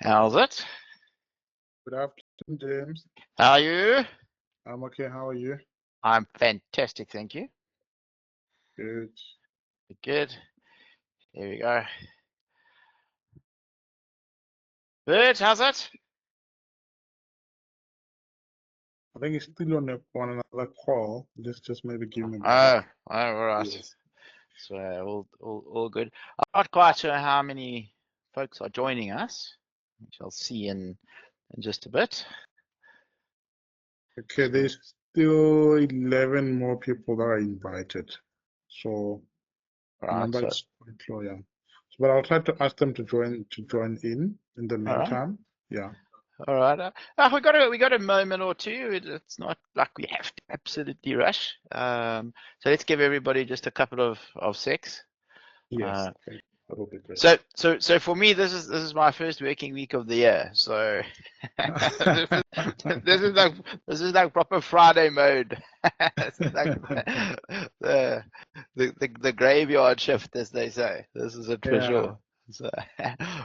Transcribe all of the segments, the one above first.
How's it? Good afternoon, James. How are you? I'm okay. How are you? I'm fantastic, thank you. Good. Good. Here we go. Bert, how's it? I think he's still on another call. Just maybe give him a Oh, minute. all right. Yes. So all good. I'm not quite sure how many folks are joining us. We shall see in just a bit. Okay, there's still 11 more people that are invited. So the Right. number So is quite low, yeah. So, but I'll try to ask them to join in the all right. meantime. Yeah. All right. We got a moment or two. It's not like we have to absolutely rush. So let's give everybody just a couple of secs. Yes. Okay. That will be great. So for me, this is my first working week of the year. So this is like proper Friday mode. This is like the graveyard shift, as they say. This is it for Yeah. sure. So,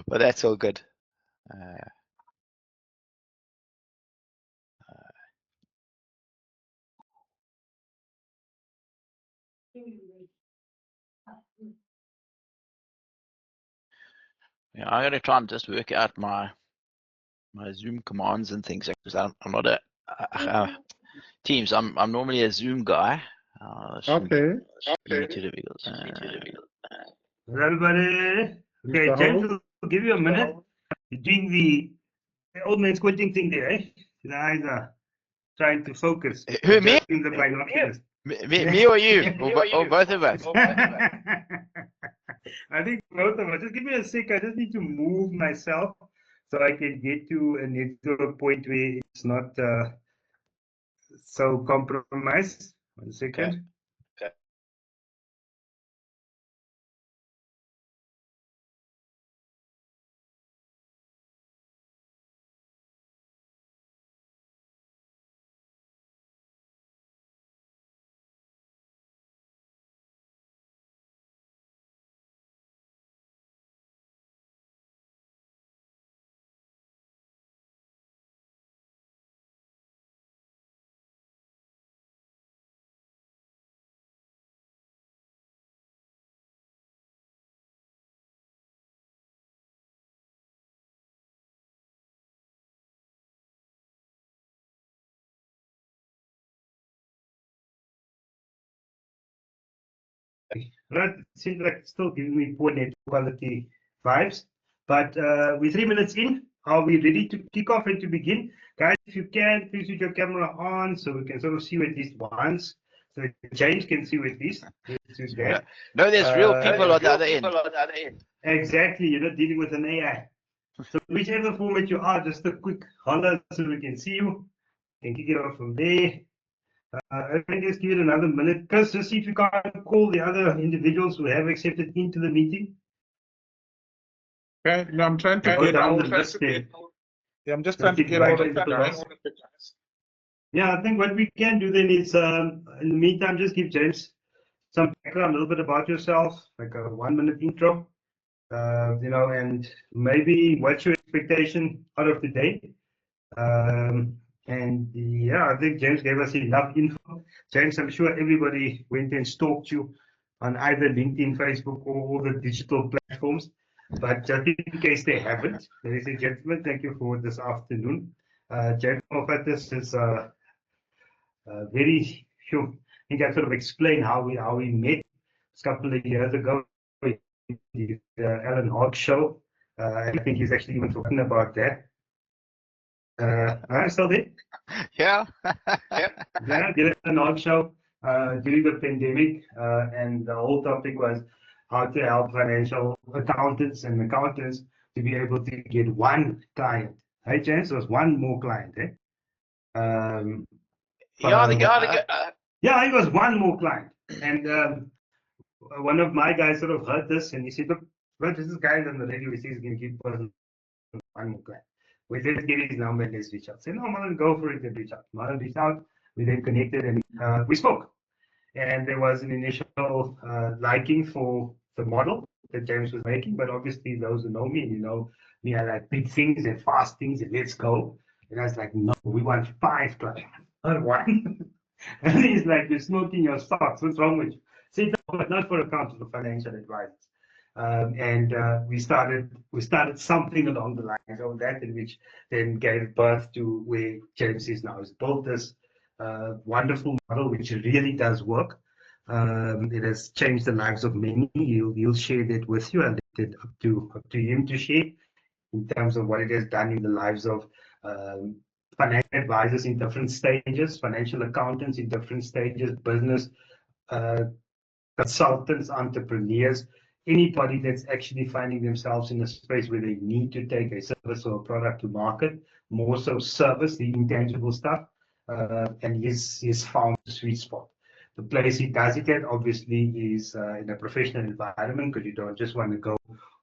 but that's all good. Yeah, I'm gonna try and just work out my Zoom commands and things because I'm not a Teams. I'm normally a Zoom guy. Okay. Be too difficult. Hello, everybody. Okay, Mr. James Ho? will give you a minute. You're doing the old man squinting thing there, eh? The eyes are trying to focus. Who, me? Adjusting the binoculars. Me or you? Or both of us? I think both of us. Just give me a sec. I just need to move myself so I can get to a network point where it's not so compromised. 1 second. Right, it seems like it's still giving me poor network quality vibes. But we're 3 minutes in. Are we ready to kick off and to begin? Guys, if you can, please switch your camera on so we can sort of see you at least once. So James can see you at least. No, there's real people on the other end. Exactly, you're not dealing with an AI. So whichever format you are, just a quick holler so we can see you. And kick it off from there. I think just give it another minute. Chris, just see if you can't call the other individuals who have accepted into the meeting. Okay. No, I'm trying to Go get down hold the list there. Yeah, I'm just trying to get hold of the guys. Yeah, I think what we can do then is, in the meantime, just give James some background, a little bit about yourself, like a 1 minute intro, and maybe what's your expectation out of the day. And yeah, I think James gave us enough info. James, I'm sure everybody went and stalked you on either LinkedIn, Facebook, or all the digital platforms. But just in case they haven't, ladies and gentlemen, thank you for this afternoon. James Malfatis is very sure. I think I sort of explained how we met a couple of years ago. The Alan Hogg show. I think he's actually even forgotten about that. I'm still there. Yeah. Yeah, did an odd show during the pandemic, and the whole topic was how to help financial accountants and accountants to be able to get one client. Hey, James, there was one more client, eh? Yeah, yeah, it was one more client, and one of my guys sort of heard this, and he said, "Look, well, this is guy on the radio. He says he's going to give person one more client. We just give his number and let's reach out." Say, "No, Marlon, go for it and reach out." Marlon reached out. We then connected and we spoke. And there was an initial liking for the model. that James was making. But obviously, those who know me, you know me, I like big things and fast things, and let's go. And I was like, no, we want 5 clients, not 1. And he's like, you're smoking your stocks. What's wrong with you? I said, no, but not for accountants or financial advisors. And we started something along the lines of that, in which then gave birth to where James is now. He's built this wonderful model which really does work. It has changed the lives of many. He'll share that with you, and it up to him to share in terms of what it has done in the lives of financial advisors in different stages, financial accountants in different stages, business consultants, entrepreneurs, anybody that's actually finding themselves in a space where they need to take a service or a product to market, more so service, the intangible stuff, and he's found the sweet spot. The place he does it at, obviously, is in a professional environment, because you don't just want to go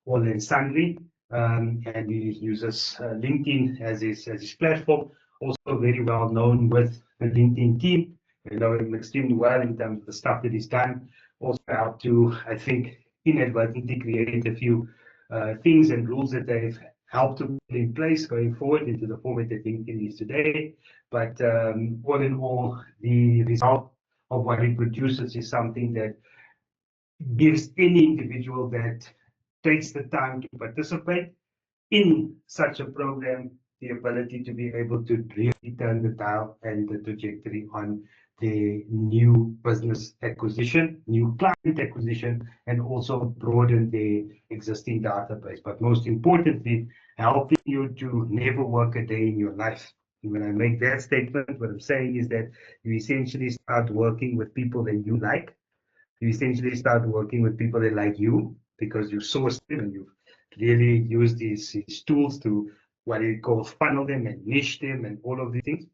all in sundry. And he uses LinkedIn as his platform. Also very well known with the LinkedIn team. They know him extremely well in terms of the stuff that he's done. Also helped to, I think, inadvertently create a few things and rules that they've helped to put in place going forward into the format that LinkedIn is today. But all in all, the result of what he produces is something that gives any individual that takes the time to participate in such a program the ability to be able to really turn the dial and the trajectory on the new business acquisition, new client acquisition, and also broaden the existing database. But most importantly, helping you to never work a day in your life. And when I make that statement, what I'm saying is that you essentially start working with people that you like. You essentially start working with people that like you, because you source them and you really use these tools to what he calls funnel them and niche them and all of these things.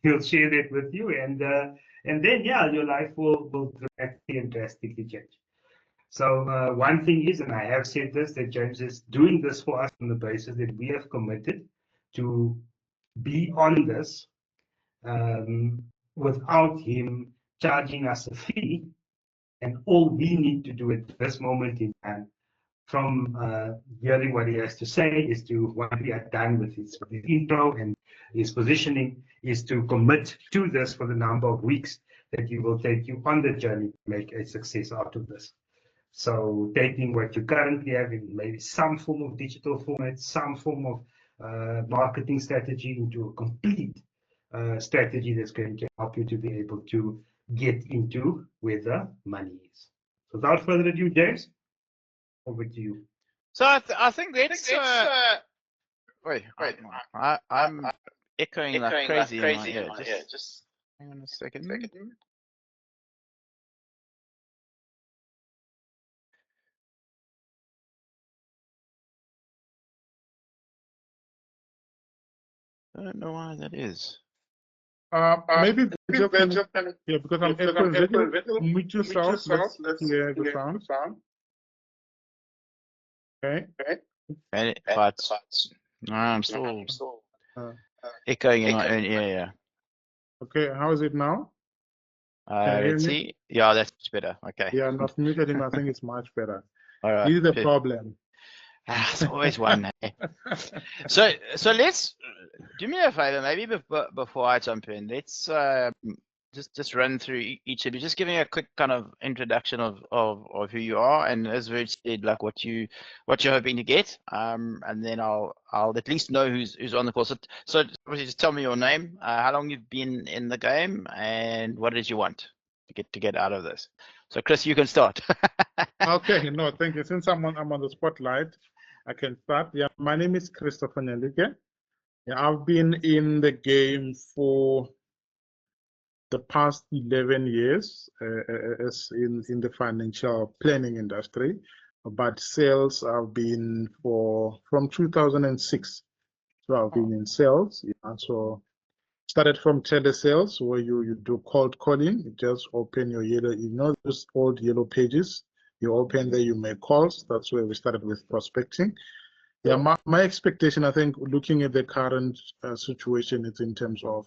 He'll share that with you, and then your life will dramatically and drastically change. So one thing is, and I have said this, that James is doing this for us on the basis that we have committed to be on this without him charging us a fee. And all we need to do at this moment in time, from hearing what he has to say, is to, once we are done with his intro and his positioning, is to commit to this for the number of weeks that he will take you on the journey to make a success out of this. So taking what you currently have in maybe some form of digital format, some form of marketing strategy, into a complete strategy that's going to help you to be able to get into where the money is. So without further ado, James, over to you. So I think that's wait, I'm echoing like crazy in my ear. Just hang on a second. I don't know why that is. Maybe yeah, because I'm echoing. Mute yourself. Let's hear the sound. Okay. But no, I'm still echoing in my own ear. Yeah. Okay, how is it now? Can you hear Let's me? see. Yeah, that's better. Okay. Yeah, I'm not muted him. I think it's much better. All right. This is the Good. problem. It's always one. Eh? So let's do me a favor, maybe before I jump in. Let's just run through each of you. Just give me a quick kind of introduction of who you are, and as Virg said, like what you're hoping to get. And then I'll at least know who's on the call. So obviously just tell me your name, how long you've been in the game, and what it is you want to get out of this. So Chris, you can start. Okay, no, thank you. Since I'm on the spotlight, I can start. Yeah, my name is Christopher Nyalige. Yeah, I've been in the game for the past 11 years as in the financial planning industry, but sales have been from 2006. So I've been in sales. Yeah, so started from telesales, where you do cold calling. You just open your yellow, those old yellow pages. You open there, you make calls. That's where we started with prospecting. Yeah, my expectation, I think, looking at the current situation, is in terms of,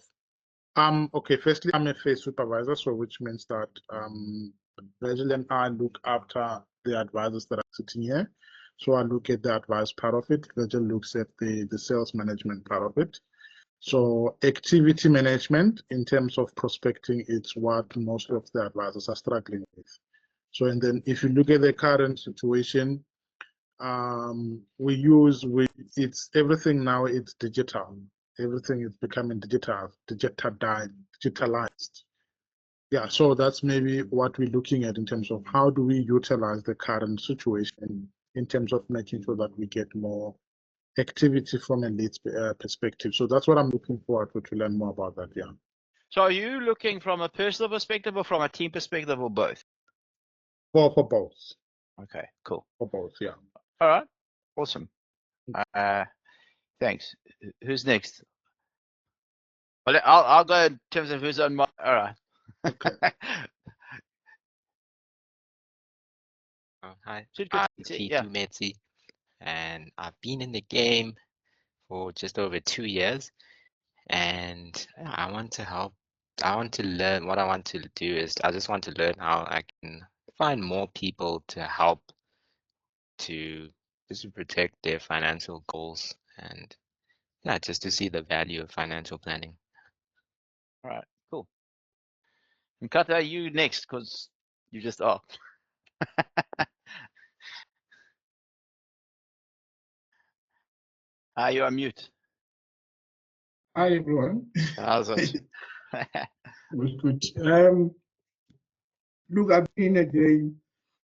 okay, firstly, I'm a phase supervisor, so which means that Virgil and I look after the advisors that are sitting here. So I look at the advice part of it. Virgil looks at the sales management part of it. So activity management in terms of prospecting, it's what most of the advisors are struggling with. So, and then if you look at the current situation, it's everything now, it's digital. Everything is becoming digitalized. Yeah, so that's maybe what we're looking at in terms of how do we utilize the current situation in terms of making sure that we get more activity from a leads perspective. So that's what I'm looking forward to learn more about that. Yeah. So are you looking from a personal perspective or from a team perspective or both? For both. Okay, cool. For both, yeah. All right, awesome. Thanks. Who's next? Well, I'll go in terms of who's on my. All right. Okay. Hi, Good I'm to see, T2 yeah. Metsi, and I've been in the game for just over 2 years, and I want to help. I want to learn. What I want to do is I just want to learn how I can find more people to help to just to protect their financial goals, and yeah, just to see the value of financial planning. All right, cool. And Kata, you next, because you just are. You're on mute. Hi everyone. How's it? Good. Look, I've been in a game,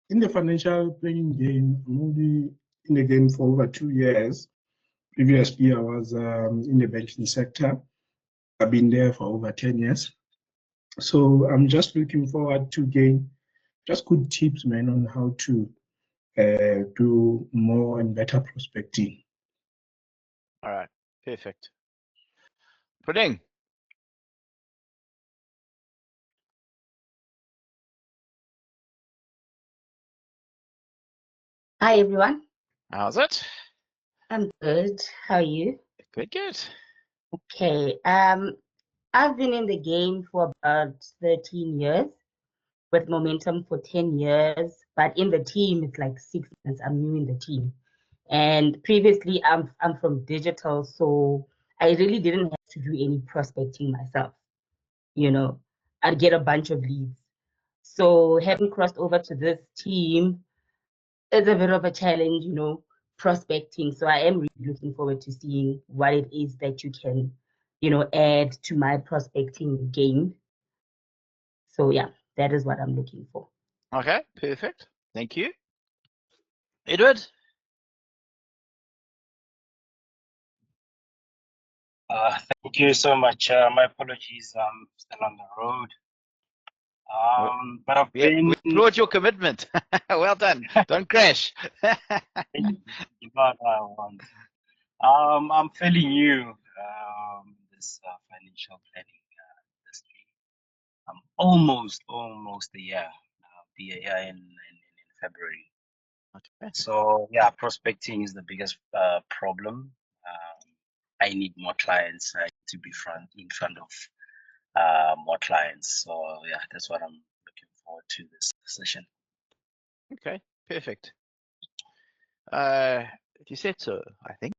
in the financial planning game. I'm only in the game for over 2 years. Previously, I was in the banking sector. I've been there for over 10 years. So I'm just looking forward to gain just good tips, man, on how to do more and better prospecting. All right, perfect. Pudding. Hi everyone, How's it? I'm good. How are you? Good, good. Okay, I've been in the game for about 13 years, with momentum for 10 years, but in the team it's like 6 months. I'm new in the team. And previously I'm from digital, so I really didn't have to do any prospecting myself. You know, I'd get a bunch of leads. So having crossed over to this team, it's a bit of a challenge, you know, prospecting. So I am really looking forward to seeing what it is that you can, you know, add to my prospecting game. So yeah, that is what I'm looking for. Okay, perfect. Thank you. Edward? Thank you so much. My apologies, I'm still on the road. But I've been. We applaud your commitment. Well done. Don't crash. I'm fairly new in this financial planning industry. I'm almost a year. Be a year in February. Okay. So yeah, prospecting is the biggest problem. I need more clients. I need to be in front of more clients. So yeah, that's what I'm looking forward to this session. Okay, perfect. You said so, I think.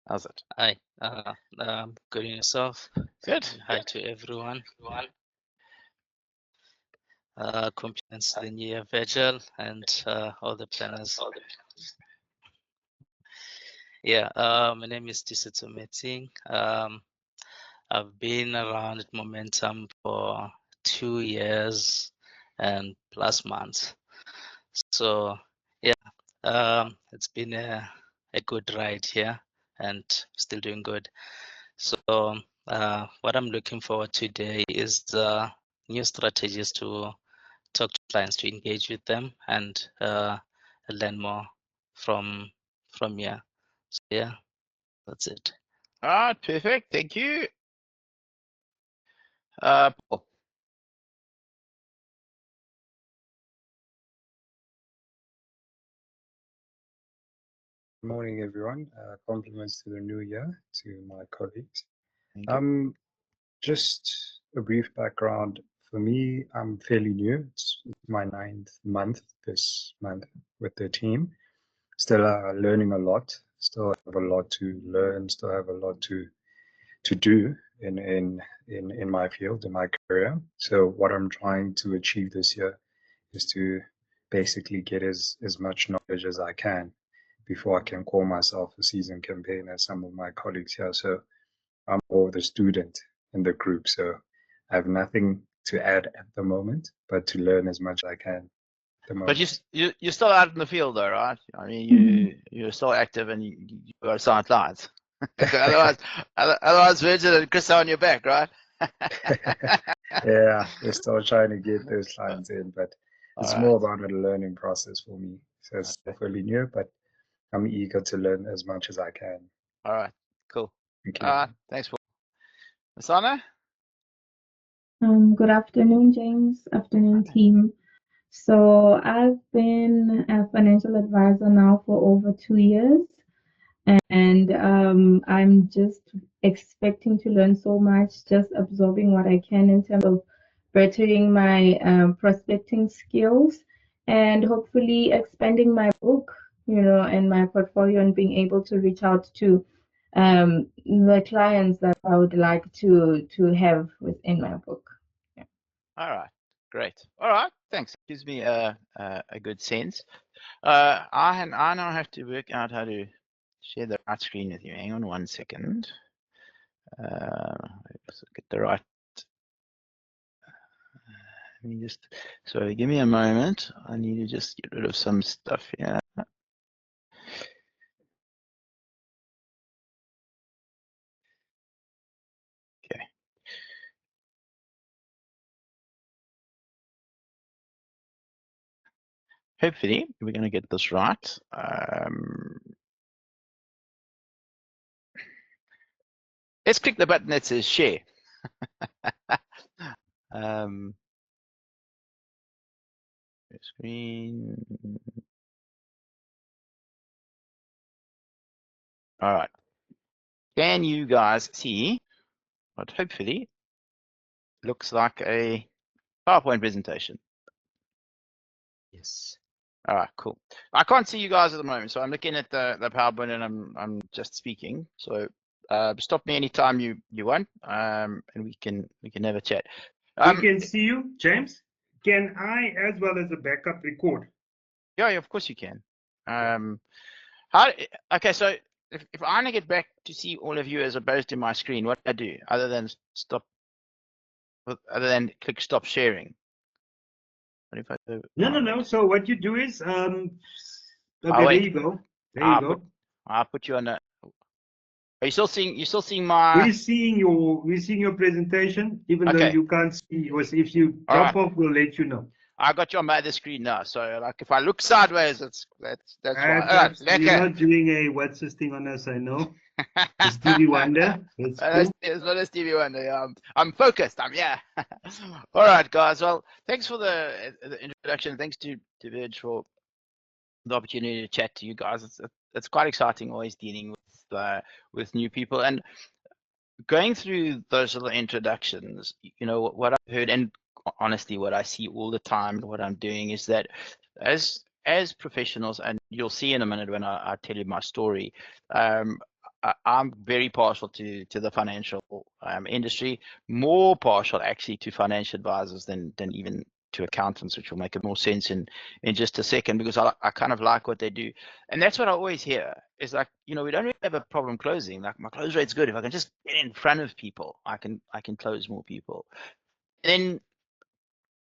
How's it? Hi, good in yourself. Good. Hi to everyone. Compliments to the new year, Virgil, and all the planners. Yeah, my name is Tisitso Meting. I've been around at Momentum for 2 years and plus months. So yeah, it's been a good ride here and still doing good. So what I'm looking forward to today is new strategies to talk to clients, to engage with them, and learn more from here. So yeah, that's it. All right, perfect. Thank you. Paul. Morning, everyone. Compliments to the new year to my colleagues. Thank you. Just a brief background For me, I'm fairly new. It's my 9th month this month with the team. Still learning a lot. Still have a lot to learn. Still have a lot to do in my field, in my career. So what I'm trying to achieve this year is to basically get as much knowledge as I can before I can call myself a seasoned campaigner, as some of my colleagues here. So I'm more the student in the group. So I have nothing to add at the moment, but to learn as much as I can at the moment. But you're still out in the field though, right? I mean, you're still active and you got to sign clients. otherwise Virgil and Chris are on your back, right? Yeah, we're still trying to get those clients in, but it's more about a learning process for me. So it's fairly new, but I'm eager to learn as much as I can. All right, cool. Thank you. Thanks, Paul. Masana? Good afternoon, James. Afternoon, team. So I've been a financial advisor now for over 2 years, and I'm just expecting to learn so much, just absorbing what I can in terms of bettering my prospecting skills and hopefully expanding my book, and my portfolio and being able to reach out to the clients that I would like to have within my book. Yeah. All right, great. All right, thanks. Gives me a good sense. I now have to work out how to share the right screen with you. Hang on 1 second. Let's get the right. Let me just. Sorry, give me a moment. I need to just get rid of some stuff here. Okay. Hopefully, we're going to get this right. Let's click the button that says share. Screen. All right. Can you guys see what hopefully looks like a PowerPoint presentation? Yes. All right, cool. I can't see you guys at the moment, so I'm looking at the PowerPoint and I'm just speaking. So stop me anytime you want, and we can have a chat. We can see you, James. Can I, as well as a backup, record? Yeah, of course you can. Okay, so if I want to get back to see all of you as opposed to my screen, what do I do other than click stop sharing? What if I do? No. So what you do is, okay, there you go. There you go. I'll put you on the. Are you still seeing? You still seeing my? We're seeing your presentation, even though you can't see. If you drop off, we'll let you know. I got you on my other screen now, so like if I look sideways, that's why. You're not doing a what's this thing on us, I know. It's Stevie Wonder. It's not a Stevie Wonder. I'm focused. Yeah. All right, guys. Well, thanks for the introduction. Thanks to Virg for the opportunity to chat to you guys. It's quite exciting always dealing with new people and going through those little introductions. What I've heard, and honestly what I see all the time, what I'm doing is that as professionals, and you'll see in a minute when I tell you my story, I'm very partial to the financial industry, more partial actually to financial advisors than even to accountants, which will make it more sense in just a second, because I kind of like what they do. And that's what I always hear is like, we don't really have a problem closing. Like my close rate's good. If I can just get in front of people, I can close more people. And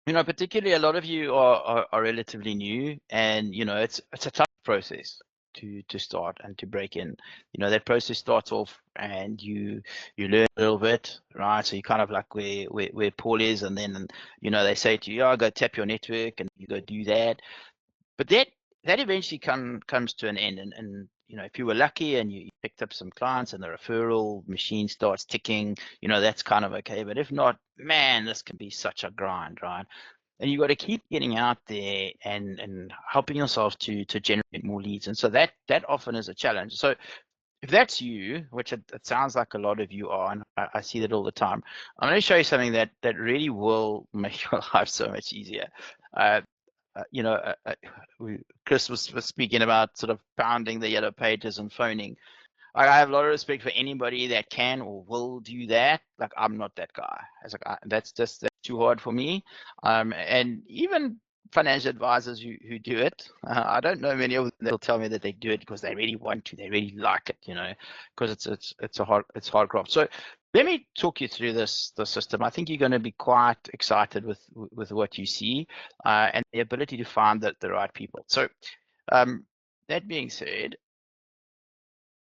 then, particularly a lot of you are relatively new, and it's a tough process to start and to break in. That process starts off and you learn a little bit, right? So you kind of like where Paul is, and then they say to you, go tap your network, and you go do that. But that eventually comes to an end, and if you were lucky and you picked up some clients and the referral machine starts ticking, that's kind of okay. But if not, man, this can be such a grind, right? And you got to keep getting out there and helping yourself to generate more leads. And so that often is a challenge. So if that's you, which it sounds like a lot of you are, and I see that all the time, I'm going to show you something that really will make your life so much easier. You know, Chris was speaking about sort of pounding the yellow pages and phoning. I have a lot of respect for anybody that can or will do that. Like, I'm not that guy. It's like, that's too hard for me. And even financial advisors who do it, I don't know many of them that'll tell me that they do it because they really want to, they really like it, you know, because it's hard craft. So let me talk you through the system. I think you're going to be quite excited with what you see and the ability to find the right people. So that being said,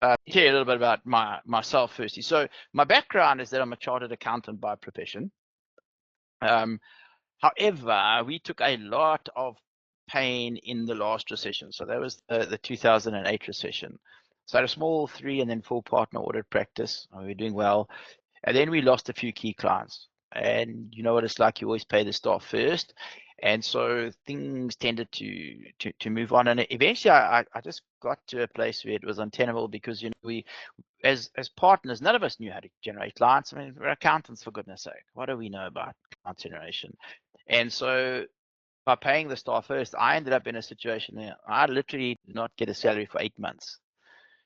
tell you a little bit about myself firstly. So my background is that I'm a chartered accountant by profession. However, we took a lot of pain in the last recession. So that was the 2008 recession. So I had a small 3 and then 4 partner audit practice. We were doing well. And then we lost a few key clients. And you know what it's like, you always pay the staff first. And so things tended to move on. And eventually I just got to a place where it was untenable because, you know, we, as partners, none of us knew how to generate clients. I mean, we're accountants, for goodness sake. What do we know about client generation? And so by paying the staff first, I ended up in a situation where I literally did not get a salary for 8 months.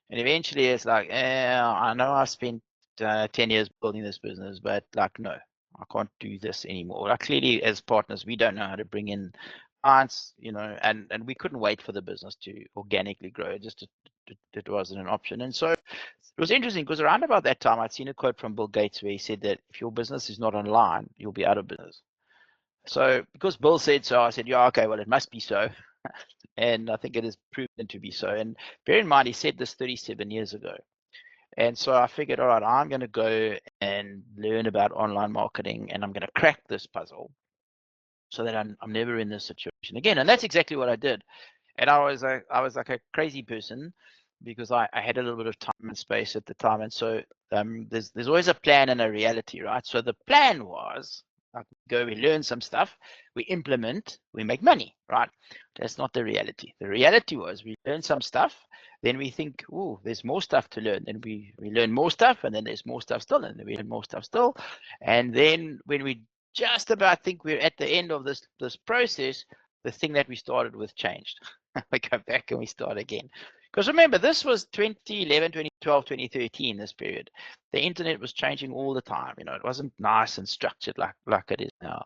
And eventually it's like, I know I've spent 10 years building this business, but like, no, I can't do this anymore. Like, clearly as partners, we don't know how to bring in clients, you know, and we couldn't wait for the business to organically grow. It wasn't an option. And so it was interesting because around about that time, I'd seen a quote from Bill Gates where he said that if your business is not online, you'll be out of business. So because Bill said so, I said, yeah, okay, well, it must be so. And I think it is proven to be so. And bear in mind, he said this 37 years ago. And so I figured, all right, I'm going to go and learn about online marketing, and I'm going to crack this puzzle so that I'm never in this situation again. And that's exactly what I did. And I was like a crazy person because I had a little bit of time and space at the time. And so there's always a plan and a reality, right? So the plan was, we learn some stuff, we implement, we make money, right? That's not the reality. The reality was we learn some stuff, then we think, oh, there's more stuff to learn. Then we learn more stuff, and then there's more stuff still, and then we learn more stuff still. And then when we just about think we're at the end of this process, the thing that we started with changed. We go back and we start again. Because remember, this was 2011, 2012, 2013, this period. The internet was changing all the time. You know, it wasn't nice and structured like it is now.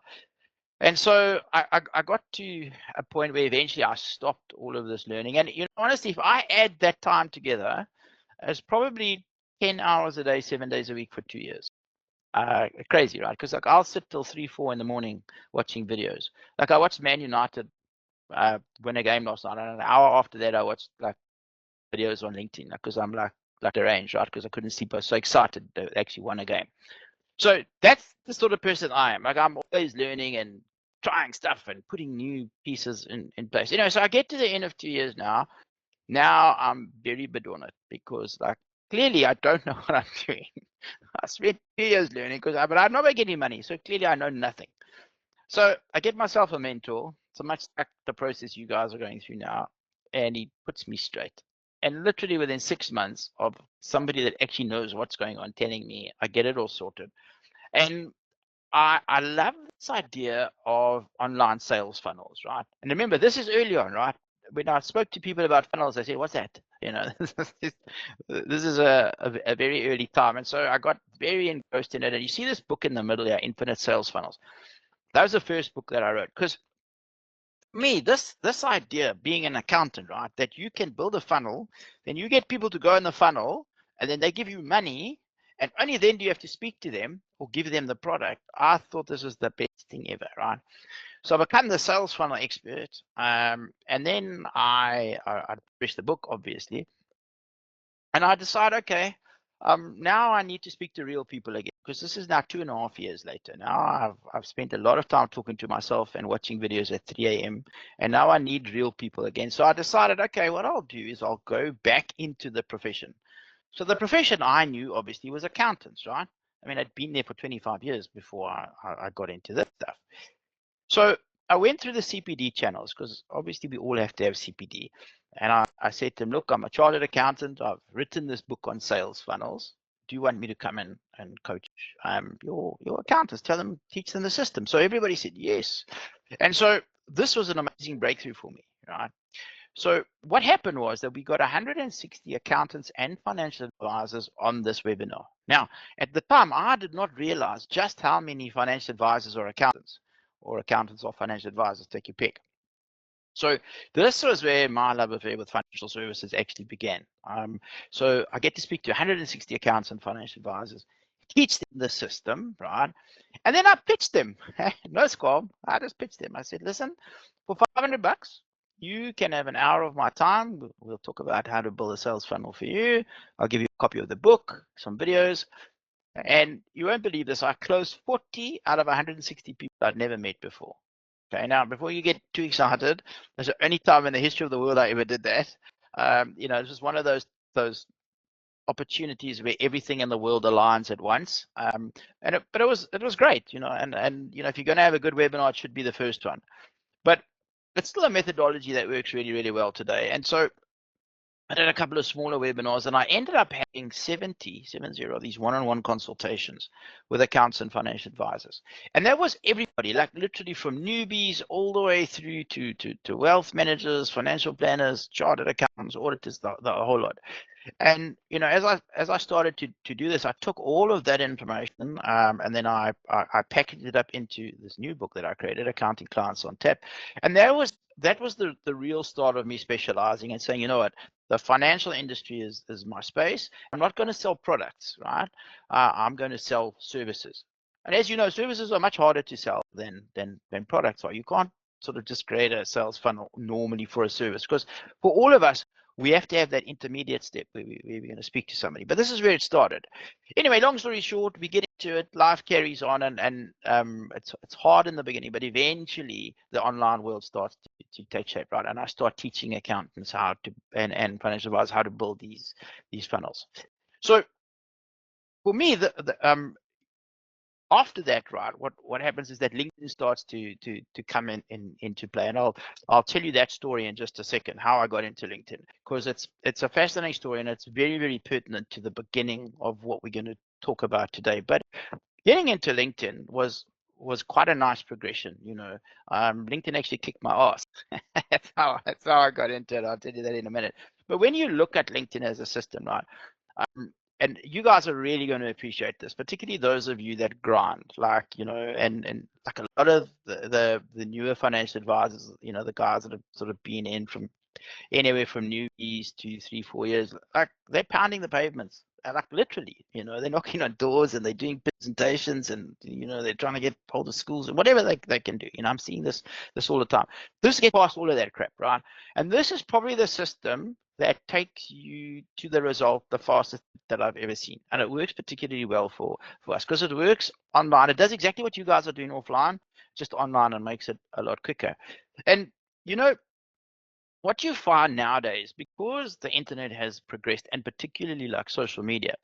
And so I got to a point where eventually I stopped all of this learning. And, you know, honestly, if I add that time together, it's probably 10 hours a day, 7 days a week for 2 years. Crazy, right? Because like I'll sit till 3, 4 in the morning watching videos. Like I watched Man United win a game last night, and an hour after that I watched like videos on LinkedIn because I'm like deranged, right? Because I couldn't sleep. I was so excited they actually won a game. So that's the sort of person I am. Like I'm always learning and trying stuff and putting new pieces in place. You know, so I get to the end of 2 years now. Now I'm very bedone because like clearly I don't know what I'm doing. I spent 2 years learning but I'm not making any money. So clearly I know nothing. So I get myself a mentor, so much like the process you guys are going through now, and he puts me straight. And literally within 6 months of somebody that actually knows what's going on telling me, I get it all sorted. And I love this idea of online sales funnels, right? And remember, this is early on, right? When I spoke to people about funnels, I said, what's that? You know, this is a very early time. And so I got very engrossed in it. And you see this book in the middle here, Infinite Sales Funnels. That was the first book that I wrote. Because me, this idea, being an accountant, right, that you can build a funnel, then you get people to go in the funnel, and then they give you money, and only then do you have to speak to them or give them the product. I thought this was the best thing ever, right? So I became the sales funnel expert, and then I published the book, obviously, and I decided, okay, now I need to speak to real people again, because this is now 2.5 years later. Now I've spent a lot of time talking to myself and watching videos at 3 a.m. and now I need real people again. So I decided, okay, what I'll do is I'll go back into the profession. So the profession I knew obviously was accountants, right? I mean, I'd been there for 25 years before I got into this stuff. So I went through the CPD channels because obviously we all have to have CPD. And I said to him, look, I'm a chartered accountant. I've written this book on sales funnels. Do you want me to come in and coach your accountants? Teach them the system. So everybody said yes. And so this was an amazing breakthrough for me, right? So what happened was that we got 160 accountants and financial advisors on this webinar. Now, at the time, I did not realize just how many financial advisors or accountants or financial advisors, take your pick. So this was where my love affair with financial services actually began. So I get to speak to 160 accountants and financial advisors, teach them the system, right? And then I pitched them. No squab. I just pitched them. I said, listen, for $500, you can have an hour of my time. We'll talk about how to build a sales funnel for you. I'll give you a copy of the book, some videos. And you won't believe this. I closed 40 out of 160 people I'd never met before. Okay, now before you get too excited, there's the only time in the history of the world I ever did that. It's just one of those opportunities where everything in the world aligns at once. But it was great, and if you're going to have a good webinar, it should be the first one. But it's still a methodology that works really, really well today. And so I did a couple of smaller webinars, and I ended up having 70 of these one-on-one consultations with accountants and financial advisors. And that was everybody, like literally from newbies all the way through to wealth managers, financial planners, chartered accountants, auditors, the whole lot. And as I started to do this, I took all of that information and then I packaged it up into this new book that I created, Accounting Clients on Tap. And that was the real start of me specializing and saying, you know what, the financial industry is my space. I'm not going to sell products, right? I'm going to sell services. And as you know, services are much harder to sell than products are. You can't sort of just create a sales funnel normally for a service, because for all of us, we have to have that intermediate step where we're going to speak to somebody. But this is where it started. Anyway, long story short, we get into it. Life carries on, and it's hard in the beginning, but eventually the online world starts to take shape, right? And I start teaching accountants how to and financial advisors how to build these funnels. So for me, after that, right, what happens is that LinkedIn starts to come into play, and I'll tell you that story in just a second, how I got into LinkedIn, because it's a fascinating story and it's very, very pertinent to the beginning of what we're going to talk about today. But getting into LinkedIn was quite a nice progression. LinkedIn actually kicked my ass. that's how I got into it. I'll tell you that in a minute. But when you look at LinkedIn as a system, right, and you guys are really going to appreciate this, particularly those of you that grind, like, and like a lot of the newer financial advisors, the guys that have sort of been in from anywhere from newbies to 3-4 years, like they're pounding the pavements, like literally, they're knocking on doors and they're doing presentations and, they're trying to get hold of schools and whatever they can do. I'm seeing this all the time. This gets past all of that crap, right? And this is probably the system that takes you to the result the fastest that I've ever seen. And it works particularly well for us because it works online. It does exactly what you guys are doing offline, just online, and makes it a lot quicker. And, what you find nowadays, because the internet has progressed, and particularly like social media,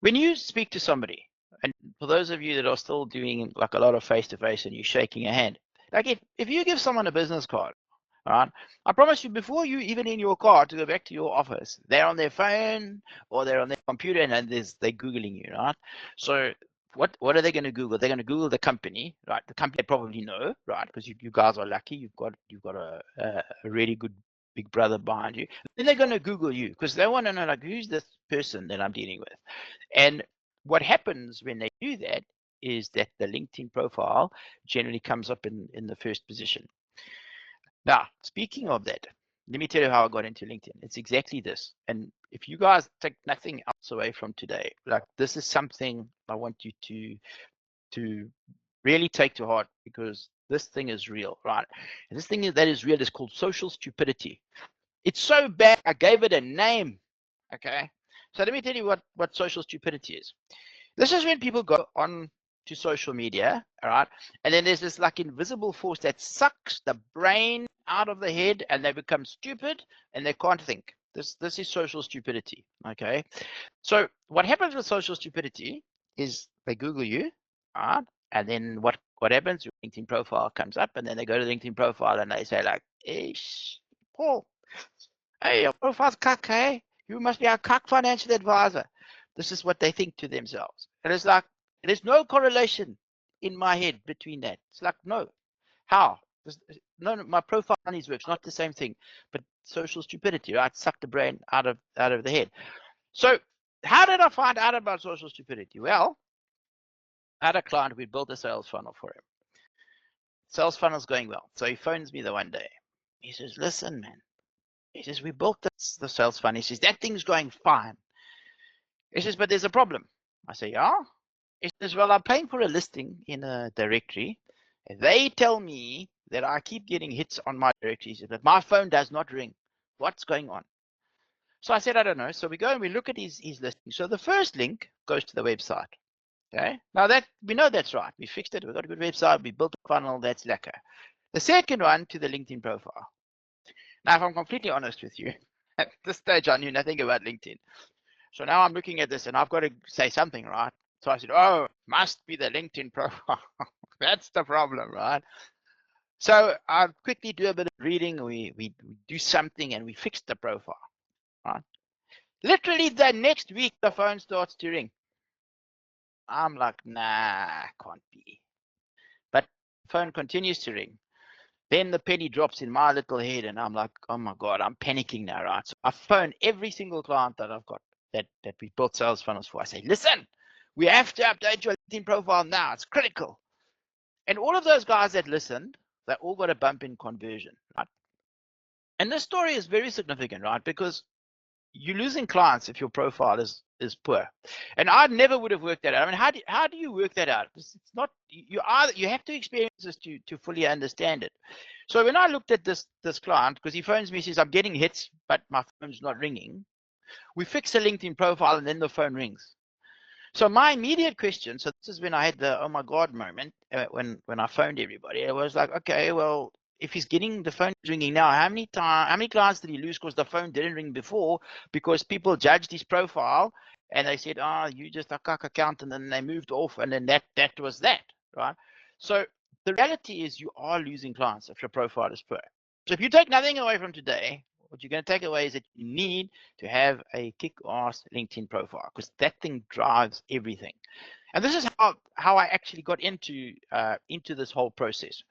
when you speak to somebody, and for those of you that are still doing like a lot of face-to-face and you're shaking a hand, like if you give someone a business card, all right, I promise you, before you even in your car to go back to your office, they're on their phone or they're on their computer and they're Googling you, right? So what are they going to Google? They're going to Google the company, right? The company they probably know, right? Because you guys are lucky. You've got a really good big brother behind you. Then they're going to Google you because they want to know, like, who's this person that I'm dealing with? And what happens when they do that is that the LinkedIn profile generally comes up in the first position. Now, speaking of that, let me tell you how I got into LinkedIn. It's exactly this. And if you guys take nothing else away from today, like, this is something I want you to really take to heart, because this thing is real, right? And this thing that is real is called social stupidity. It's so bad, I gave it a name, okay? So let me tell you what social stupidity is. This is when people go on to social media, all right, and then there's this like invisible force that sucks the brain out of the head and they become stupid and they can't think. This is social stupidity, okay? So what happens with social stupidity is they Google you, all right, and then what happens? Your LinkedIn profile comes up, and then they go to the LinkedIn profile and they say like, Paul, Hey, your profile's cuck, hey? You must be a cuck financial advisor. This is what they think to themselves. And it's like, there's no correlation in my head between that. It's like, no. How? No, my profile needs works, not the same thing. But social stupidity, right? Suck the brain out of the head. So how did I find out about social stupidity? Well, I had a client, we built a sales funnel for him. Sales funnel's going well. So he phones me the one day. He says, listen, man. He says, we built the sales funnel. He says, that thing's going fine. He says, but there's a problem. I say, yeah? He says, well, I'm paying for a listing in a directory. And they tell me that I keep getting hits on my directory, but my phone does not ring. What's going on? So I said, I don't know. So we go and we look at his listing. So the first link goes to the website. Okay. Now that we know that's right. We fixed it. We've got a good website. We built a funnel. That's lekker. The second one to the LinkedIn profile. Now, if I'm completely honest with you, at this stage, I knew nothing about LinkedIn. So now I'm looking at this and I've got to say something, right? So I said, oh, must be the LinkedIn profile. That's the problem, right? So I quickly do a bit of reading. We do something and we fix the profile, right? Literally the next week, the phone starts to ring. I'm like, nah, can't be. But phone continues to ring. Then the penny drops in my little head and I'm like, oh my God, I'm panicking now, right? So I phone every single client that I've got that we built sales funnels for. I say, listen, we have to update your LinkedIn profile now. It's critical. And all of those guys that listened, they all got a bump in conversion, right? And this story is very significant, right? Because you're losing clients if your profile is poor. And I never would have worked that out. I mean, how do you work that out? It's not, you have to experience this to fully understand it. So when I looked at this client, because he phones me, says, I'm getting hits, but my phone's not ringing. We fix the LinkedIn profile and then the phone rings. So my immediate question, so this is when I had the, oh my God moment, when I phoned everybody, it was like, okay, well, if he's getting the phone ringing now, how many clients did he lose because the phone didn't ring before because people judged his profile and they said, oh, you just a cuck account, and then they moved off, and then that was that, right? So the reality is you are losing clients if your profile is poor. So if you take nothing away from today, what you're going to take away is that you need to have a kick-ass LinkedIn profile because that thing drives everything. And this is how I actually got into this whole process.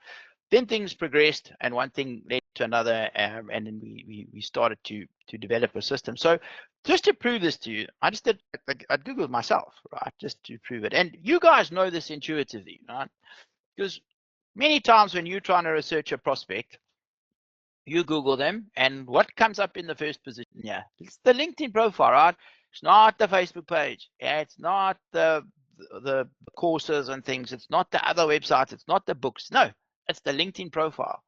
Then things progressed and one thing led to another, and then we started to develop a system. So just to prove this to you, I Googled myself, right, just to prove it. And you guys know this intuitively, right? Because many times when you're trying to research a prospect, you Google them, and what comes up in the first position? Yeah, it's the LinkedIn profile, right? It's not the Facebook page. Yeah, it's not the courses and things. It's not the other websites. It's not the books. No, it's the LinkedIn profile.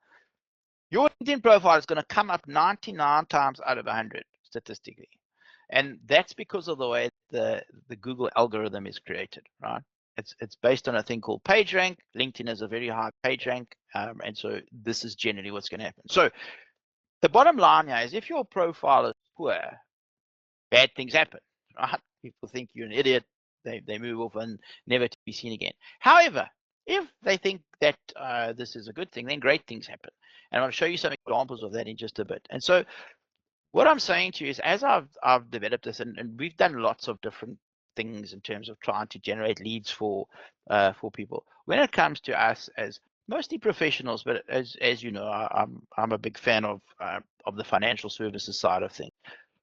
Your LinkedIn profile is going to come up 99 times out of 100 statistically, and that's because of the way the Google algorithm is created, right? It's based on a thing called PageRank. LinkedIn has a very high PageRank, and so this is generally what's going to happen. So the bottom line here is if your profile is poor, bad things happen, right? People think you're an idiot. They move off and never to be seen again. However, if they think that this is a good thing, then great things happen. And I'll show you some examples of that in just a bit. And so what I'm saying to you is as I've developed this, and we've done lots of different things in terms of trying to generate leads for people. When it comes to us as mostly professionals, but as you know, I'm a big fan of the financial services side of things.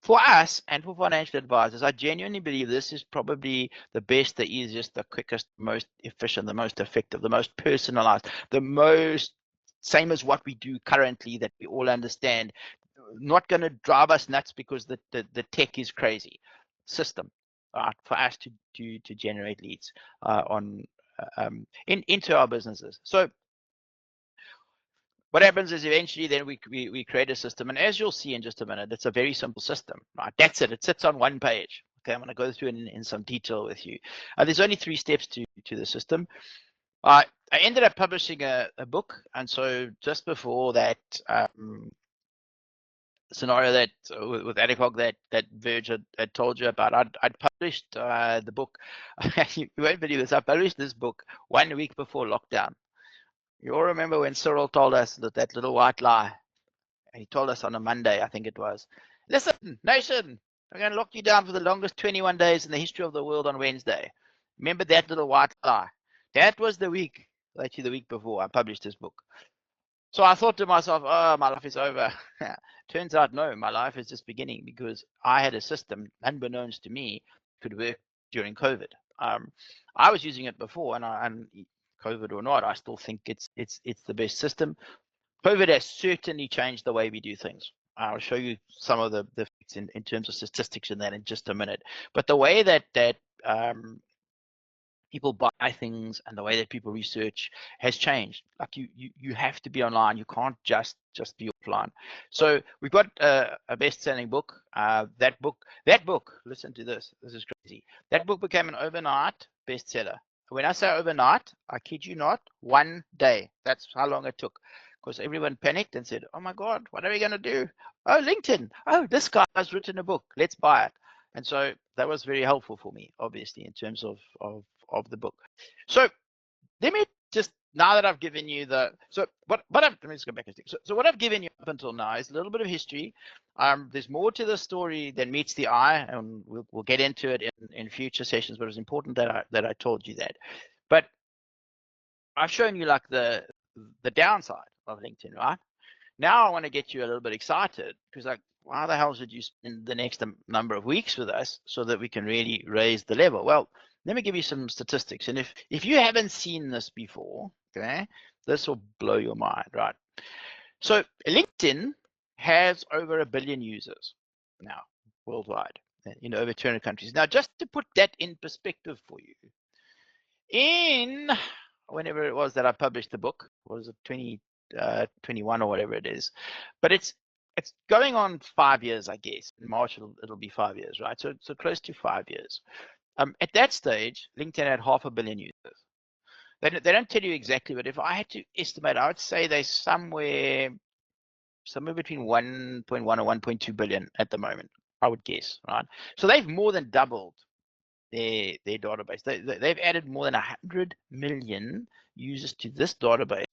For us and for financial advisors, I genuinely believe this is probably the best, the easiest, the quickest, most efficient, the most effective, the most personalized, the most same as what we do currently that we all understand. Not going to drive us nuts because the tech is crazy system, right, for us to generate leads into our businesses. So what happens is eventually then we create a system, and as you'll see in just a minute, it's a very simple system, right? That's it. It sits on one page. Okay, I'm going to go through it in some detail with you. There's only 3 steps to the system. I ended up publishing a book, and so just before that scenario that with Adcock that Verge had told you about, I'd published the book. You won't believe this. I published this book 1 week before lockdown. You all remember when Cyril told us that little white lie, he told us on a Monday, I think it was, listen, nation, we're going to lock you down for the longest 21 days in the history of the world on Wednesday. Remember that little white lie? That was the week, actually the week before I published this book. So I thought to myself, oh, my life is over. Turns out, no, my life is just beginning, because I had a system, unbeknownst to me, could work during COVID. I was using it before, and COVID or not, I still think it's the best system. COVID has certainly changed the way we do things. I'll show you some of the facts in terms of statistics in that in just a minute. But the way that people buy things and the way that people research has changed. Like you have to be online. You can't just be offline. So we've got a best-selling book. That book. Listen to this. This is crazy. That book became an overnight bestseller. When I say overnight, I kid you not, 1 day. That's how long it took. Because everyone panicked and said, oh my God, what are we going to do? Oh, LinkedIn. Oh, this guy has written a book. Let's buy it. And so that was very helpful for me, obviously, in terms of the book. So let me just, now that I've given you the, so what I've, let me just go back a second. So what I've given you up until now is a little bit of history. There's more to the story than meets the eye, and we'll get into it in future sessions, but it's important that I told you that. But I've shown you like the downside of LinkedIn, right? Now I want to get you a little bit excited, because like, why the hell should you spend the next number of weeks with us so that we can really raise the level? Well, let me give you some statistics. And if you haven't seen this before, okay, this will blow your mind, right? So LinkedIn has over 1 billion users now worldwide in over 200 countries. Now, just to put that in perspective for you, in whenever it was that I published the book, was it 2021 or whatever it is, but it's going on 5 years, I guess. In March it'll be 5 years, right? So close to 5 years. At that stage, LinkedIn had 500 million users. They don't tell you exactly, but if I had to estimate, I would say they're somewhere between 1.1 or 1.2 billion at the moment, I would guess, right? So they've more than doubled their database. They've added more than 100 million users to this database,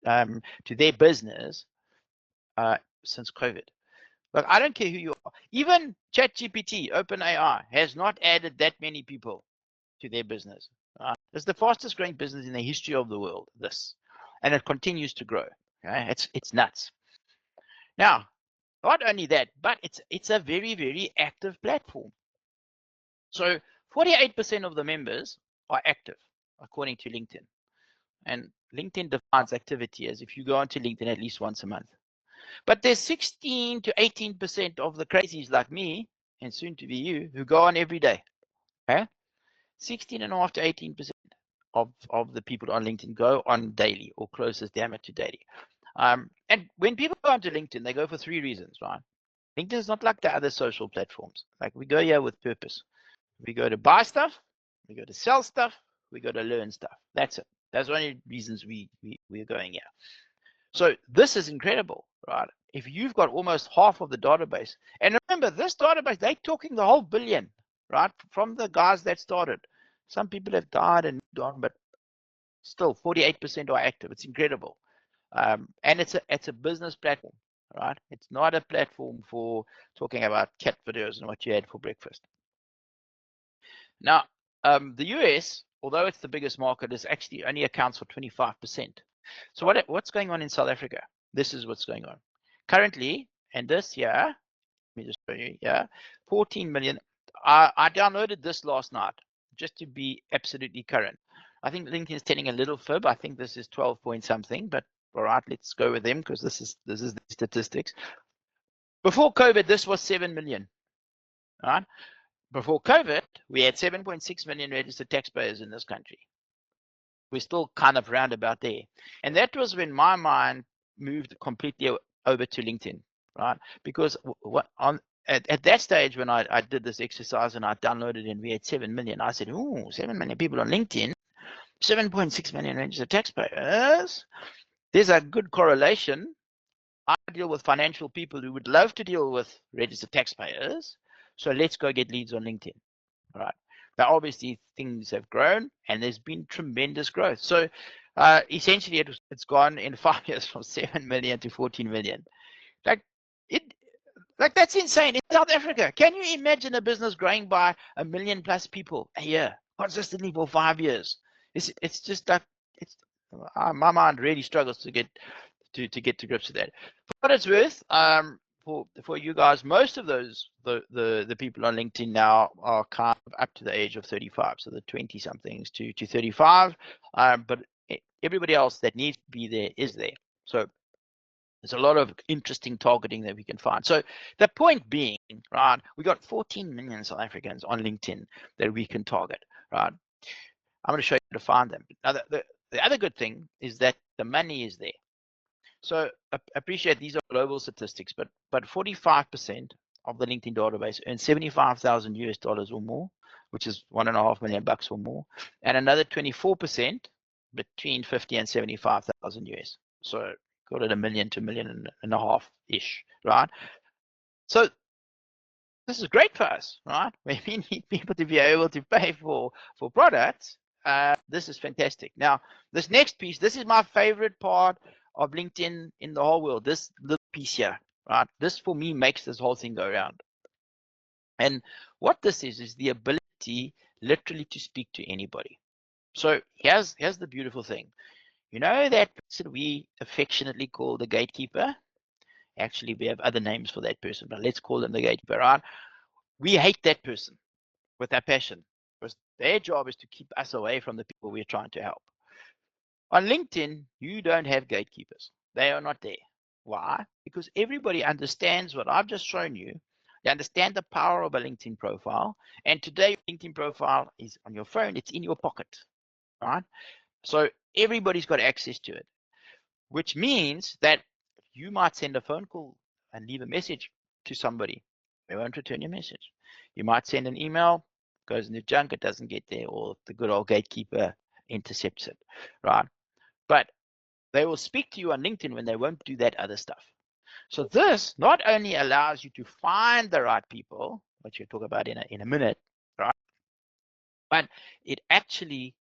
to their business, since COVID. Look, I don't care who you are. Even ChatGPT, OpenAI, has not added that many people to their business. It's the fastest growing business in the history of the world, and it continues to grow. Okay? It's nuts. Now, not only that, but it's a very, very active platform. So 48% of the members are active, according to LinkedIn. And LinkedIn defines activity as if you go onto LinkedIn at least once a month. But there's 16 to 18% of the crazies like me, and soon to be you, who go on every day. Okay? 16.5 to 18% of the people on LinkedIn go on daily, or close as damn it to daily. And when people go onto LinkedIn, they go for 3 reasons, right? LinkedIn is not like the other social platforms. Like, we go here with purpose. We go to buy stuff, we go to sell stuff, we go to learn stuff. That's it. That's the only reasons we're going here. So this is incredible, right? If you've got almost half of the database, and remember, this database, they're talking the whole billion, right? From the guys that started. Some people have died and moved on, but still 48% are active. It's incredible. And it's a business platform, right? It's not a platform for talking about cat videos and what you had for breakfast. Now, the US, although it's the biggest market, is actually only accounts for 25%. So what's going on in South Africa? This is what's going on. Currently, and this year, let me just show you, 14 million. I downloaded this last night just to be absolutely current. I think LinkedIn is telling a little fib. I think this is 12 point something, but all right, let's go with them, because this is the statistics. Before COVID, this was 7 million. All right. Before COVID, we had 7.6 million registered taxpayers in this country. We're still kind of round about there. And that was when my mind moved completely over to LinkedIn, right? Because at that stage, when I did this exercise and I downloaded and we had 7 million, I said, ooh, 7 million people on LinkedIn, 7.6 million registered taxpayers. There's a good correlation. I deal with financial people who would love to deal with registered taxpayers. So let's go get leads on LinkedIn, right? Now, obviously, things have grown, and there's been tremendous growth. So essentially, it's gone in 5 years from 7 million to 14 million. Like like that's insane. In South Africa, can you imagine a business growing by 1 million plus people a year consistently for 5 years? It's just like it's my mind really struggles to get to grips with that. For what it's worth, for you guys, most of those the people on LinkedIn now are kind of up to the age of 35, so the 20 somethings to 35. But everybody else that needs to be there is there. So there's a lot of interesting targeting that we can find. So the point being, right, we got 14 million South Africans on LinkedIn that we can target, right? I'm going to show you how to find them. Now, the other good thing is that the money is there. So I appreciate these are global statistics, but 45% of the LinkedIn database earn $75,000 or more, which is $1.5 million or more, and another 24% between 50 and 75,000 US. So call it $1 million to $1.5 million ish, right? So this is great for us, right? We need people to be able to pay for products. This is fantastic. Now, this next piece, this is my favorite part of LinkedIn in the whole world. This little piece here, right? This for me makes this whole thing go around. And what this is the ability literally to speak to anybody. So here's the beautiful thing. You know that person we affectionately call the gatekeeper? Actually, we have other names for that person, but let's call them the gatekeeper, right? We hate that person with our passion because their job is to keep us away from the people we're trying to help. On LinkedIn, you don't have gatekeepers. They are not there. Why? Because everybody understands what I've just shown you. They understand the power of a LinkedIn profile. And today, your LinkedIn profile is on your phone. It's in your pocket, right? So everybody's got access to it, which means that you might send a phone call and leave a message to somebody. They won't return your message. You might send an email, goes in the junk, it doesn't get there, or the good old gatekeeper intercepts it, right? But they will speak to you on LinkedIn when they won't do that other stuff. So this not only allows you to find the right people, which we'll talk about in a minute, right? But it actually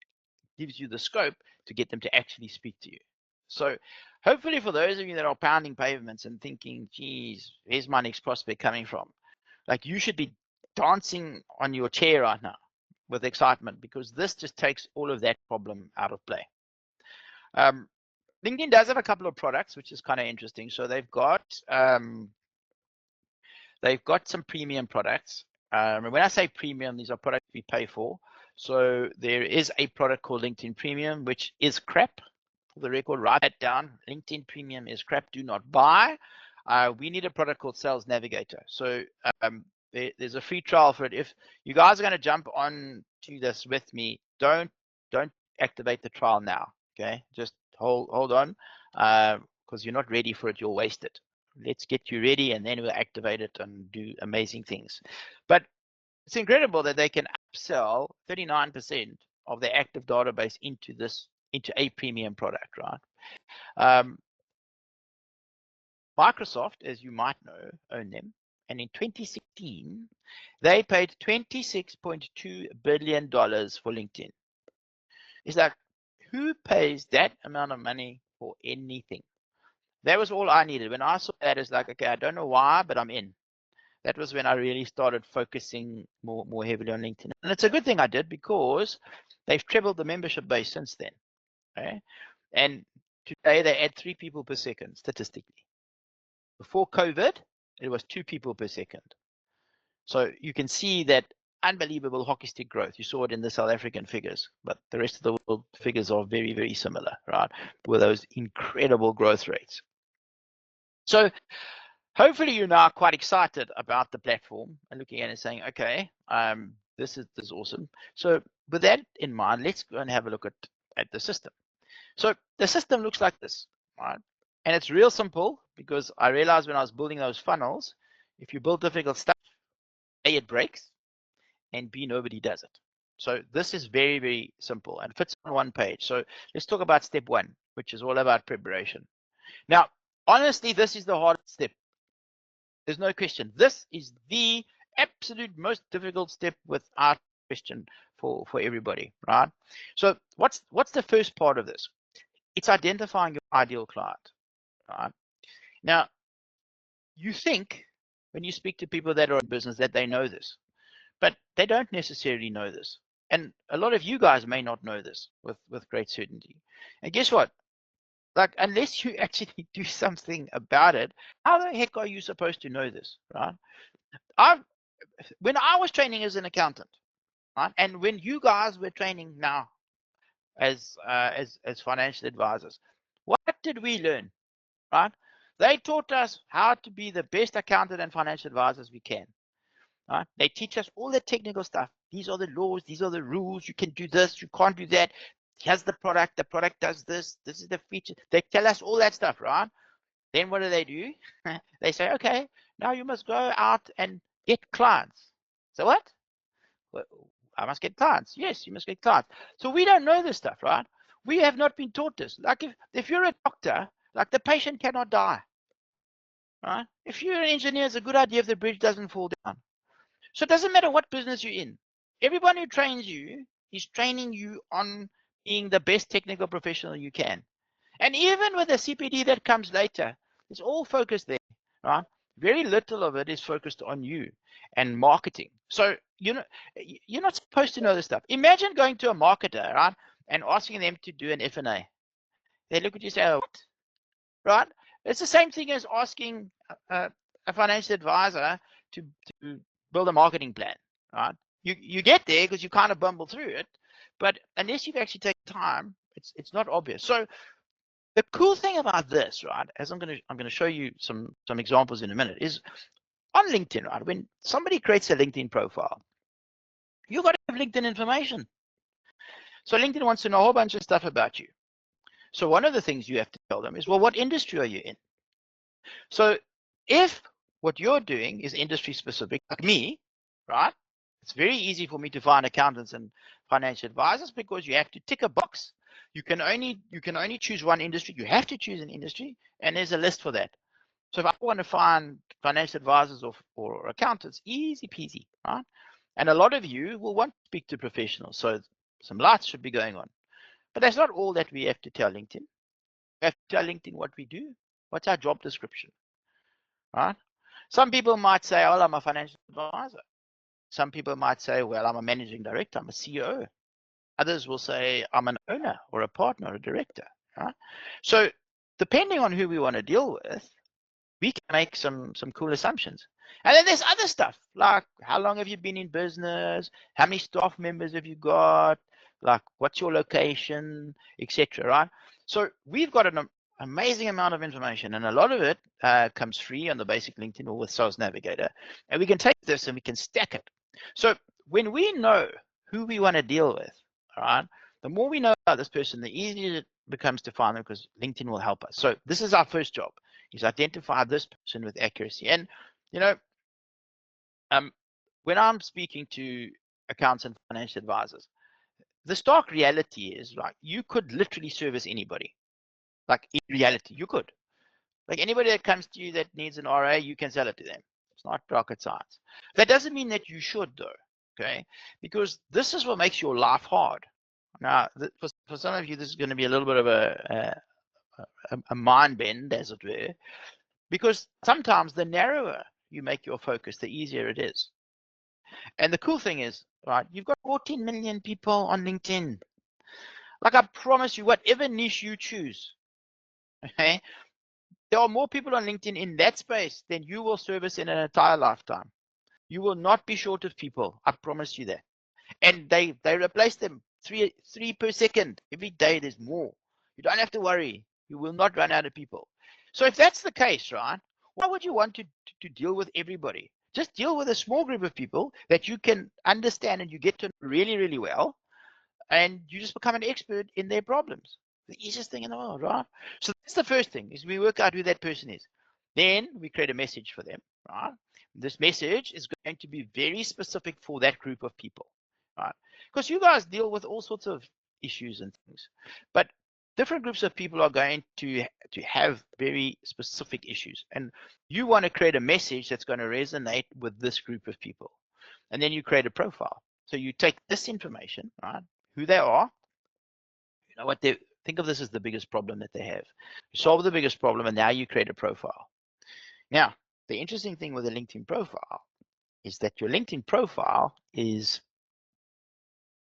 gives you the scope to get them to actually speak to you. So hopefully for those of you that are pounding pavements and thinking, geez, where's my next prospect coming from? Like you should be dancing on your chair right now with excitement because this just takes all of that problem out of play. LinkedIn does have a couple of products, which is kind of interesting. So they've got some premium products. And when I say premium, these are products we pay for. So there is a product called LinkedIn Premium, which is crap. For the record, write that down. LinkedIn Premium is crap. Do not buy. We need a product called Sales Navigator. So there's a free trial for it. If you guys are going to jump on to this with me, don't activate the trial now. Okay, just hold on, because you're not ready for it. You'll waste it. Let's get you ready, and then we'll activate it and do amazing things. But it's incredible that they can upsell 39% of their active database into a premium product, right? Microsoft, as you might know, own them. And in 2016, they paid $26.2 billion for LinkedIn. It's like, who pays that amount of money for anything? That was all I needed. When I saw that, it's like, okay, I don't know why, but I'm in. That was when I really started focusing more heavily on LinkedIn. And it's a good thing I did because they've trebled the membership base since then. Okay? And today they add 3 people per second, statistically. Before COVID, it was 2 people per second. So you can see that unbelievable hockey stick growth. You saw it in the South African figures, but the rest of the world figures are very, very similar, right? With those incredible growth rates. So hopefully you're now quite excited about the platform and looking at it and saying, okay, this is awesome. So with that in mind, let's go and have a look at the system. So the system looks like this, right? And it's real simple because I realized when I was building those funnels, if you build difficult stuff, A, it breaks, and B, nobody does it. So this is very, very simple and fits on one page. So let's talk about step 1, which is all about preparation. Now, honestly, this is the hardest step. There's no question. This is the absolute most difficult step without question for everybody, right? So what's the first part of this? It's identifying your ideal client, right? Now, you think when you speak to people that are in business that they know this, but they don't necessarily know this. And a lot of you guys may not know this with great certainty. And guess what? Like, unless you actually do something about it, how the heck are you supposed to know this, right? When I was training as an accountant, right, and when you guys were training now as financial advisors, what did we learn, right? They taught us how to be the best accountant and financial advisors we can. Right? They teach us all the technical stuff. These are the laws. These are the rules. You can do this. You can't do that. Here's the product. The product does this. This is the feature. They tell us all that stuff, right? Then what do? They say, okay, now you must go out and get clients. So what? Well, I must get clients. Yes, you must get clients. So we don't know this stuff, right? We have not been taught this. Like if you're a doctor, like the patient cannot die, right? If you're an engineer, it's a good idea if the bridge doesn't fall down. So it doesn't matter what business you're in. Everyone who trains you is training you on being the best technical professional you can. And even with the CPD that comes later, it's all focused there, right? Very little of it is focused on you and marketing. So you're not supposed to know this stuff. Imagine going to a marketer, right, and asking them to do an F&A. They look at you and say, oh, what? Right? It's the same thing as asking a financial advisor to build a marketing plan, right? You get there because you kind of bumble through it, but unless you've actually taken time, it's not obvious. So the cool thing about this, right, as I'm gonna show you some examples in a minute, is on LinkedIn, right? When somebody creates a LinkedIn profile, you got to have LinkedIn information. So LinkedIn wants to know a whole bunch of stuff about you. So one of the things you have to tell them is, well, what industry are you in? So if what you're doing is industry specific, like me, right? It's very easy for me to find accountants and financial advisors because you have to tick a box. You can only choose one industry. You have to choose an industry, and there's a list for that. So if I want to find financial advisors or accountants, easy peasy, right? And a lot of you will want to speak to professionals, so some lights should be going on. But that's not all that we have to tell LinkedIn. We have to tell LinkedIn what we do. What's our job description, right? Some people might say, oh, I'm a financial advisor. Some people might say, well, I'm a managing director, I'm a CEO. Others will say, I'm an owner or a partner or a director, right? So depending on who we want to deal with, we can make some cool assumptions. And then there's other stuff, like how long have you been in business? How many staff members have you got? Like what's your location, etc., right? So we've got an amazing amount of information, and a lot of it comes free on the basic LinkedIn or with Sales Navigator. And we can take this and we can stack it. So when we know who we want to deal with, all right, the more we know about this person, the easier it becomes to find them because LinkedIn will help us. So this is our first job, is identify this person with accuracy. And when I'm speaking to accountants and financial advisors, the stark reality is, like, you could literally service anybody. Like in reality, you could. Like anybody that comes to you that needs an RA, you can sell it to them. It's not rocket science. That doesn't mean that you should, though, okay? Because this is what makes your life hard. Now, for some of you, this is going to be a little bit of a mind bend, as it were, because sometimes the narrower you make your focus, the easier it is. And the cool thing is, right, you've got 14 million people on LinkedIn. Like, I promise you, whatever niche you choose, okay, there are more people on LinkedIn in that space than you will service in an entire lifetime. You will not be short of people. I promise you that. And they replace them three per second. Every day there's more. You don't have to worry. You will not run out of people. So if that's the case, right, why would you want to deal with everybody? Just deal with a small group of people that you can understand and you get to know really, really well, and you just become an expert in their problems. The easiest thing in the world, right? So that's the first thing, is we work out who that person is. Then we create a message for them, right? This message is going to be very specific for that group of people, right? Because you guys deal with all sorts of issues and things, but different groups of people are going to have very specific issues, and you want to create a message that's going to resonate with this group of people. And then you create a profile. So you take this information, right, who they are, you know what they think of, this as the biggest problem that they have. You solve the biggest problem, and now you create a profile. Now, the interesting thing with a LinkedIn profile is that your LinkedIn profile is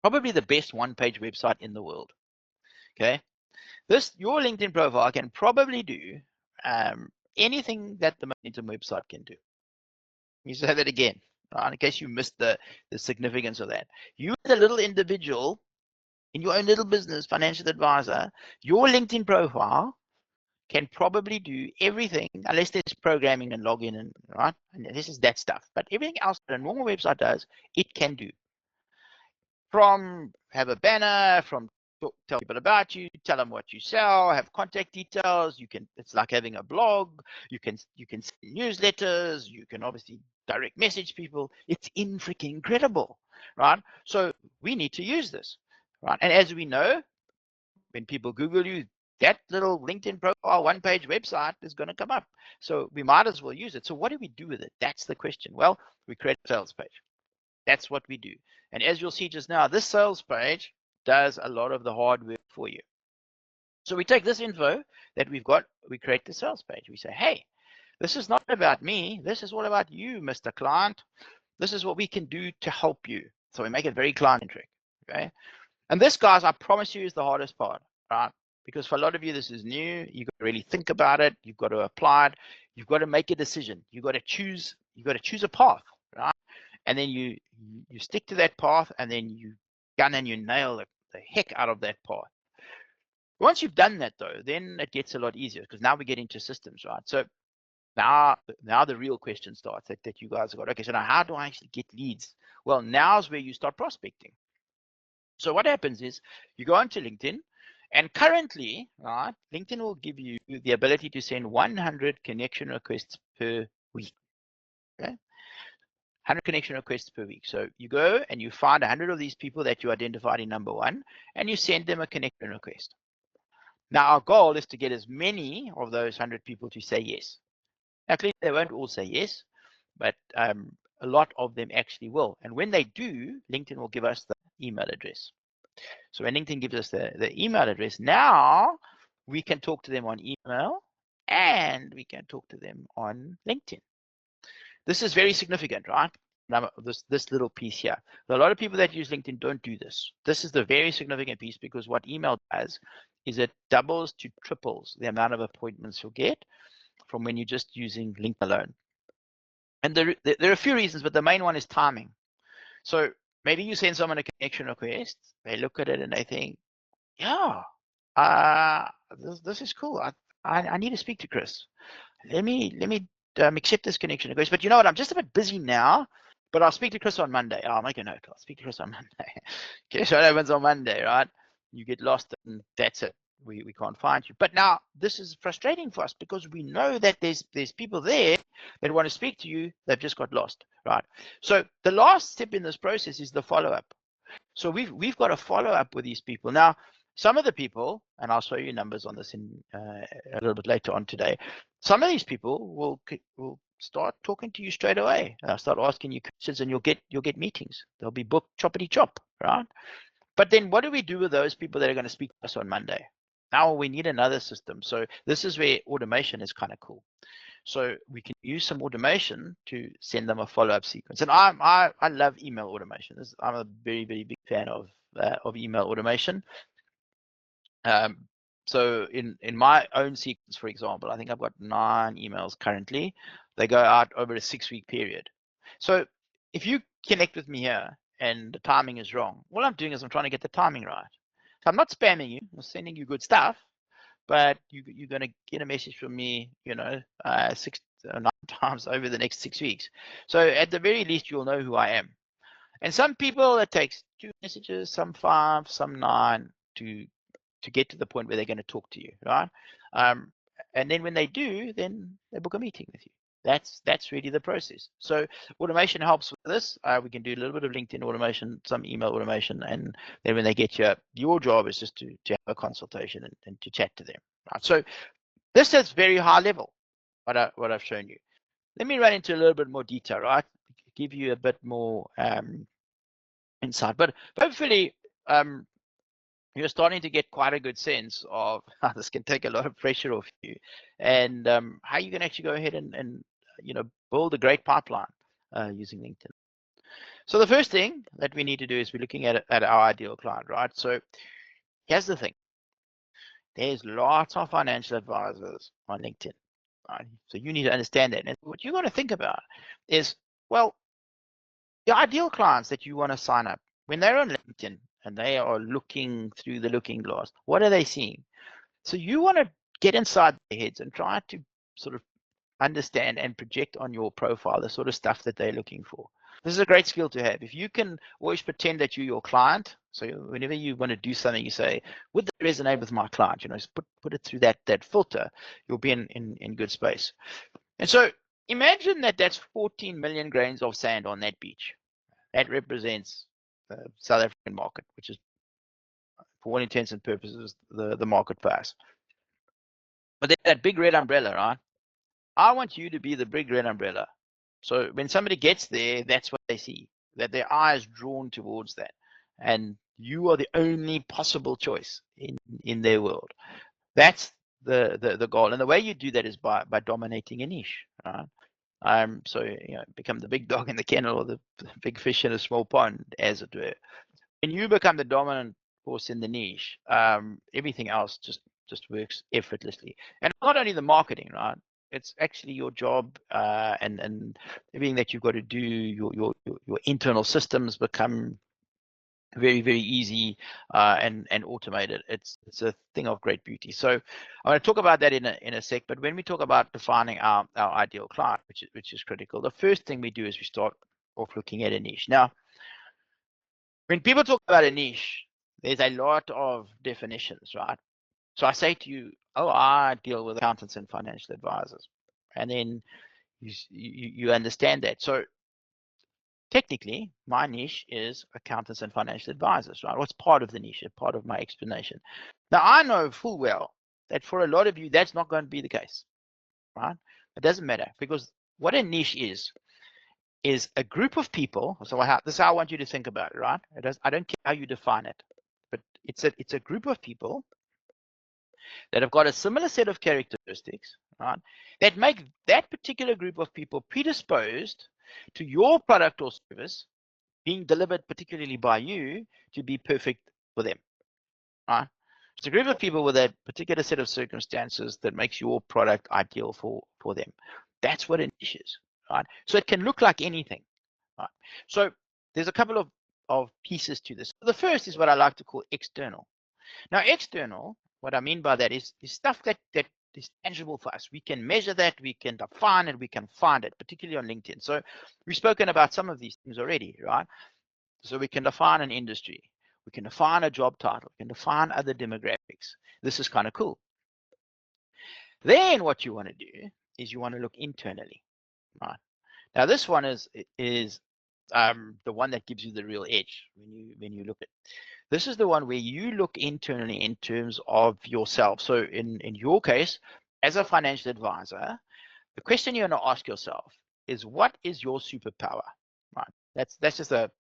probably the best one-page website in the world. Okay, your LinkedIn profile can probably do anything that the Momentum website can do. You say that again, right, in case you missed the significance of that. You as a little individual in your own little business, financial advisor, your LinkedIn profile can probably do everything, unless there's programming and login and right, and this is that stuff. But everything else that a normal website does, it can do. From have a banner, from tell people about you, tell them what you sell, have contact details. You can. It's like having a blog. You can send newsletters. You can obviously direct message people. It's freaking incredible, right? So we need to use this, right? And as we know, when people Google you, that little LinkedIn profile, one-page website is going to come up. So we might as well use it. So what do we do with it? That's the question. Well, we create a sales page. That's what we do. And as you'll see just now, this sales page does a lot of the hard work for you. So we take this info that we've got, we create the sales page. We say, hey, this is not about me. This is all about you, Mr. Client. This is what we can do to help you. So we make it very client-centric, okay? And this, guys, I promise you, is the hardest part, right? Because for a lot of you, this is new. You've got to really think about it. You've got to apply it. You've got to make a decision. You've got to choose a path, right? And then you stick to that path, and then you gun and you nail the heck out of that path. Once you've done that, though, then it gets a lot easier, because now we get into systems, right? So now the real question starts that you guys have got. Okay, so now how do I actually get leads? Well, now's where you start prospecting. So what happens is you go onto LinkedIn, and currently, right, LinkedIn will give you the ability to send 100 connection requests per week. Okay, 100 connection requests per week. So you go and you find 100 of these people that you identified in number 1, and you send them a connection request. Now our goal is to get as many of those 100 people to say yes. Now clearly they won't all say yes, but a lot of them actually will. And when they do, LinkedIn will give us the email address. So when LinkedIn gives us the email address, now we can talk to them on email and we can talk to them on LinkedIn. This is very significant, right? Now, this little piece here. A lot of people that use LinkedIn don't do this. This is the very significant piece, because what email does is it doubles to triples the amount of appointments you'll get from when you're just using LinkedIn alone. And there are a few reasons, but the main one is timing. So maybe you send someone a connection request, they look at it and they think, yeah, this is cool. I need to speak to Chris. Let me accept this connection request. But you know what? I'm just a bit busy now, but I'll speak to Chris on Monday. I'll make a note. I'll speak to Chris on Monday. Okay, so it happens on Monday, right? You get lost and that's it. We can't find you. But now this is frustrating for us, because we know that there's people there that want to speak to you. They've just got lost, right? So the last step in this process is the follow-up. So we've got to follow up with these people. Now, some of the people, and I'll show you numbers on this in a little bit later on today. Some of these people will start talking to you straight away. Start asking you questions, and you'll get meetings. They'll be booked choppity chop, right? But then what do we do with those people that are going to speak to us on Monday? Now we need another system. So this is where automation is kind of cool. So we can use some automation to send them a follow-up sequence. And I love email automation. I'm a very, very big fan of email automation. So in my own sequence, for example, I think I've got 9 emails currently. They go out over a 6-week period. So if you connect with me here and the timing is wrong, all I'm doing is I'm trying to get the timing right. So I'm not spamming you, I'm sending you good stuff, but you're going to get a message from me, 6 or 9 times over the next 6 weeks. So at the very least, you'll know who I am. And some people, it takes 2 messages, some 5, some 9 to get to the point where they're going to talk to you, right? And then when they do, then they book a meeting with you. That's really the process. So automation helps with this. We can do a little bit of LinkedIn automation, some email automation, and then when they get you, your job is just to have a consultation and to chat to them. Right? So this is very high level, what I've shown you. Let me run into a little bit more detail, right? Give you a bit more insight, but hopefully you're starting to get quite a good sense of how this can take a lot of pressure off you, and how you can actually go ahead and build a great pipeline using LinkedIn. So the first thing that we need to do is we're looking at our ideal client, right? So here's the thing. There's lots of financial advisors on LinkedIn, right? So you need to understand that. And what you got to think about is, well, the ideal clients that you want to sign up, when they're on LinkedIn and they are looking through the looking glass, what are they seeing? So you want to get inside their heads and try to sort of understand and project on your profile the sort of stuff that they're looking for. This is a great skill to have. If you can always pretend that you're your client, so whenever you want to do something, you say, would that resonate with my client? Just put it through that filter, you'll be in good space. And so imagine that that's 14 million grains of sand on that beach. That represents the South African market, which is, for all intents and purposes, the market price. But there's that big red umbrella, right? I want you to be the big red umbrella. So when somebody gets there, that's what they see, that their eye is drawn towards that. And you are the only possible choice in their world. That's the goal. And the way you do that is by dominating a niche, right? So become the big dog in the kennel, or the big fish in a small pond, as it were. When you become the dominant force in the niche, everything else just works effortlessly. And not only the marketing, right? It's actually your job, and everything that you've got to do. Your internal systems become very, very easy and automated. It's a thing of great beauty. So I'm going to talk about that in a sec. But when we talk about defining our ideal client, which is critical, the first thing we do is we start off looking at a niche. Now, when people talk about a niche, there's a lot of definitions, right? So I say to you, oh, I deal with accountants and financial advisors. And then you understand that. So technically, my niche is accountants and financial advisors, right? What's part of the niche, part of my explanation. Now, I know full well that for a lot of you, that's not going to be the case, right? It doesn't matter, because what a niche is a group of people. So this is how I want you to think about it, right? I don't care how you define it, but it's a group of people that have got a similar set of characteristics, right, that make that particular group of people predisposed to your product or service being delivered particularly by you to be perfect for them, right? It's a group of people with a particular set of circumstances that makes your product ideal for them. That's what a niche is, right? So it can look like anything, right? So there's a couple of pieces to this. The first is what I like to call external. Now, external, what I mean by that is stuff that is tangible for us. We can measure that, we can define it, we can find it, particularly on LinkedIn. So we've spoken about some of these things already, right? So we can define an industry, we can define a job title, we can define other demographics. This is kind of cool. Then what you want to do is you want to look internally, right? Now this one is the one that gives you the real edge when you look at. This is the one where you look internally in terms of yourself. So in your case, as a financial advisor, the question you're going to ask yourself is, what is your superpower? Right? That's just an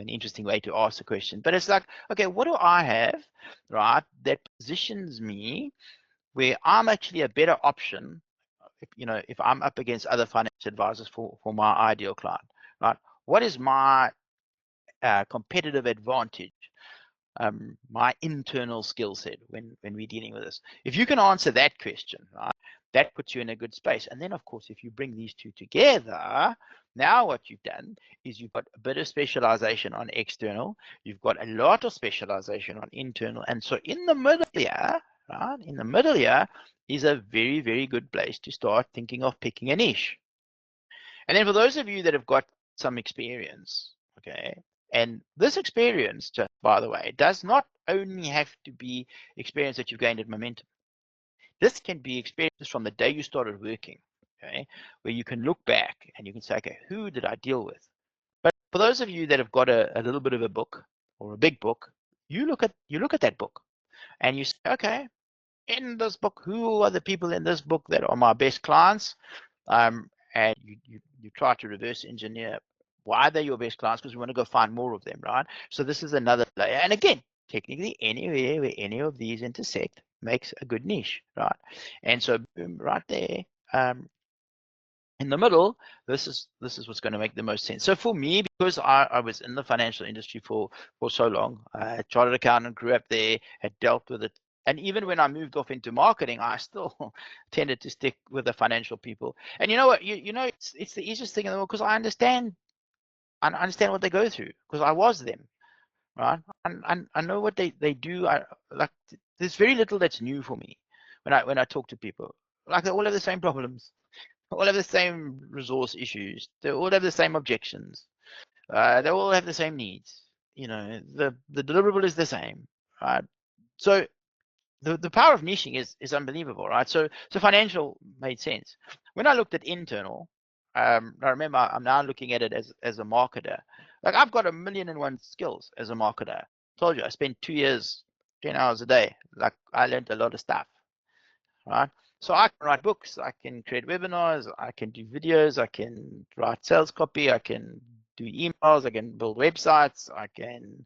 interesting way to ask the question. But it's like, okay, what do I have, right, that positions me where I'm actually a better option, if I'm up against other financial advisors for my ideal client, right? What is my competitive advantage? My internal skill set when we're dealing with this. If you can answer that question, right, that puts you in a good space. And then, of course, if you bring these two together, now what you've done is you've got a bit of specialization on external, you've got a lot of specialization on internal, and so in the middle here, right, in the middle here is a very, very good place to start thinking of picking a niche. And then for those of you that have got some experience, okay, and this experience, just by the way, does not only have to be experience that you've gained at Momentum. This can be experience from the day you started working, okay, where you can look back and you can say, okay, who did I deal with? But for those of you that have got a little bit of a book or a big book, you look at that book and you say, okay, in this book, who are the people in this book that are my best clients? And you try to reverse engineer why they're your best clients, because we want to go find more of them, right? So this is another layer. And again, technically, anywhere where any of these intersect makes a good niche, right? And so boom, right there In the middle, this is what's going to make the most sense. So for me, because I was in the financial industry for so long, chartered accountant, grew up there, had dealt with it. And even when I moved off into marketing, I still tended to stick with the financial people. And you know what? You know, it's the easiest thing in the world because I understand what they go through because I was them, right? And I know what they do. Like there's very little that's new for me when I talk to people. Like they all have the same problems, all have the same resource issues. They all have the same objections. They all have the same needs. You know, the deliverable is the same, right? So the power of niching is unbelievable, right? So financial made sense. When I looked at internal, I remember I'm now looking at it as a marketer. Like I've got 1,000,001 skills as a marketer. I told you I spent 2 years, 10 hours a day. Like I learned a lot of stuff, right? So I can write books, I can create webinars, I can do videos, I can write sales copy, I can do emails, I can build websites, I can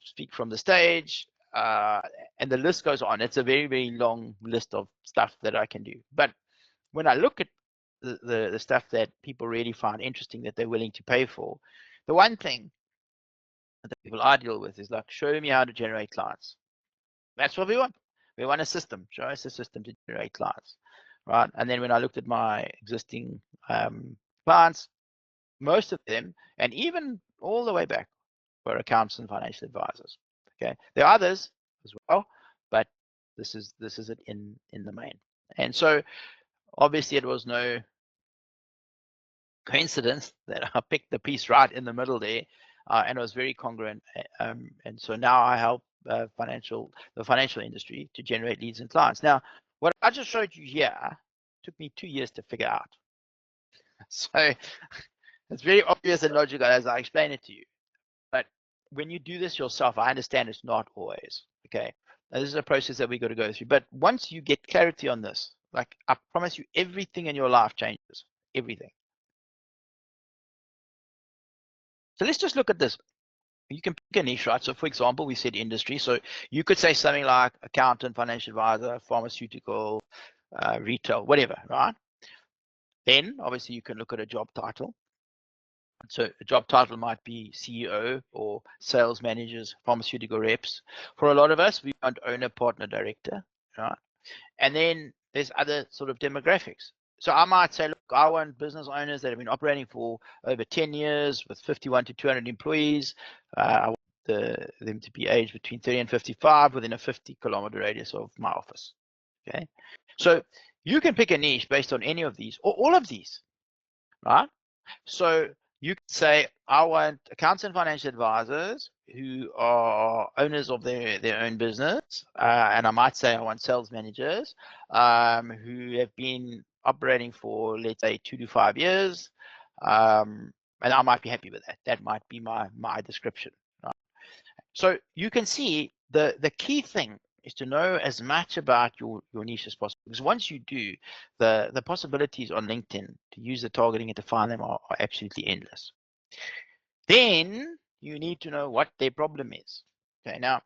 speak from the stage, and the list goes on. It's a very, very long list of stuff that I can do. But when I look at the stuff that people really find interesting that they're willing to pay for, the one thing that the people I deal with is like, show me how to generate clients. That's what we want. We want a system. Show us a system to generate clients, right? And then when I looked at my existing clients, most of them, and even all the way back, were accountants and financial advisors. Okay, there are others as well, but this is it in the main. And so obviously it was no coincidence that I picked the piece right in the middle there, and it was very congruent. And so now I help the financial industry to generate leads and clients. Now, what I just showed you here took me 2 years to figure out. So it's very obvious and logical as I explain it to you. But when you do this yourself, I understand it's not always, okay? Now, this is a process that we got to go through. But once you get clarity on this, like I promise you, everything in your life changes, everything. So let's just look at this. You can pick a niche, right? So for example, we said industry. So you could say something like accountant, financial advisor, pharmaceutical, retail, whatever, right? Then obviously you can look at a job title. So a job title might be CEO or sales managers, pharmaceutical reps. For a lot of us, we want owner, partner, director, right? And then there's other sort of demographics. So I might say, look, I want business owners that have been operating for over 10 years with 51 to 200 employees. I want them to be aged between 30 and 55 within a 50-kilometer radius of my office. Okay, so you can pick a niche based on any of these or all of these, right? So you could say, I want accountants and financial advisors who are owners of their own business. And I might say I want sales managers who have been operating for, let's say, 2 to 5 years. And I might be happy with that. That might be my description. Right? So you can see the key thing is to know as much about your niche as possible. Because once you do, the possibilities on LinkedIn to use the targeting and to find them are absolutely endless. Then you need to know what their problem is. Okay, now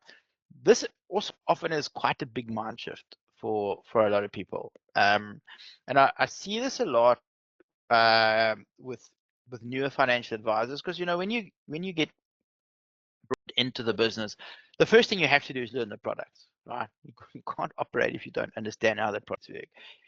this also often is quite a big mind shift for a lot of people. And I see this a lot with newer financial advisors, because you know when you get brought into the business, the first thing you have to do is learn the products, right? You can't operate if you don't understand how the products work.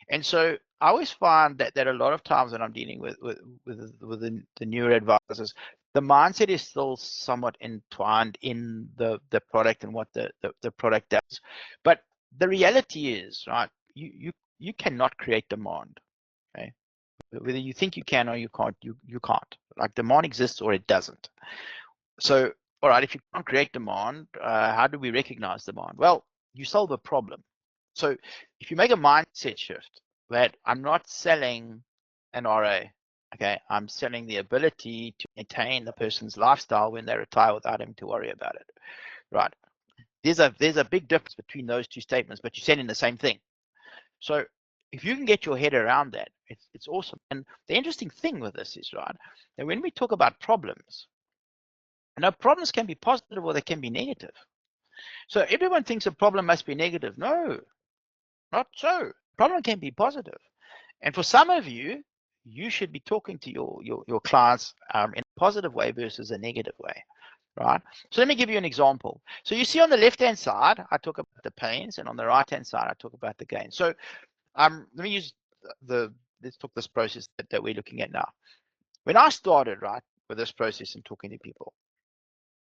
And so I always find that a lot of times when I'm dealing with the newer advisors, the mindset is still somewhat entwined in the product and what the product does. But the reality is, right, you cannot create demand. Okay, whether you think you can or you can't, you can't. Like demand exists or it doesn't. So all right, if you can't create demand, how do we recognize demand? Well, you solve a problem. So if you make a mindset shift that I'm not selling an RA, okay, I'm selling the ability to maintain the person's lifestyle when they retire without having to worry about it, right? There's a big difference between those two statements, but you're selling the same thing. So if you can get your head around that, it's awesome. And the interesting thing with this is, right, that when we talk about problems, now, problems can be positive or they can be negative. So everyone thinks a problem must be negative. No, not so. Problem can be positive. And for some of you, you should be talking to your clients in a positive way versus a negative way, right? So let me give you an example. So you see on the left-hand side, I talk about the pains, and on the right-hand side, I talk about the gains. So let me use let's talk this process that we're looking at now. When I started, right, with this process and talking to people,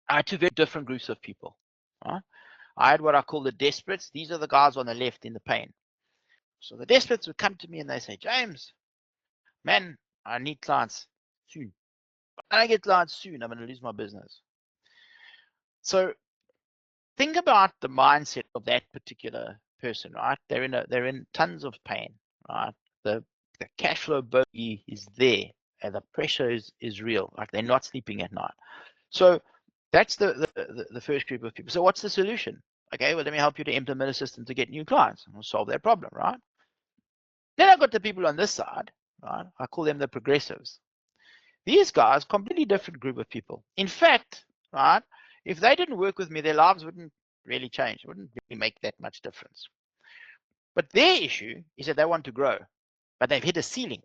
I had two very different groups of people, right? I had what I call the desperates. These are the guys on the left in the pain. So the desperates would come to me and they say, James, man, I need clients soon. If I don't get clients soon, I'm going to lose my business. So think about the mindset of that particular person, right? They're in tons of pain, right? The cash flow bogey is there, and the pressure is real. Like they're not sleeping at night. So that's the first group of people. So what's the solution? Okay, well, let me help you to implement a system to get new clients. We'll solve that problem, right? Then I've got the people on this side, right? I call them the progressives. These guys, completely different group of people. In fact, right, if they didn't work with me, their lives wouldn't really change. It wouldn't really make that much difference. But their issue is that they want to grow, but they've hit a ceiling.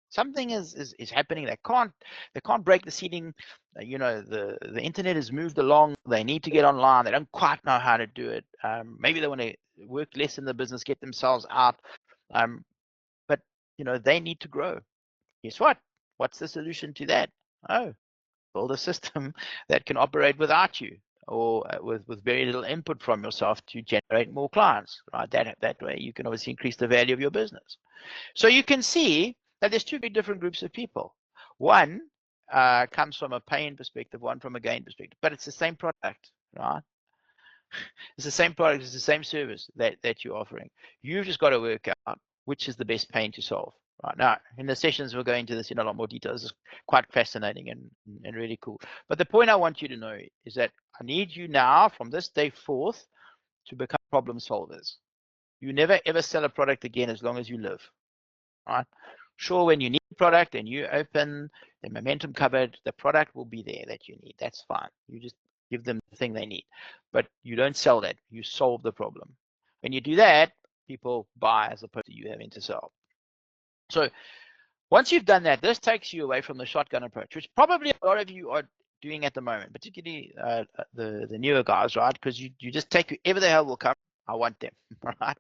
Something is happening. They can't break the ceiling. You know, the internet has moved along. They need to get online. They don't quite know how to do it. Maybe they want to work less in the business, get themselves out. But you know, they need to grow. Guess what? What's the solution to that? Oh, build a system that can operate without you, or with very little input from yourself to generate more clients, right? That way you can obviously increase the value of your business. So you can see that there's two big different groups of people. One comes from a pain perspective, one from a gain perspective, but it's the same product, right? It's the same product, it's the same service that you're offering. You've just got to work out which is the best pain to solve. Right now, in the sessions, we'll go into this in a lot more detail. This is quite fascinating and really cool. But the point I want you to know is that I need you now, from this day forth, to become problem solvers. You never ever sell a product again as long as you live. Right? Sure, when you need a product and you open the momentum cupboard, the product will be there that you need. That's fine. You just give them the thing they need. But you don't sell that. You solve the problem. When you do that, people buy as opposed to you having to sell. So once you've done that, this takes you away from the shotgun approach, which probably a lot of you are doing at the moment, particularly the newer guys, right? Because you just take whoever the hell will come. I want them, right?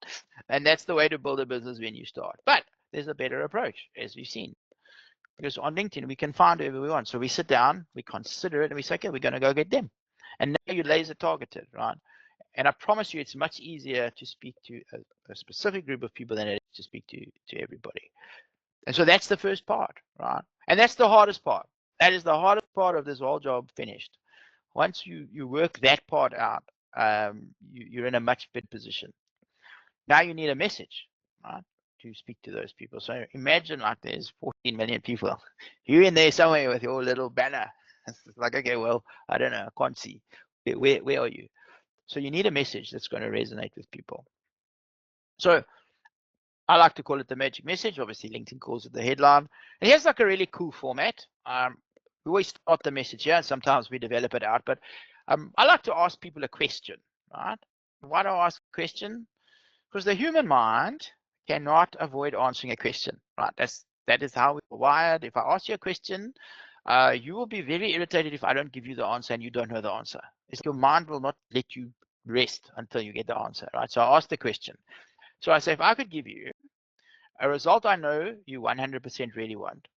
And that's the way to build a business when you start. But there's a better approach, as we've seen. Because on LinkedIn, we can find whoever we want. So we sit down, we consider it, and we say, okay, we're going to go get them. And now you're laser targeted, right? And I promise you, it's much easier to speak to a specific group of people than it is to speak to everybody. And so that's the first part, right? And that's the hardest part. That is the hardest part of this whole job finished. Once you work that part out, you're in a much better position. Now you need a message, right, to speak to those people. So imagine like there's 14 million people. You're in there somewhere with your little banner. It's like, okay, well, I don't know, I can't see. Where are you? So you need a message that's going to resonate with people. So I like to call it the magic message. Obviously, LinkedIn calls it the headline. And here's like a really cool format. We always start the message here, and sometimes we develop it out. But I like to ask people a question, right? Why do I ask a question? Because the human mind cannot avoid answering a question, right? That is how we're wired. If I ask you a question, you will be very irritated if I don't give you the answer and you don't know the answer. Your mind will not let you rest until you get the answer, right? So I ask the question. So I say, if I could give you a result I know you 100% really want.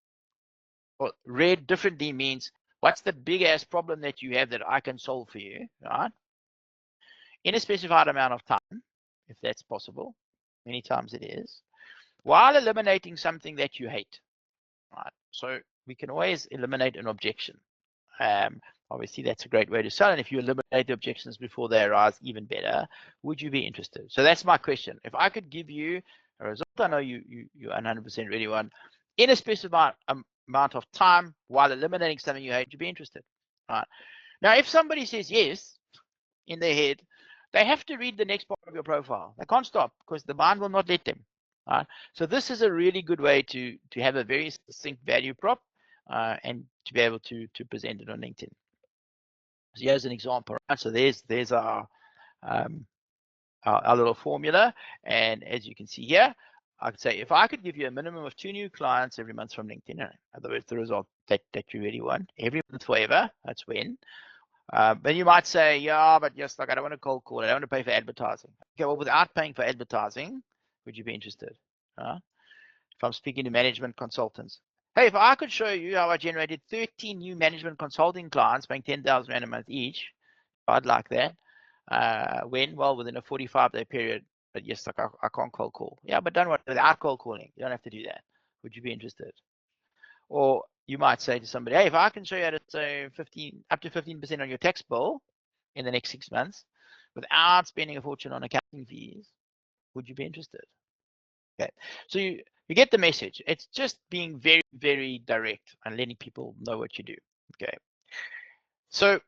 Well, read differently means, what's the big ass problem that you have that I can solve for you, right? In a specified amount of time, if that's possible. Many times it is. While eliminating something that you hate, right? So we can always eliminate an objection. Obviously, that's a great way to sell. And if you eliminate the objections before they arise, even better. Would you be interested? So that's my question. If I could give you a result I know you 100% really want in a specified amount of time while eliminating something you hate, you'd be interested. Right? Now, if somebody says yes in their head, they have to read the next part of your profile. They can't stop because the mind will not let them. Right? So this is a really good way to have a very succinct value prop and to be able to present it on LinkedIn. So here's an example. Right? So there's our little formula, and as you can see here, I could say, if I could give you a minimum of 2 new clients every month from LinkedIn, in other words, the result that you really want, every month forever, that's when. Then you might say, yeah, but just like I don't want to cold call, I don't want to pay for advertising. Okay, well, without paying for advertising, would you be interested? If I'm speaking to management consultants, hey, if I could show you how I generated 13 new management consulting clients paying 10,000 Rand a month each, I'd like that. When? Well, within a 45-day period. But yes, like I can't cold call. Yeah, but don't worry, without cold calling, you don't have to do that. Would you be interested? Or you might say to somebody, hey, if I can show you how to save up to 15% on your tax bill in the next 6 months without spending a fortune on accounting fees, would you be interested? Okay, so you get the message. It's just being very, very direct and letting people know what you do. Okay, so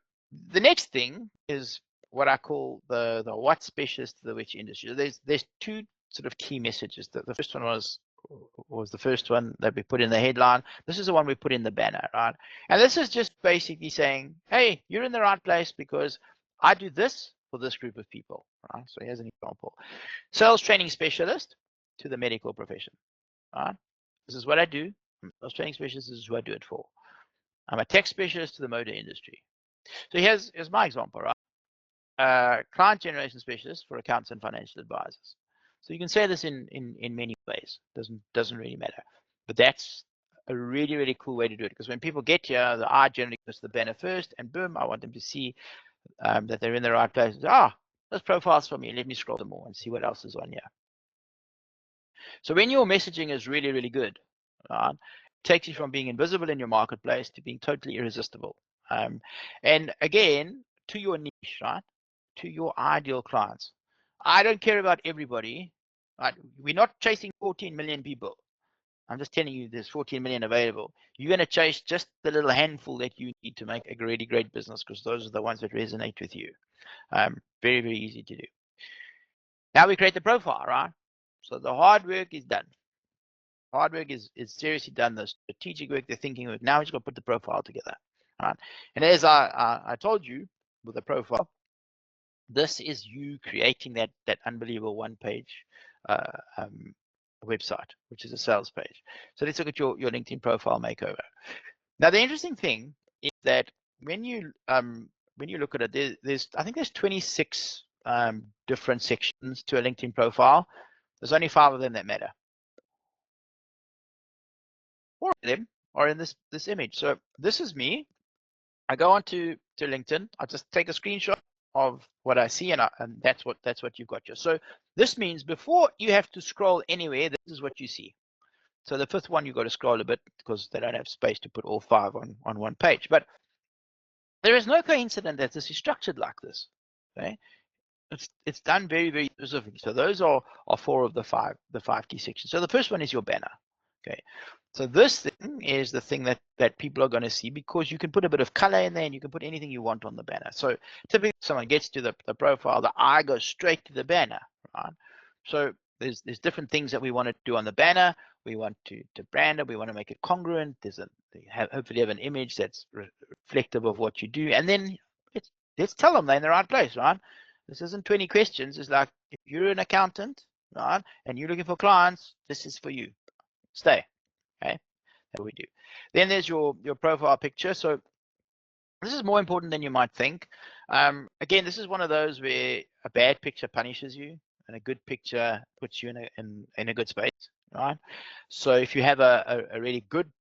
the next thing is what I call the what specialist to the which industry. There's 2 sort of key messages. The first one was the first one that we put in the headline. This is the one we put in the banner, right? And this is just basically saying, hey, you're in the right place because I do this for this group of people. Right? So here's an example. Sales training specialist to the medical profession. Right? This is what I do. I'm a sales training specialist. This is who I do it for. I'm a tech specialist to the motor industry. So here's my example, right? Client generation specialist for accountants and financial advisors. So you can say this in many ways. Doesn't really matter. But that's a really, really cool way to do it, because when people get here, the eye generally goes to the banner first, and boom, I want them to see that they're in the right place. Those profiles for me. Let me scroll them more and see what else is on here. So when your messaging is really, really good, right, it takes you from being invisible in your marketplace to being totally irresistible. And again, to your niche, right, to your ideal clients. I don't care about everybody. Right? We're not chasing 14 million people. I'm just telling you there's 14 million available. You're going to chase just the little handful that you need to make a really great business, because those are the ones that resonate with you. Very, very easy to do. Now we create the profile, right? So the hard work is done. Hard work is seriously done. The strategic work, the thinking work. Now we just got to put the profile together. Right? And as I told you with the profile, this is you creating that unbelievable one-page website, which is a sales page. So let's look at your LinkedIn profile makeover. Now the interesting thing is that when you look at it, I think there's 26 different sections to a LinkedIn profile. There's only 5 of them that matter. 4 of them are in this image. So this is me. I go on to LinkedIn. I just take a screenshot of what I see, and that's what you've got here. So this means before you have to scroll anywhere, this is what you see. So the 5th one, you've got to scroll a bit because they don't have space to put all 5 on one page. But there is no coincidence that this is structured like this. Okay, it's done very, very specifically. So those are 4 of the 5 key sections. So the first one is your banner. Okay, so this thing is the thing that people are going to see, because you can put a bit of color in there and you can put anything you want on the banner. So typically someone gets to the profile, the eye goes straight to the banner, right? So there's different things that we want to do on the banner. We want to brand it. We want to make it congruent. Hopefully have an image that's reflective of what you do. And then let's tell them they're in the right place, right? This isn't 20 questions. It's like, if you're an accountant, right, and you're looking for clients, this is for you. Stay. Okay, that's what we do. Then there's your profile picture. So this is more important than you might think. Again, this is one of those where a bad picture punishes you and a good picture puts you in a good space, right? So if you have a really good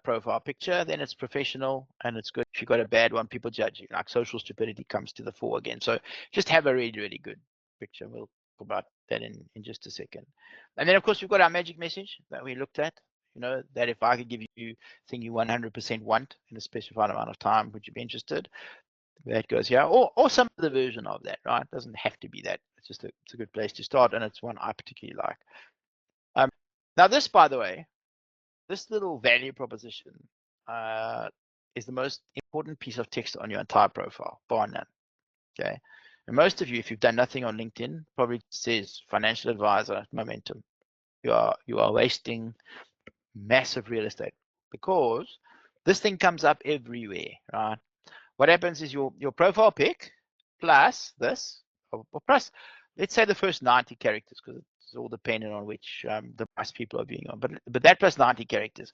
profile picture, then it's professional and it's good. If you've got a bad one, people judge you. Like social stupidity comes to the fore again. So just have a really, really good picture. We'll talk about that in just a second. And then of course we've got our magic message that we looked at. You know, that if I could give you thing you 100% want in a specified amount of time, would you be interested? That goes here, or some other version of that, right? It doesn't have to be that. It's just it's a good place to start, and it's one I particularly like. Now this, by the way, this little value proposition is the most important piece of text on your entire profile, bar none. Okay, and most of you, if you've done nothing on LinkedIn, probably says financial advisor, momentum. You are wasting massive real estate, because this thing comes up everywhere, right? What happens is your profile pic plus this, or plus, let's say the first 90 characters, because It's all dependent on which device people are viewing on. But that plus 90 characters.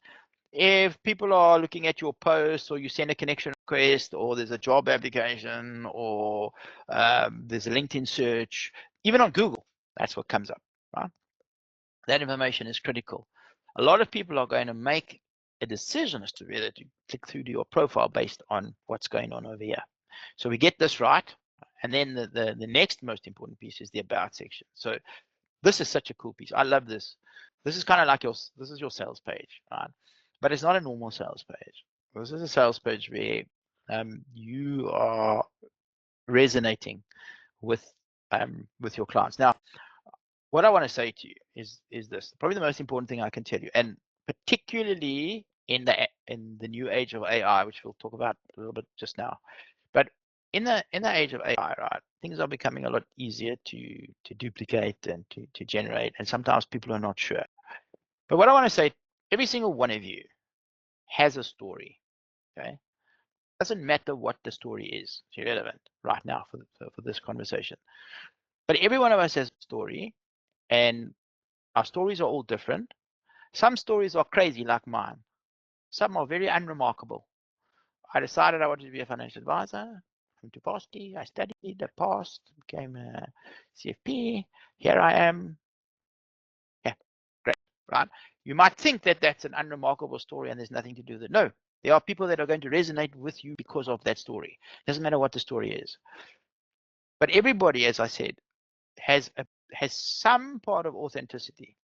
If people are looking at your post, or you send a connection request, or there's a job application, or there's a LinkedIn search, even on Google, that's what comes up, right? That information is critical. A lot of people are going to make a decision as to whether to click through to your profile based on what's going on over here. So we get this right. And then the next most important piece is the about section. So this is such a cool piece. I love this. This is kind of like this is your sales page, right? But it's not a normal sales page. This is a sales page where you are resonating with your clients. Now, what I want to say to you is this, probably the most important thing I can tell you, and particularly in the new age of AI, which we'll talk about a little bit just now. But in the age of AI, right, things are becoming a lot easier to duplicate and to generate, and sometimes people are not sure. But what I want to say, every single one of you has a story. Okay, doesn't matter what the story is. It's irrelevant right now for this conversation. But every one of us has a story, and our stories are all different. Some stories are crazy, like mine. Some are very unremarkable. I decided I wanted to be a financial advisor. Went to Boston. I studied, I passed, became a CFP. Here I am. Yeah, great, right? You might think that that's an unremarkable story and there's nothing to do with it. No, there are people that are going to resonate with you because of that story. Doesn't matter what the story is. But everybody, as I said, has some part of authenticity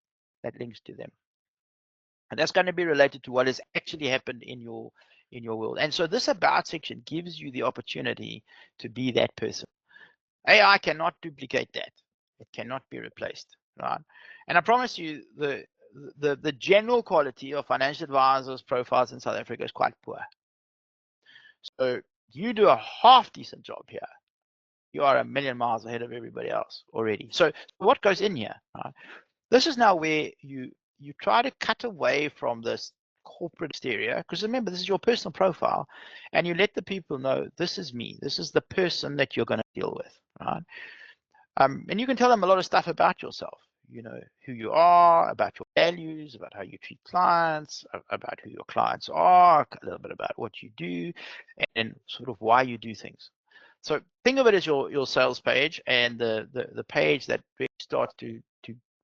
that links to them. And that's going to be related to what has actually happened in your world. And so this about section gives you the opportunity to be that person. AI cannot duplicate that. It cannot be replaced, right? And I promise you, the general quality of financial advisors' profiles in South Africa is quite poor. So you do a half decent job here, you are a million miles ahead of everybody else already. So what goes in here, right? This is now where you try to cut away from this corporate exterior, because remember, this is your personal profile, and you let the people know, this is me, this is the person that you're going to deal with, right? And you can tell them a lot of stuff about yourself, you know, who you are, about your values, about how you treat clients, about who your clients are, a little bit about what you do, and sort of why you do things. So think of it as your sales page, and the page that really starts to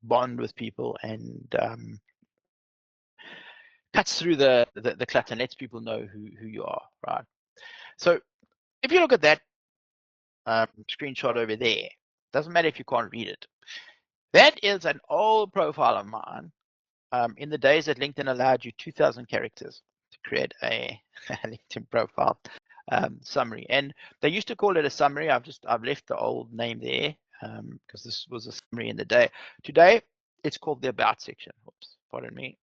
bond with people and cuts through the clutter and lets people know who you are, right? So if you look at that screenshot over there, doesn't matter if you can't read it. That is an old profile of mine in the days that LinkedIn allowed you 2,000 characters to create a LinkedIn profile summary. And they used to call it a summary. I've left the old name there because this was a summary in the day. Today, it's called the About section. Oops, pardon me.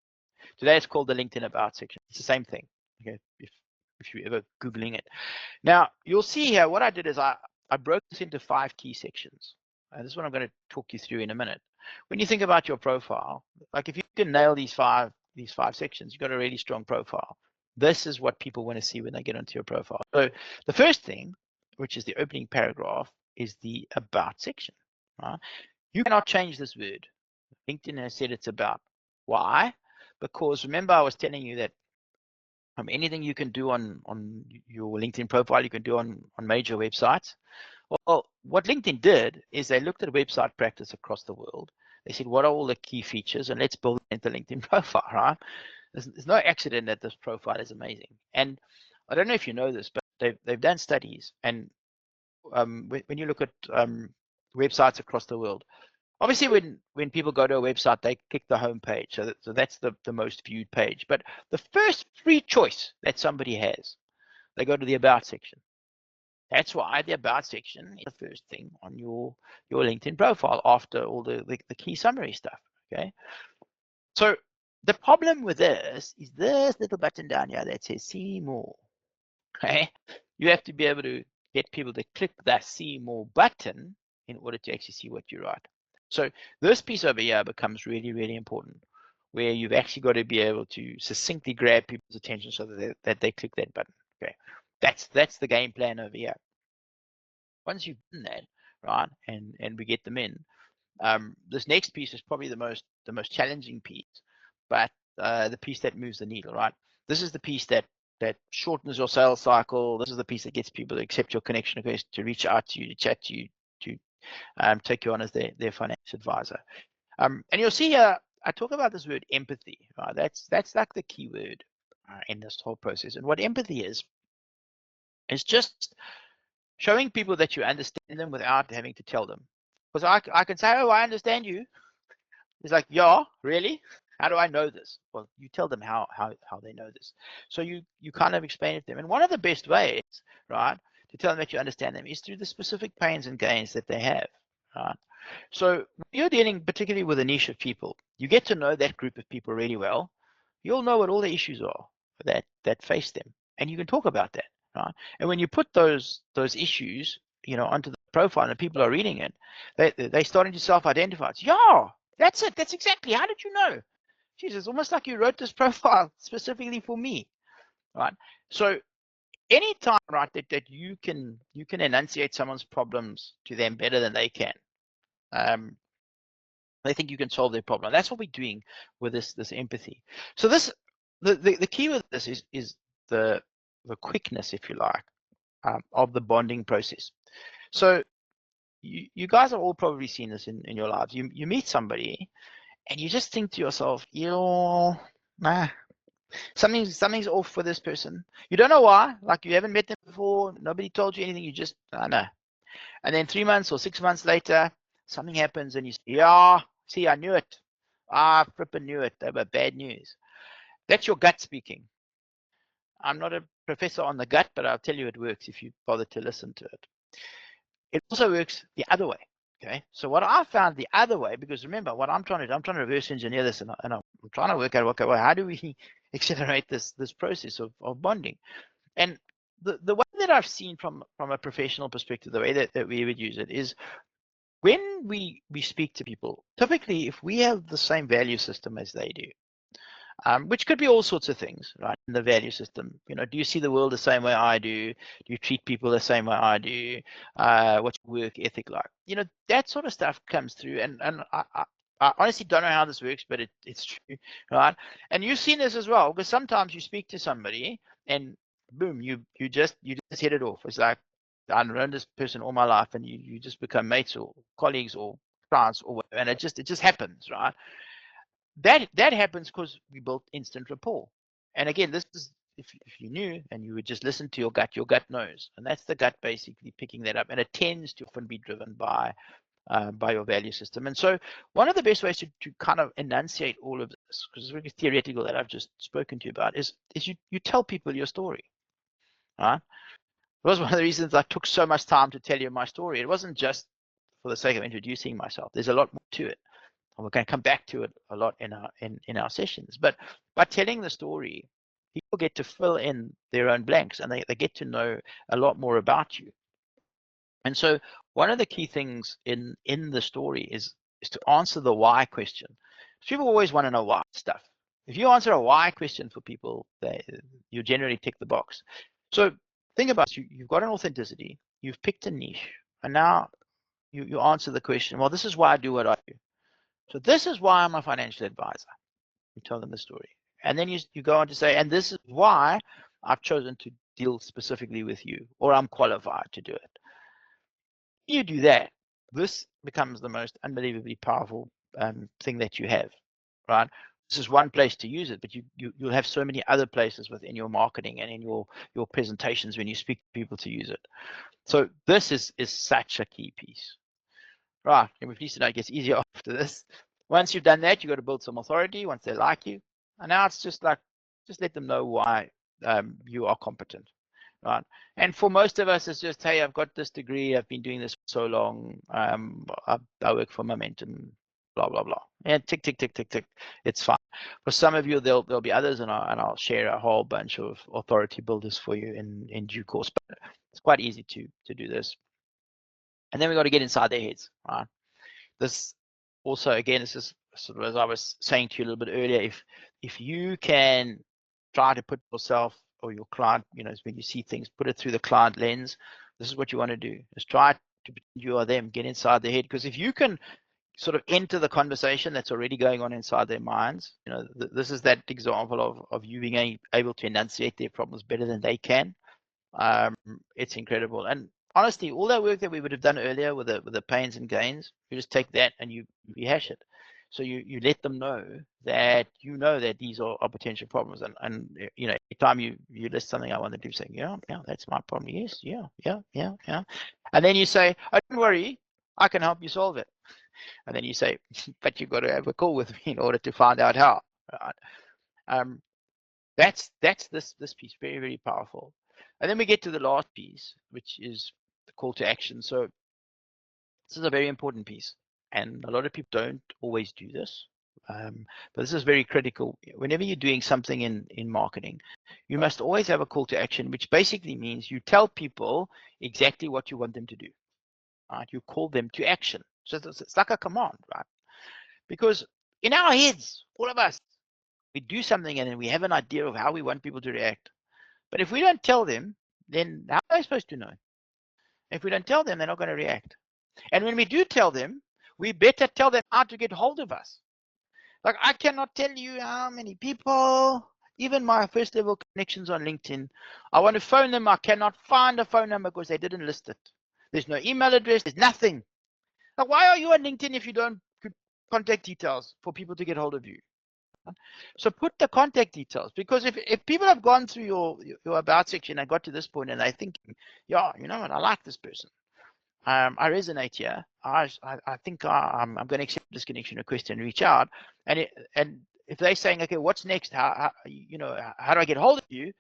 Today, it's called the LinkedIn About section. It's the same thing, okay, if you're ever Googling it. Now, you'll see here, what I did is I broke this into 5 key sections. And this is what I'm going to talk you through in a minute. When you think about your profile, like if you can nail these five sections, you've got a really strong profile. This is what people want to see when they get onto your profile. So the first thing, which is the opening paragraph, is the About section. Right? You cannot change this word. LinkedIn has said it's about. Why? Because remember, I was telling you that anything you can do on your LinkedIn profile, you can do on major websites. Well, what LinkedIn did is they looked at website practice across the world. They said, what are all the key features? And let's build into LinkedIn profile, right? There's no accident that this profile is amazing. And I don't know if you know this, but they've done studies. And when you look at websites across the world, obviously when people go to a website, they click the home page. So that's the most viewed page. But the first free choice that somebody has, they go to the About section. That's why the About section is the first thing on your LinkedIn profile after all the key summary stuff, okay? So the problem with this is this little button down here that says see more, okay? You have to be able to get people to click that see more button in order to actually see what you write. So this piece over here becomes really, really important, where you've actually got to be able to succinctly grab people's attention so that they click that button, okay? That's the game plan over here. Once you've done that, right, and we get them in, This next piece is probably the most challenging piece, but the piece that moves the needle, right? This is the piece that shortens your sales cycle. This is the piece that gets people to accept your connection request, to reach out to you, to chat to you, to take you on as their financial advisor. And you'll see here, I talk about this word empathy, right? That's like the key word in this whole process. And what empathy is just showing people that you understand them without having to tell them. Because I can say, oh, I understand you. It's like, yeah, really? How do I know this? Well, you tell them how they know this. So you kind of explain it to them. And one of the best ways, right, to tell them that you understand them is through the specific pains and gains that they have, right? So when you're dealing particularly with a niche of people, you get to know that group of people really well. You'll know what all the issues are that face them, and you can talk about that, right? And when you put those issues, onto the profile and people are reading it, they're starting to self-identify. It's, yeah, that's it. That's exactly. How did you know? Jeez, it's almost like you wrote this profile specifically for me, right? So anytime, right, that you can enunciate someone's problems to them better than they can, they think you can solve their problem. That's what we're doing with this empathy. So the key with this is the quickness, if you like, of the bonding process. So you guys have all probably seen this in your lives. You meet somebody and you just think to yourself, nah, something's off with this person. You don't know why, like you haven't met them before, nobody told you anything, you just, no. And then 3 months or 6 months later, something happens and you say, yeah, see, I knew it. I flipping knew it. They were bad news. That's your gut speaking. I'm not a professor on the gut, but I'll tell you it works if you bother to listen to it. It also works the other way. Okay, so what I found the other way, because remember what I'm trying to reverse engineer this, and I'm trying to work out, okay, well, how do we accelerate this process of bonding? And the way that I've seen from a professional perspective, the way that we would use it is when we speak to people, typically if we have the same value system as they do, which could be all sorts of things, right? In the value system, do you see the world the same way I do? Do you treat people the same way I do? What's your work ethic like? That sort of stuff comes through, and I honestly don't know how this works, but it's true, right? And you've seen this as well, because sometimes you speak to somebody and boom, you just hit it off. It's like, I've known this person all my life, and you just become mates or colleagues or clients or whatever, and it just happens, right? That happens because we built instant rapport. And again, this is if you knew and you would just listen to your gut knows, and that's the gut basically picking that up, and it tends to often be driven by your value system. And so one of the best ways to kind of enunciate all of this, because it's really theoretical that I've just spoken to you about, is you tell people your story, right? It was one of the reasons I took so much time to tell you my story. It wasn't just for the sake of introducing myself. There's a lot more to it. And we're going to come back to it a lot in our sessions. But by telling the story, people get to fill in their own blanks, and they get to know a lot more about you. And so one of the key things in the story is to answer the why question. People always want to know why stuff. If you answer a why question for people, you generally tick the box. So think about it. You've got an authenticity, you've picked a niche, and now you answer the question, well, this is why I do what I do. So this is why I'm a financial advisor. You tell them the story. And then you go on to say, and this is why I've chosen to deal specifically with you, or I'm qualified to do it. You do that, this becomes the most unbelievably powerful thing that you have, right? This is one place to use it, but you'll have so many other places within your marketing and in your presentations when you speak to people to use it. So this is such a key piece. Right, and we're pleased to know it gets easier after this. Once you've done that, you've got to build some authority once they like you. And now it's just like, just let them know why you are competent, right? And for most of us, it's just, hey, I've got this degree, I've been doing this for so long, I work for Momentum, blah, blah, blah. And tick, tick, tick, tick, tick, it's fine. For some of you, there'll be others, and I'll share a whole bunch of authority builders for you in due course. But it's quite easy to do this. And then we got to get inside their heads, right? This also, again, this is sort of as I was saying to you a little bit earlier, if you can try to put yourself or your client, when you see things, put it through the client lens, this is what you want to do, is try to pretend you are them, get inside their head. Because if you can sort of enter the conversation that's already going on inside their minds. You know, this is that example of you being able to enunciate their problems better than they can. It's incredible. And honestly, all that work that we would have done earlier with the pains and gains, you just take that and you rehash it. So you let them know that these are potential problems, and you know, every time you list something I want to do, saying, yeah, that's my problem. Yes, yeah. And then you say, oh, don't worry, I can help you solve it. And then you say, but you've got to have a call with me in order to find out how. Right? That's this piece, very, very powerful. And then we get to the last piece, which is the call to action. So this is a very important piece, and a lot of people don't always do this. But this is very critical. Whenever you're doing something in marketing, you must always have a call to action, which basically means you tell people exactly what you want them to do. Right? You call them to action. So it's like a command, right? Because in our heads, all of us, we do something and then we have an idea of how we want people to react. But if we don't tell them, then how are they supposed to know? If we don't tell them, they're not going to react. And when we do tell them, we better tell them how to get hold of us. Like, I cannot tell you how many people, even my first level connections on LinkedIn, I want to phone them. I cannot find a phone number because they didn't list it. There's no email address. There's nothing. Like, why are you on LinkedIn if you don't contact details for people to get hold of you? So put the contact details, because if people have gone through your about section and got to this point and they're thinking, yeah, you know what, I like this person. I resonate here. I think I'm going to accept this connection request and reach out. And if they're saying, okay, what's next? How do I get hold of you?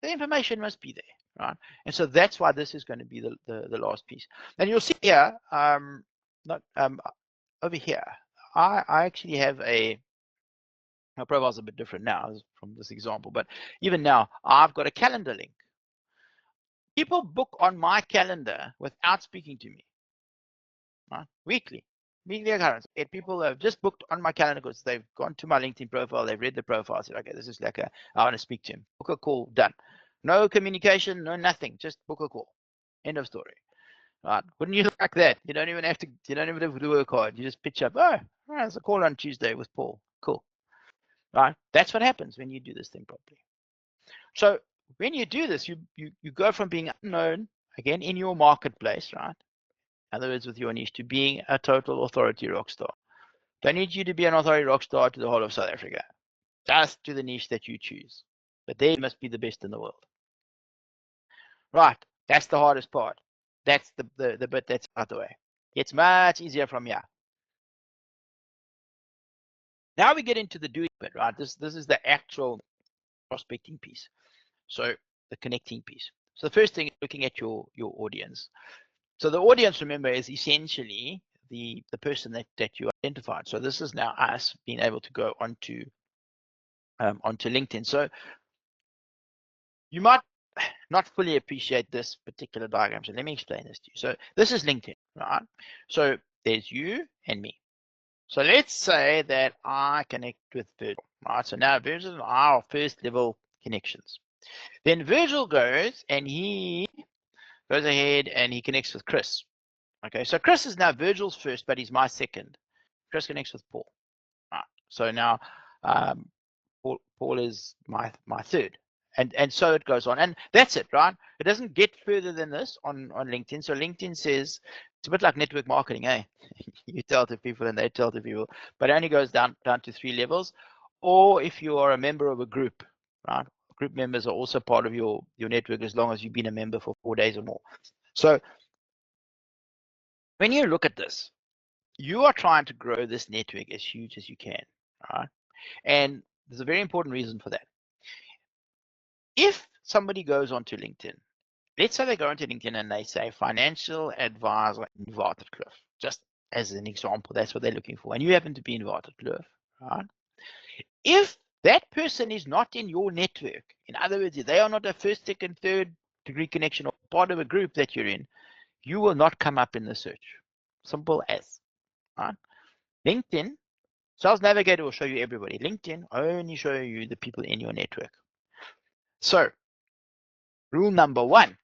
The information must be there, right? And so that's why this is going to be the last piece. And you'll see here, over here, I actually have my profile's a bit different now from this example, but even now, I've got a calendar link. People book on my calendar without speaking to me, right? Weekly occurrence. People have just booked on my calendar because they've gone to my LinkedIn profile, they've read the profile, said, okay, this is like I want to speak to him. Book a call, done. No communication, no nothing, just book a call. End of story. Right? Wouldn't you like that? You don't even have to work hard. You just pitch up, oh, there's a call on Tuesday with Paul. Cool. Right? That's what happens when you do this thing properly. So when you do this, you go from being unknown, again, in your marketplace, right? In other words, with your niche, to being a total authority rock star. Don't need you to be an authority rock star to the whole of South Africa, just to the niche that you choose. But they must be the best in the world. Right, that's the hardest part. That's the bit that's out the way. It's much easier from here. Now we get into the doing bit, right? This is the actual prospecting piece. So the connecting piece. So the first thing is looking at your audience. So the audience, remember, is essentially the person that you identified. So this is now us being able to go onto LinkedIn. So you might not fully appreciate this particular diagram. So let me explain this to you. So this is LinkedIn, right? So there's you and me. So let's say that I connect with Virgil, right? So now Virgil is our first level connections. Then Virgil goes and he goes ahead and he connects with Chris. Okay, so Chris is now Virgil's first, but he's my second. Chris connects with Paul. Right. So now Paul is my third. And so it goes on. And that's it, right? It doesn't get further than this on LinkedIn. So LinkedIn says, it's a bit like network marketing, eh? You tell to people and they tell to people, but it only goes down to 3 levels. Or if you are a member of a group, right? Group members are also part of your network as long as you've been a member for 4 days or more. So when you look at this, you are trying to grow this network as huge as you can, right? And there's a very important reason for that. If somebody goes onto LinkedIn, let's say they go onto LinkedIn and they say financial advisor in Waterkloof, just as an example, that's what they're looking for. And you happen to be in Waterkloof, right? If that person is not in your network, in other words, if they are not a first, second, third degree connection or part of a group that you're in, you will not come up in the search. Simple as, right? LinkedIn, Sales Navigator will show you everybody. LinkedIn only show you the people in your network. So, rule number 1,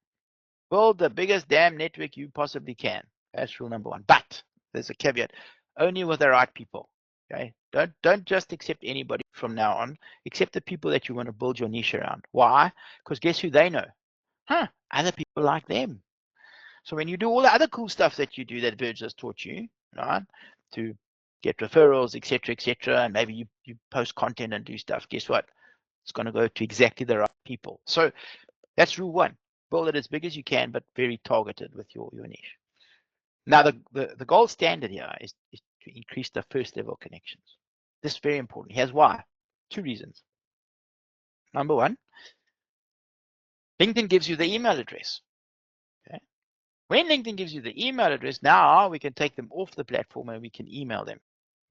build the biggest damn network you possibly can. That's rule number 1. But there's a caveat. only with the right people. Okay, don't just accept anybody from now on. Accept the people that you want to build your niche around. Why? Because guess who they know? Other people like them. So when you do all the other cool stuff that you do that Virg has taught you, right, to get referrals, etc., and maybe you post content and do stuff, guess what? It's going to go to exactly the right people. So that's rule one. Build it as big as you can, but very targeted with your niche. Now, the gold standard here is to increase the first level connections. This is very important. Here's why. 2 reasons. Number one, LinkedIn gives you the email address. Okay. When LinkedIn gives you the email address, now we can take them off the platform and we can email them.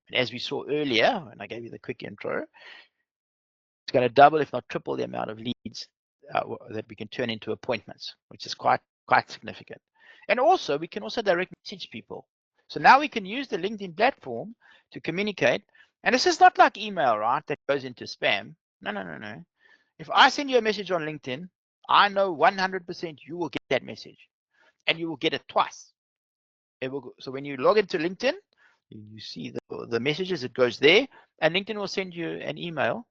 And as we saw earlier, and I gave you the quick intro, it's going to double, if not triple, the amount of leads that we can turn into appointments, which is quite significant. And also, we can also direct message people. So now we can use the LinkedIn platform to communicate. And this is not like email, right, that goes into spam. No. If I send you a message on LinkedIn, I know 100% you will get that message. And you will get it twice. So when you log into LinkedIn, you see the messages, it goes there, and LinkedIn will send you an email.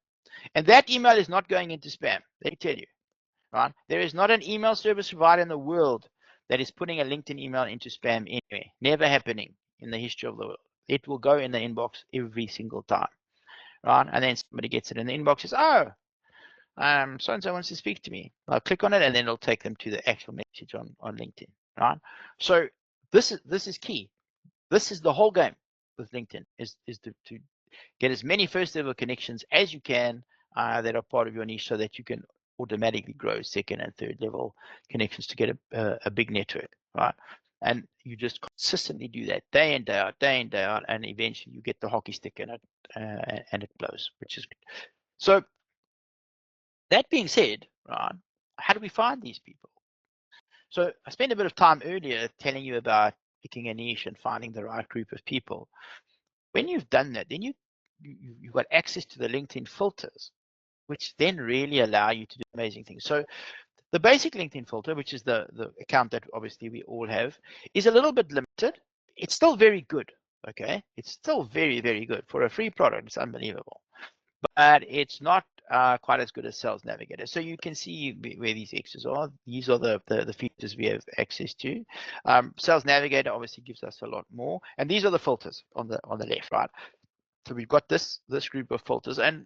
And that email is not going into spam, let me tell you. Right? There is not an email service provider in the world that is putting a LinkedIn email into spam anywhere. Never happening in the history of the world. It will go in the inbox every single time. Right? And then somebody gets it in the inbox, says, oh, so-and-so wants to speak to me. I'll click on it and then it'll take them to the actual message on LinkedIn. Right? So this is key. This is the whole game with LinkedIn, is to get as many first level connections as you can that are part of your niche so that you can automatically grow second and third level connections to get a big network, right? And you just consistently do that day in, day out, and eventually you get the hockey stick in it and it blows, which is good. So that being said, right, how do we find these people? So I spent a bit of time earlier telling you about picking a niche and finding the right group of people. When you've done that, then you've got access to the LinkedIn filters, which then really allow you to do amazing things. So the basic LinkedIn filter, which is the account that obviously we all have, is a little bit limited. It's still very good, okay? It's still very, very good. For a free product, it's unbelievable. But it's not quite as good as Sales Navigator. So you can see where these X's are. These are the features we have access to. Sales Navigator obviously gives us a lot more. And these are the filters on the left, right? So we've got this group of filters, and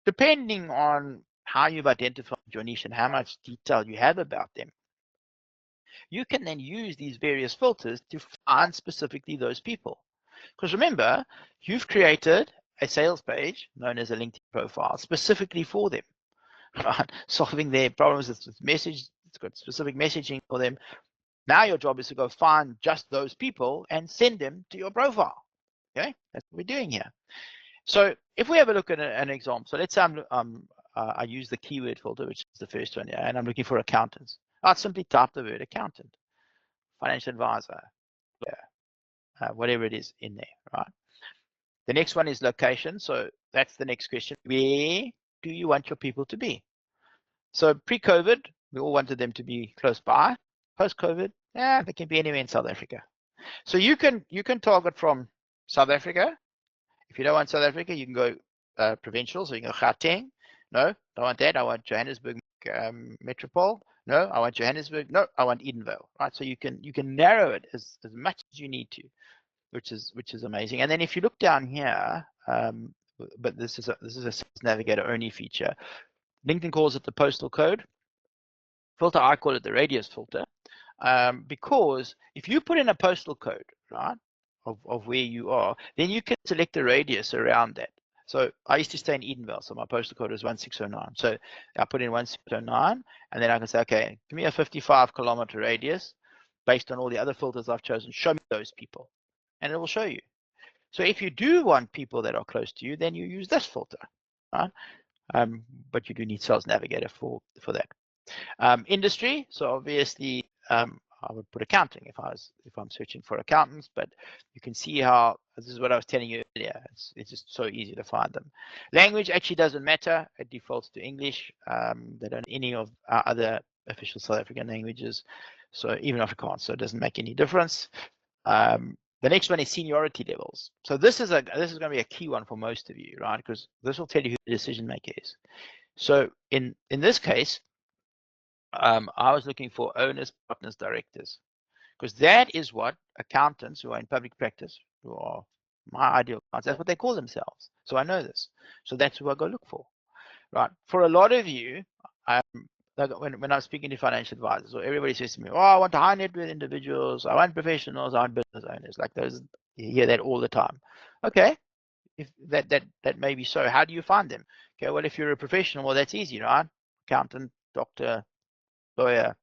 depending on how you've identified your niche and how much detail you have about them, you can then use these various filters to find specifically those people. Because remember, you've created a sales page known as a LinkedIn profile specifically for them, right? Solving their problems with message, it's got specific messaging for them. Now your job is to go find just those people and send them to your profile. Okay, that's what we're doing here. So if we have a look at an example, so let's say I use the keyword filter, which is the first one here, and I'm looking for accountants. I'd simply type the word accountant, financial advisor, whatever it is in there, right? The next one is location. So that's the next question. Where do you want your people to be? So pre-COVID, we all wanted them to be close by. Post-COVID, they can be anywhere in South Africa. So you can target from South Africa. If you don't want South Africa, you can go provincial. So you can go Gauteng. No, don't want that. I want Johannesburg Metropole. No, I want Johannesburg. No, I want Edenvale. Right. So you can narrow it as much as you need to, which is amazing. And then if you look down here, but this is a Sales Navigator only feature. LinkedIn calls it the postal code filter. I call it the radius filter, because if you put in a postal code, right, of where you are, then you can select a radius around that. So I used to stay in Edenvale, so my postal code is 1609. So I put in 1609, and then I can say, okay, give me a 55-kilometer radius based on all the other filters I've chosen. Show me those people, and it will show you. So if you do want people that are close to you, then you use this filter, right? But you do need Sales Navigator for that. Industry, so obviously I would put accounting if I'm searching for accountants, but you can see how this is what I was telling you earlier. It's just so easy to find them. Language actually doesn't matter. It defaults to English. They don't any of our other official South African languages, so even Afrikaans, so it doesn't make any difference. The next one is seniority levels. So this is going to be a key one for most of you, right? Because this will tell you who the decision maker is. So in this case, I was looking for owners, partners, directors, because that is what accountants who are in public practice, who are my ideal clients, that's what they call themselves. So I know this. So that's who I go look for, right? For a lot of you, when I'm speaking to financial advisors, or everybody says to me, "Oh, I want high net worth individuals, I want professionals, I want business owners," like those, you hear that all the time. Okay, if that may be so. How do you find them? Okay, well, if you're a professional, well, that's easy, right? Accountant, doctor, lawyer,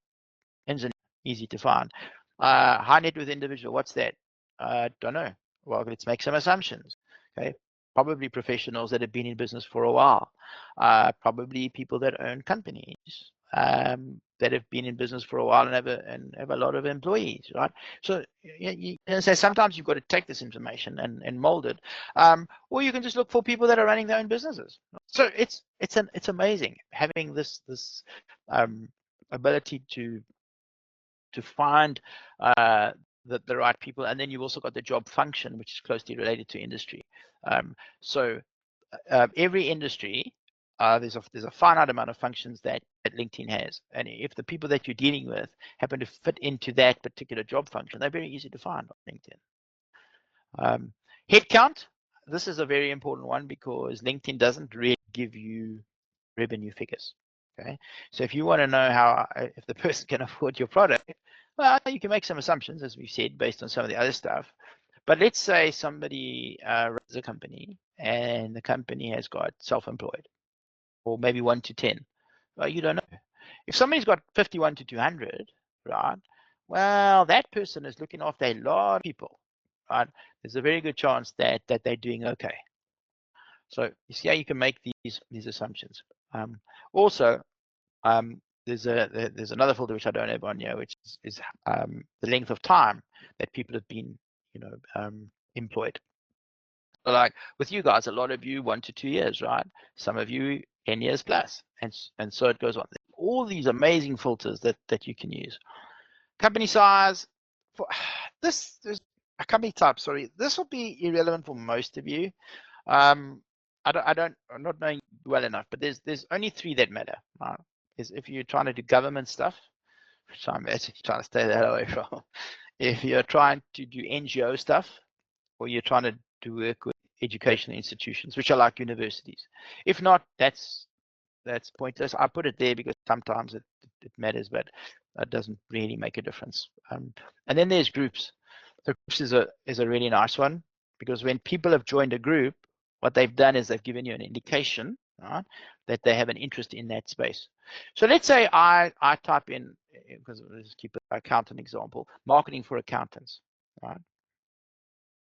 engineer, easy to find. High net worth individual, what's that? Don't know. Well, let's make some assumptions. Okay, probably professionals that have been in business for a while. Probably people that own companies that have been in business for a while and have a lot of employees, right? So you can say sometimes you've got to take this information and mold it, or you can just look for people that are running their own businesses. So it's amazing having this ability to find the right people, and then you've also got the job function, which is closely related to industry. So every industry, there's a finite amount of functions that LinkedIn has, and if the people that you're dealing with happen to fit into that particular job function, they're very easy to find on LinkedIn. Headcount, this is a very important one because LinkedIn doesn't really give you revenue figures. Okay, so if you want to know how if the person can afford your product, well, you can make some assumptions, as we said, based on some of the other stuff. But let's say somebody runs a company and the company has got self-employed, or maybe 1 to 10. Well, you don't know. If somebody's got 51 to 200, right? Well, that person is looking after a lot of people, right? There's a very good chance that they're doing okay. So you see how you can make these assumptions. Also, there's another filter which I don't have on here, which is the length of time that people have been, employed. So like with you guys, a lot of you 1 to 2 years, right? Some of you 10 years plus, and so it goes on. All these amazing filters that you can use. Company size. For this, there's a company type. Sorry, this will be irrelevant for most of you. I'm not knowing well enough, but there's only 3 that matter. Right? Is if you're trying to do government stuff, which I'm actually trying to stay that away from. If you're trying to do NGO stuff, or you're trying to do work with educational institutions, which are like universities. If not, that's pointless. I put it there because sometimes it matters, but it doesn't really make a difference. And then there's groups. So groups is a really nice one, because when people have joined a group, what they've done is they've given you an indication, right, that they have an interest in that space. So let's say I type in, because let's keep an accountant example, marketing for accountants, right?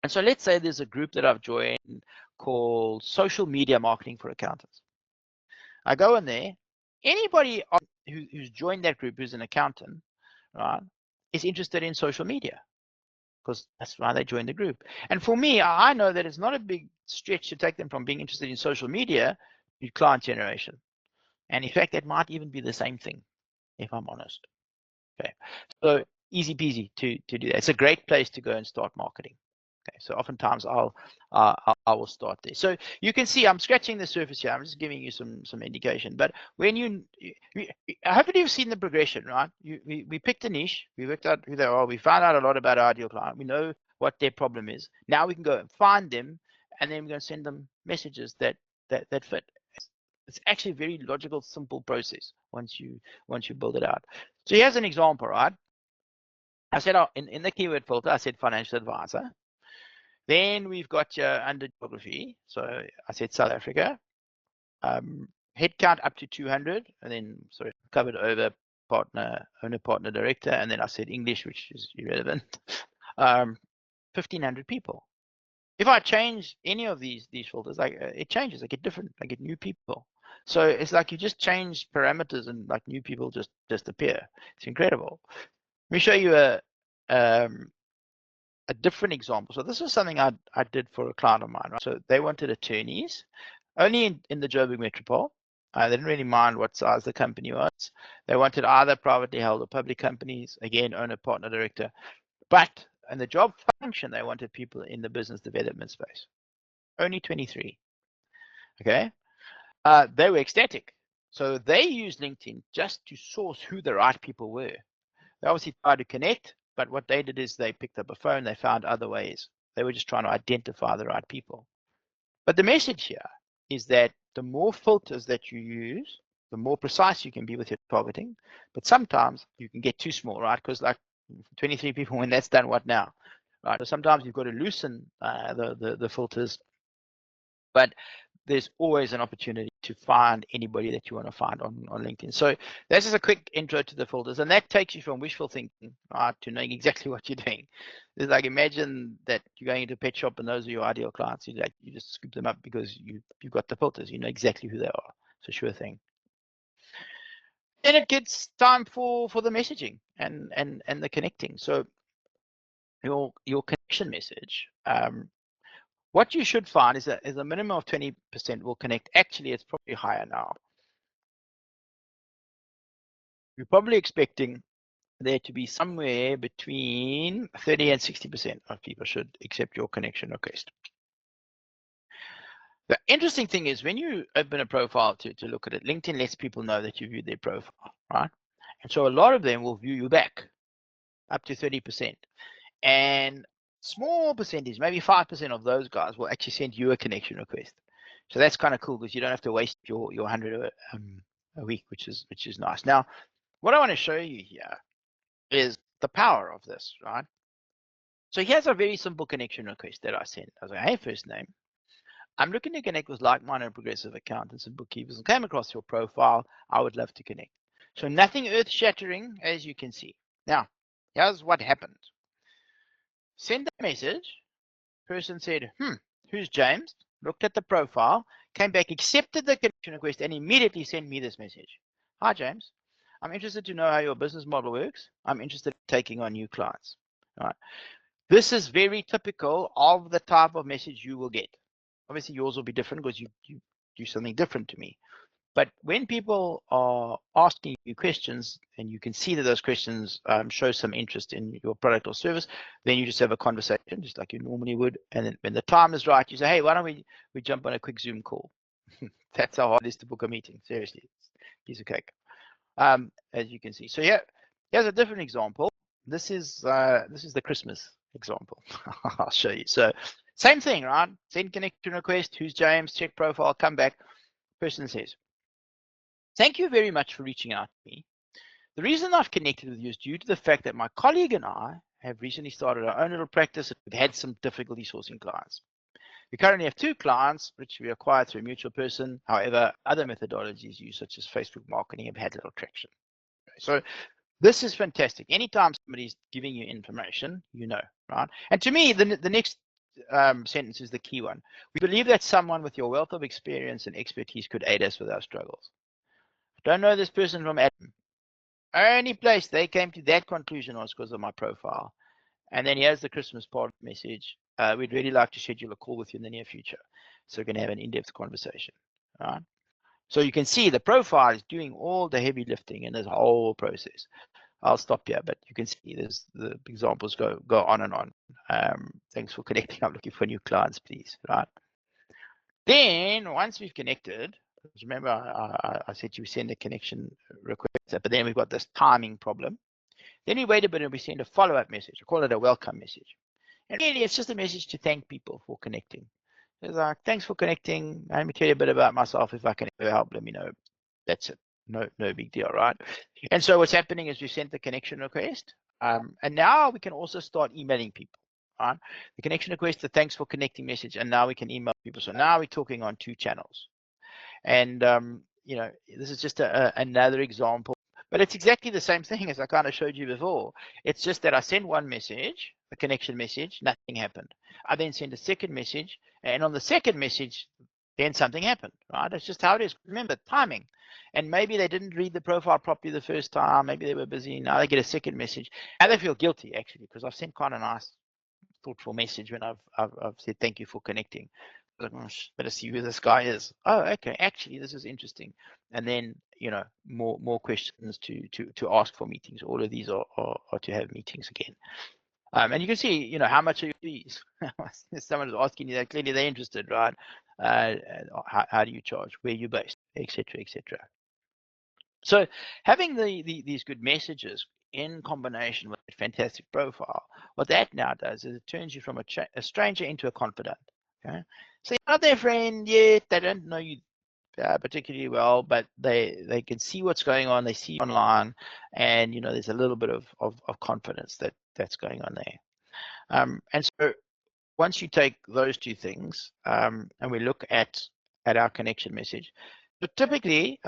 And so let's say there's a group that I've joined called social media marketing for accountants. I go in there, anybody who's joined that group who's an accountant, right, is interested in social media, because that's why they joined the group. And for me, I know that it's not a big stretch to take them from being interested in social media to client generation. And in fact, that might even be the same thing, if I'm honest. Okay, so easy peasy to do that. It's a great place to go and start marketing. Okay, so oftentimes I will start there. So you can see I'm scratching the surface here. I'm just giving you some indication. But when hopefully you've seen the progression, right? We picked a niche, we worked out who they are, we found out a lot about our ideal client, we know what their problem is. Now we can go and find them, and then we're going to send them messages that fit. It's actually a very logical, simple process once you build it out. So here's an example, right? I said in the keyword filter, I said financial advisor. Then we've got your under geography. So I said South Africa. Headcount up to 200, and then covered over owner, partner, director, and then I said English, which is irrelevant. 1,500 people. If I change any of these filters, like it changes. I get different. I get new people. So it's like you just change parameters, and like new people just appear. It's incredible. Let me show you a different example. So this is something I did for a client of mine. Right? So they wanted attorneys only in the Joburg Metropole. They didn't really mind what size the company was. They wanted either privately held or public companies, again, owner, partner, director. But and the job function, they wanted people in the business development space. Only 23. Okay. They were ecstatic. So they used LinkedIn just to source who the right people were. They obviously tried to connect, but what they did is they picked up a phone, they found other ways. They were just trying to identify the right people. But the message here is that the more filters that you use, the more precise you can be with your targeting. But sometimes you can get too small, right? Because like 23 people, when that's done, what now? Right. So sometimes you've got to loosen the filters. But there's always an opportunity to find anybody that you want to find on LinkedIn. So this is a quick intro to the filters, and that takes you from wishful thinking, right, to knowing exactly what you're doing. It's like, imagine that you're going into a pet shop and those are your ideal clients. You just scoop them up because you've got the filters. You know exactly who they are. It's a sure thing. Then it gets time for the messaging and the connecting. So your connection message. What you should find is that a minimum of 20% will connect. Actually, it's probably higher now. You're probably expecting there to be somewhere between 30 and 60% of people should accept your connection request. The interesting thing is when you open a profile to look at it, LinkedIn lets people know that you viewed their profile, right? And so a lot of them will view you back, up to 30%. And small percentage, maybe 5% of those guys will actually send you a connection request. So that's kind of cool because you don't have to waste your 100 a week, which is nice. Now, what I want to show you here is the power of this, right? So here's a very simple connection request that I sent. I was like, hey, first name, I'm looking to connect with like-minded progressive accountants and bookkeepers and came across your profile. I would love to connect. So nothing earth-shattering, as you can see. Now, here's what happened. Send a message. Person said, who's James? Looked at the profile, came back, accepted the connection request, and immediately sent me this message. Hi, James. I'm interested to know how your business model works. I'm interested in taking on new clients. All right. This is very typical of the type of message you will get. Obviously, yours will be different because you do something different to me. But when people are asking you questions and you can see that those questions show some interest in your product or service, then you just have a conversation just like you normally would. And then when the time is right, you say, hey, why don't we jump on a quick Zoom call? That's how hard it is to book a meeting. Seriously, it's a piece of cake, as you can see. So here's a different example. This is the Christmas example. I'll show you. So same thing, right? Send connection request. Who's James? Check profile. Come back. Person says, thank you very much for reaching out to me. The reason I've connected with you is due to the fact that my colleague and I have recently started our own little practice and we've had some difficulty sourcing clients. We currently have 2 clients, which we acquired through a mutual person. However, other methodologies used, such as Facebook marketing, have had little traction. So this is fantastic. Anytime somebody's giving you information, you know, right? And to me, the next sentence is the key one. We believe that someone with your wealth of experience and expertise could aid us with our struggles. I don't know this person from Adam. Only place they came to that conclusion was because of my profile. And then here's the Christmas part message. We'd really like to schedule a call with you in the near future, so we can have an in-depth conversation. All right. So you can see the profile is doing all the heavy lifting in this whole process. I'll stop here, but you can see there's the examples go on and on. Thanks for connecting. I'm looking for new clients, please. Right. Then once we've connected, remember I said you send a connection request, but then we've got this timing problem. Then we wait a bit and we send a follow-up message. We call it a welcome message. And really, it's just a message to thank people for connecting. It's like, thanks for connecting. Let me tell you a bit about myself. If I can ever help, let me know. That's it. No big deal, right? And so what's happening is we sent the connection request. And now we can also start emailing people. Right? The connection request, the thanks for connecting message, and now we can email people. So now we're talking on 2 channels. And, you know, this is just another example. But it's exactly the same thing as I kind of showed you before. It's just that I send one message, a connection message, nothing happened. I then send a second message, and on the second message, then something happened, right? That's just how it is. Remember, timing. And maybe they didn't read the profile properly the first time. Maybe they were busy. Now they get a second message. And they feel guilty, actually, because I've sent quite a nice, thoughtful message when I've said thank you for connecting. Like, oh, better see who this guy is. Oh, okay, actually, this is interesting. And then, you know, more questions to ask for meetings. All of these are to have meetings again. And you can see, you know, how much are your fees? Someone is asking you that, clearly they're interested, right? How do you charge? Where you based, etc., etc. So having these good messages in combination with a fantastic profile, what that now does is it turns you from a stranger into a confidant. Okay, so you're not their friend yet; they don't know you particularly well, but they can see what's going on. They see you online, and you know there's a little bit of confidence that's going on there. And so once you take those two things, and we look at our connection message, but typically.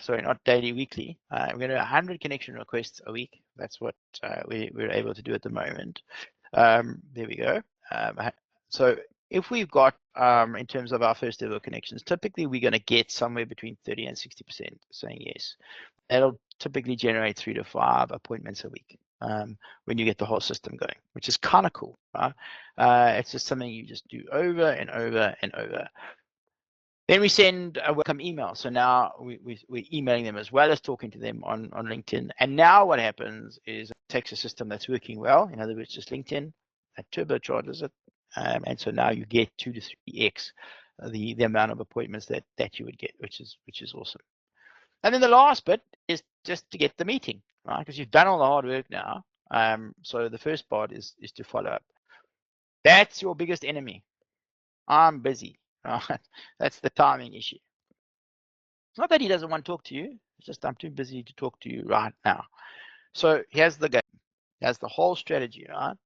Sorry, not daily, weekly. We're going to do 100 connection requests a week. That's what we're able to do at the moment. There we go. So if we've got, in terms of our first ever connections, typically we're going to get somewhere between 30 and 60% saying yes. That'll typically generate 3 to 5 appointments a week when you get the whole system going, which is kind of cool, right? It's just something you just do over and over and over. Then we send a welcome email. So now we're emailing them as well as talking to them on LinkedIn. And now what happens is it takes a system that's working well, in other words, just LinkedIn, that turbocharges it. And so now you get 2 to 3x the amount of appointments that you would get, which is awesome. And then the last bit is just to get the meeting, right? Because you've done all the hard work now. So the first part is to follow up. That's your biggest enemy. I'm busy. Right? That's the timing issue. It's not that he doesn't want to talk to you. It's just I'm too busy to talk to you right now. So here's the game. Here's the whole strategy, right?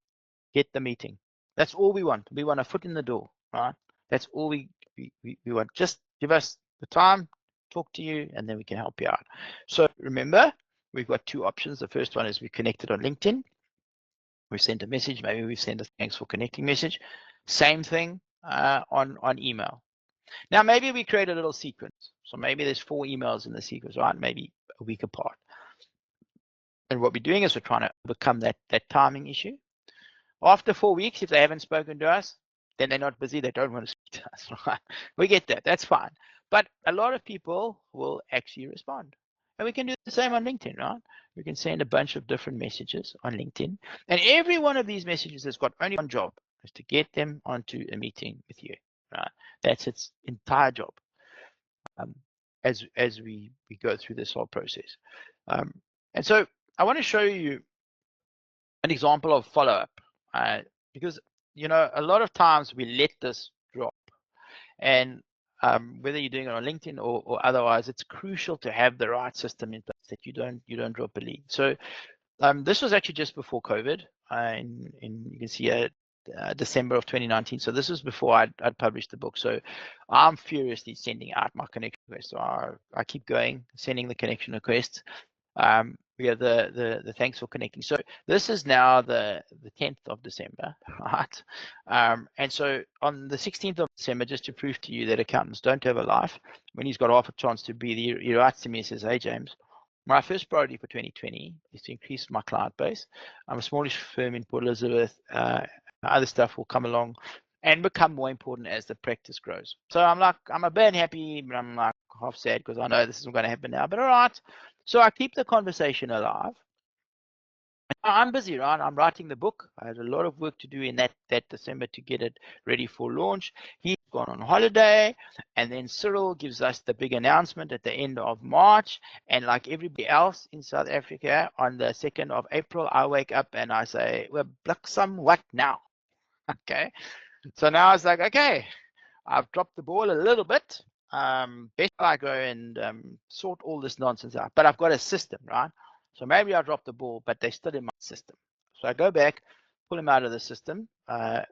Get the meeting. That's all we want. We want a foot in the door, right? That's all we want. Just give us the time, talk to you, and then we can help you out. So remember, we've got 2 options. The first one is we connected on LinkedIn. We've sent a message. Maybe we've sent a thanks for connecting message. Same thing on email. Now, maybe we create a little sequence. So maybe there's 4 emails in the sequence, right? Maybe a week apart. And what we're doing is we're trying to overcome that timing issue. After 4 weeks, if they haven't spoken to us, then they're not busy. They don't want to speak to us, right? We get that. That's fine. But a lot of people will actually respond. And we can do the same on LinkedIn, right? We can send a bunch of different messages on LinkedIn. And every one of these messages has got only one job, is to get them onto a meeting with you, right? That's its entire job as we go through this whole process. And so I want to show you an example of follow-up because, you know, a lot of times we let this drop. And whether you're doing it on LinkedIn or otherwise, it's crucial to have the right system in place that you don't drop a lead. So this was actually just before COVID, and you can see December of 2019. So this was before I'd published the book. So I'm furiously sending out my connection requests. So I keep going, sending the connection requests. We have the thanks for connecting. So this is now the 10th of December, right? And so on the 16th of December, just to prove to you that accountants don't have a life, when he's got half a chance to breathe, he writes to me and says, "Hey, James, my first priority for 2020 is to increase my client base. I'm a smallish firm in Port Elizabeth. Other stuff will come along and become more important as the practice grows." So I'm a bit unhappy, but I'm like half sad because I know this isn't going to happen now, but all right. So I keep the conversation alive. I'm busy, right? I'm writing the book. I had a lot of work to do in that December to get it ready for launch. He's gone on holiday, and then Cyril gives us the big announcement at the end of March. And like everybody else in South Africa, on the 2nd of April, I wake up and I say, "Well, Bliksem, what now?" Okay. So now it's like, okay, I've dropped the ball a little bit. Best I go and sort all this nonsense out. But I've got a system, right? So maybe I dropped the ball, but they're still in my system. So I go back, pull him out of the system. I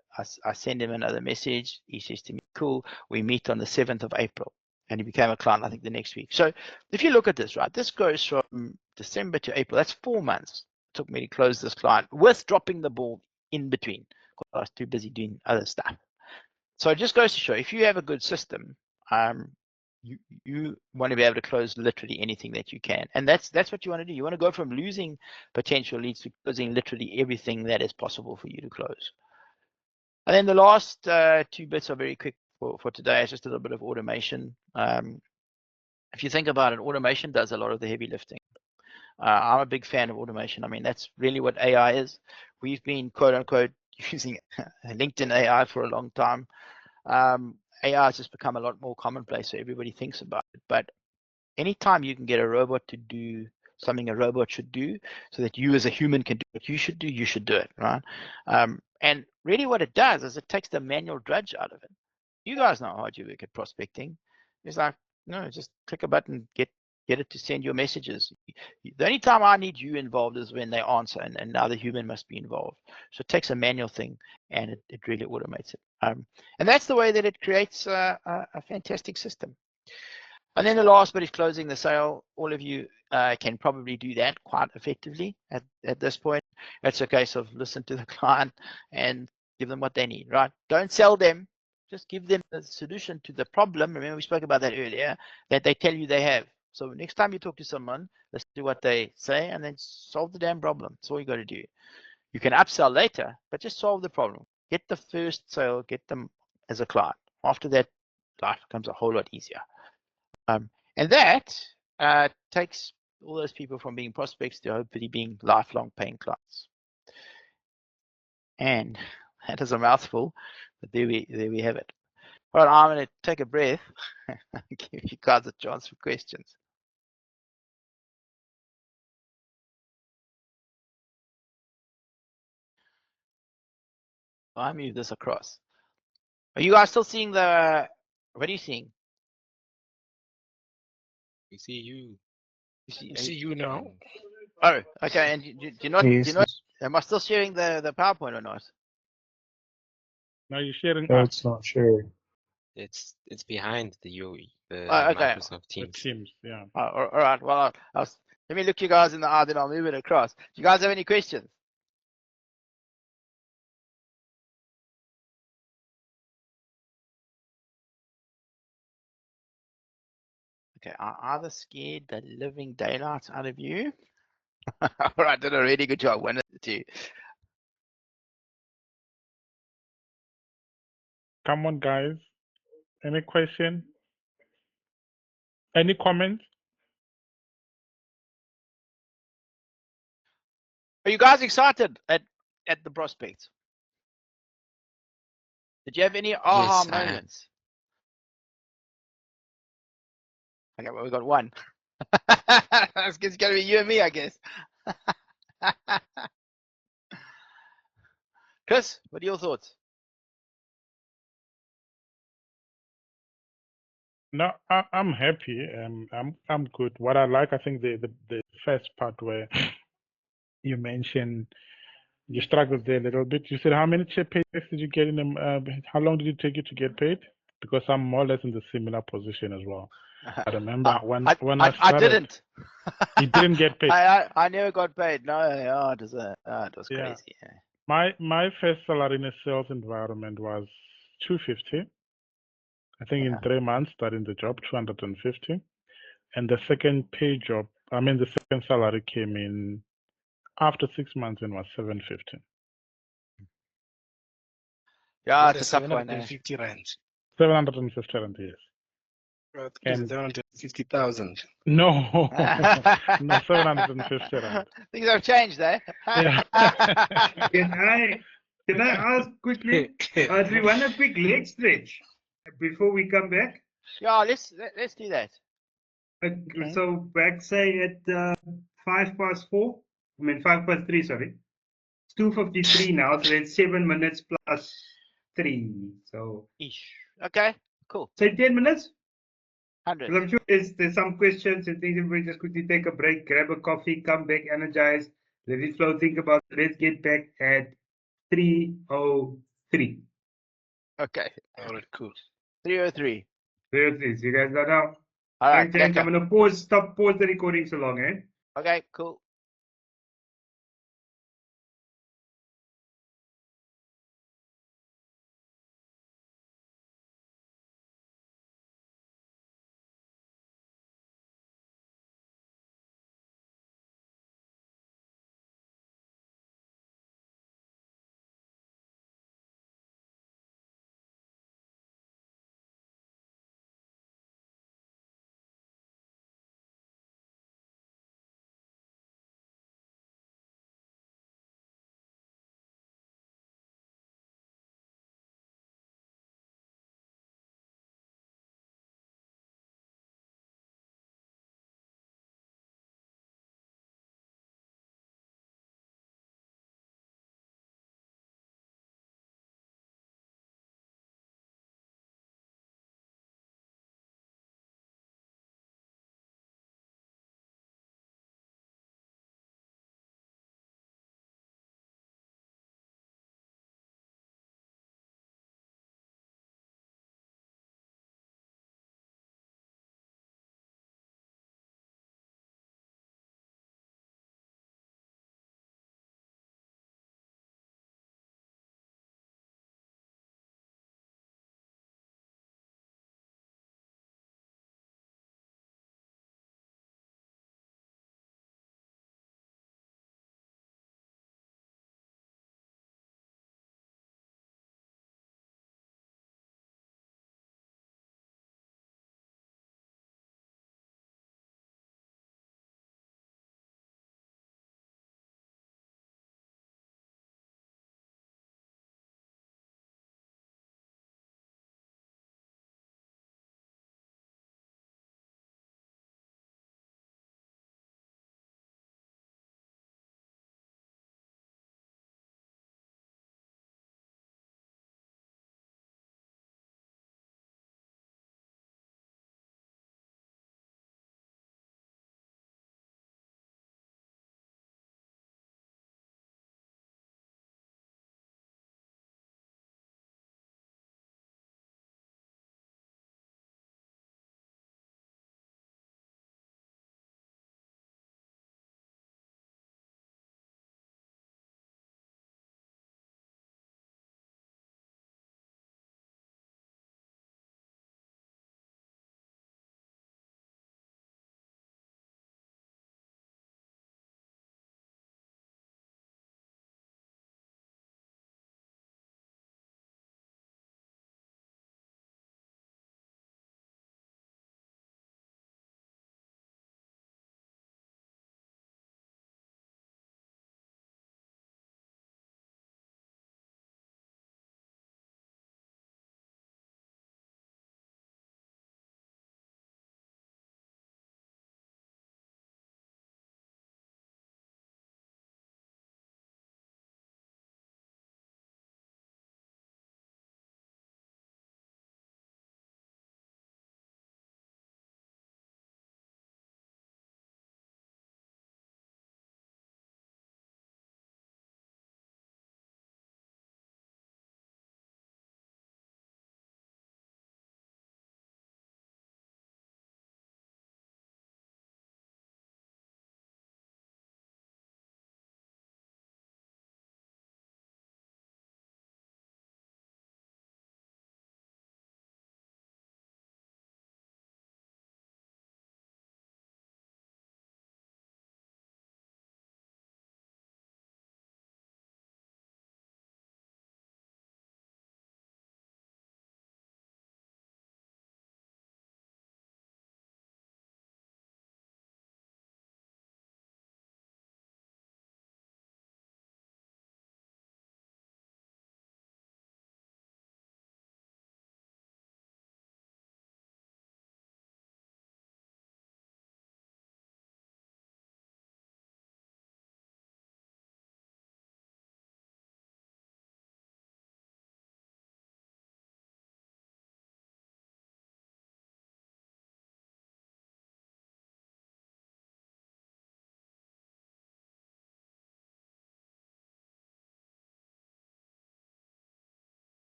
send him another message. He says to me, "Cool, we meet on the 7th of April." And he became a client, I think, the next week. So if you look at this, right, this goes from December to April. That's 4 months. It took me to close this client with dropping the ball in between because I was too busy doing other stuff. So it just goes to show, if you have a good system, you want to be able to close literally anything that you can. And that's what you want to do. You want to go from losing potential leads to closing literally everything that is possible for you to close. And then the last 2 bits are very quick for today. It's just a little bit of automation. If you think about it, automation does a lot of the heavy lifting. I'm a big fan of automation. I mean, that's really what AI is. we've been quote unquote using LinkedIn AI for a long time. AI has just become a lot more commonplace, so everybody thinks about it. But anytime you can get a robot to do something a robot should do, so that you as a human can do what you should do it, right? And really what it does is it takes the manual drudge out of it. You guys know how hard you work at prospecting. It's like, no, just click a button, get it to send your messages. The only time I need you involved is when they answer, and now the human must be involved. So it takes a manual thing and it really automates it. And that's the way that it creates a fantastic system. And then the last bit is closing the sale. All of you can probably do that quite effectively at this point. It's a case of listen to the client and give them what they need, right? Don't sell them, just give them the solution to the problem. Remember, we spoke about that earlier, that they tell you they have. So next time you talk to someone, listen to what they say and then solve the damn problem. That's all you got to do. You can upsell later, but just solve the problem. Get the first sale, get them as a client. After that, life becomes a whole lot easier. And that takes all those people from being prospects to hopefully being lifelong paying clients. And that is a mouthful, but there we have it. All right, I'm going to take a breath and give you guys a chance for questions. I move this across. Are you guys still seeing the? What are you seeing? We see you. You see you now. Oh, okay. And do you not? Yes. Do you not? Am I still sharing the PowerPoint or not? Now you're sharing No, us. it's not sharing. It's behind the okay. Microsoft Teams. Teams, yeah. All right. Well, let me look you guys in the eye, then I'll move it across. Do you guys have any questions? Okay, I either scared the living daylights out of you. All right, did a really good job. One of the two. Come on, guys. Any question? Any comment? Are you guys excited at the prospects? Did you have any aha moments? Okay, well, we got one. It's going to be you and me, I guess. Chris, what are your thoughts? No, I'm happy. I'm good. What I like, I think the first part where you mentioned you struggled there a little bit. You said how many paychecks did you get in them? How long did it take you to get paid? Because I'm more or less in the similar position as well. I remember when I started. I didn't. You didn't get paid. I never got paid. No, it was crazy. Yeah. My first salary in a sales environment was $250. I think in 3 months starting the job, $250. And the second pay job, the second salary came in after 6 months and was $750. Yeah, it's a tough one. 750 rand. 750 rand, yes. And 750,000. No, no, 750 rand. Things have changed, eh? Yeah. Can I ask quickly? Do we want a quick leg stretch before we come back? Yeah, let's do that. Okay. So back say at 4:05. 4:05, sorry. It's 2:53 now, so that's 7 minutes plus 3. So okay, cool. Say 10 minutes. 100. I'm sure there's some questions and things. Everybody just quickly take a break, grab a coffee, come back, energize, let it flow, think about it. Let's get back at 3:03. Okay. All right, cool. 3:03. 3:03. So you guys know now. All right. Thanks, James. I'm gonna pause the recording so long, eh? Okay, cool.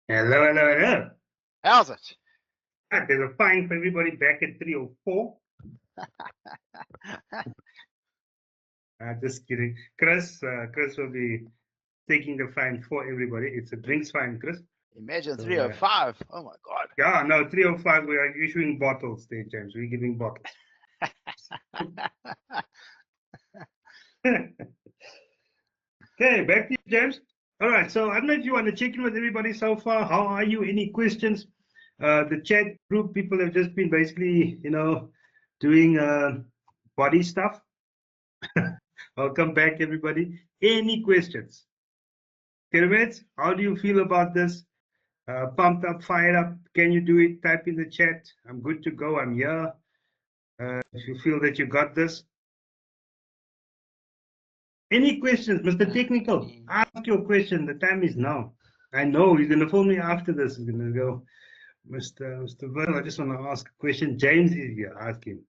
Hello, hello, hello. How's it? There's a fine for everybody back at 304. Just kidding. Chris will be taking the fine for everybody. It's a drinks fine, Chris. Imagine So, 305. Oh my God. Yeah, no, 305, we are issuing bottles there, James. We're giving bottles. Okay, back to you, James. All right, so I don't know if you want to check in with everybody so far. How are you? Any questions? The chat group, people have just been basically, doing body stuff. Welcome back, everybody. Any questions? Kermit, how do you feel about this? Pumped up, fired up? Can you do it? Type in the chat. I'm good to go. I'm here. If you feel that you got this. Any questions, Mr. Technical? Ask your question. The time is now. I know he's going to phone me after this. He's going to go, Mr. Verl, I just want to ask a question. James is here. Ask him.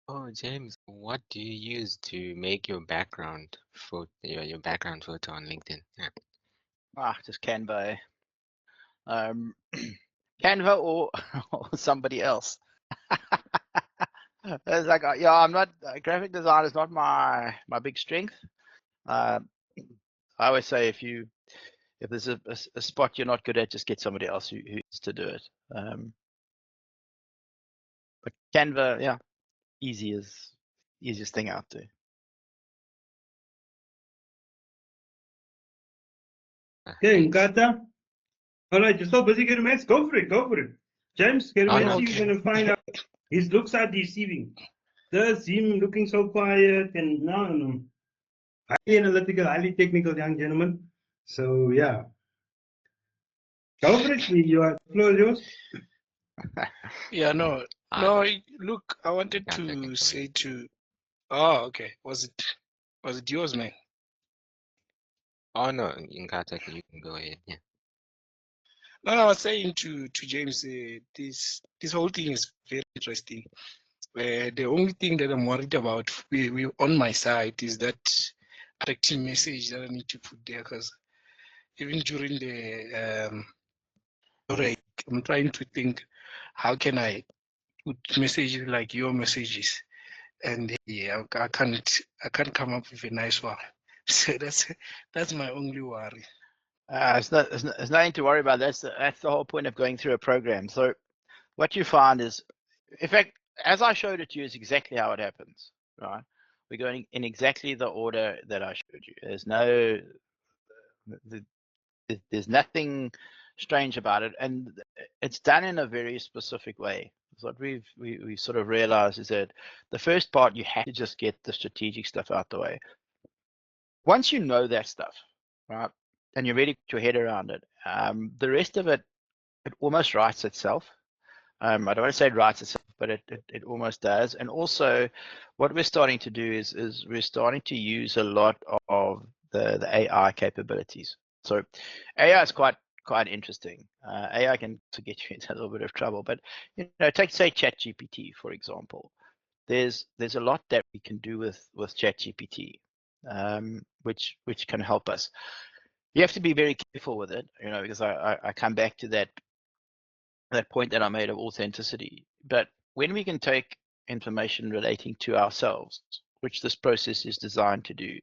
Oh, James, what do you use to make your background photo, your background photo on LinkedIn? Yeah. Just Canva. Canva or somebody else. It's like, yeah, I'm not, graphic design is not my big strength. I always say if there's a spot you're not good at, just get somebody else who needs to do it. But Canva, yeah, easiest thing out there. Okay, Nkata. All right, you're so busy getting mates. Go for it. Go for it. James, get Oh, a no. you're going to find out. His looks are deceiving. There's him looking so quiet and no. Highly analytical, highly technical young gentleman. So, yeah. Go for it. The floor is yours. Yeah, no, look, I wanted to say to, oh, okay, was it yours, man? Oh no, Nkata, you can go ahead. Yeah. No, I was saying to James, this whole thing is very interesting. The only thing that I'm worried about we on my side is that directing message that I need to put there, because even during the break, I'm trying to think how can I put messages like your messages, and yeah, I can't come up with a nice one. So that's my only worry. It's nothing to worry about. That's the whole point of going through a program. So what you find is, in fact, as I showed it to you, is exactly how it happens, right? We're going in exactly the order that I showed you. There's nothing strange about it, and it's done in a very specific way. So what we sort of realized is that the first part, you have to just get the strategic stuff out the way. Once you know that stuff, right, and you're ready to put your head around it, the rest of it almost writes itself. I don't want to say it writes itself, but it almost does. And also, what we're starting to do is we're starting to use a lot of the AI capabilities. So AI is quite interesting. AI can get you into a little bit of trouble, but take say ChatGPT, for example. There's a lot that we can do with ChatGPT, which can help us. You have to be very careful with it, because I come back to that point that I made of authenticity. But when we can take information relating to ourselves, which this process is designed to do,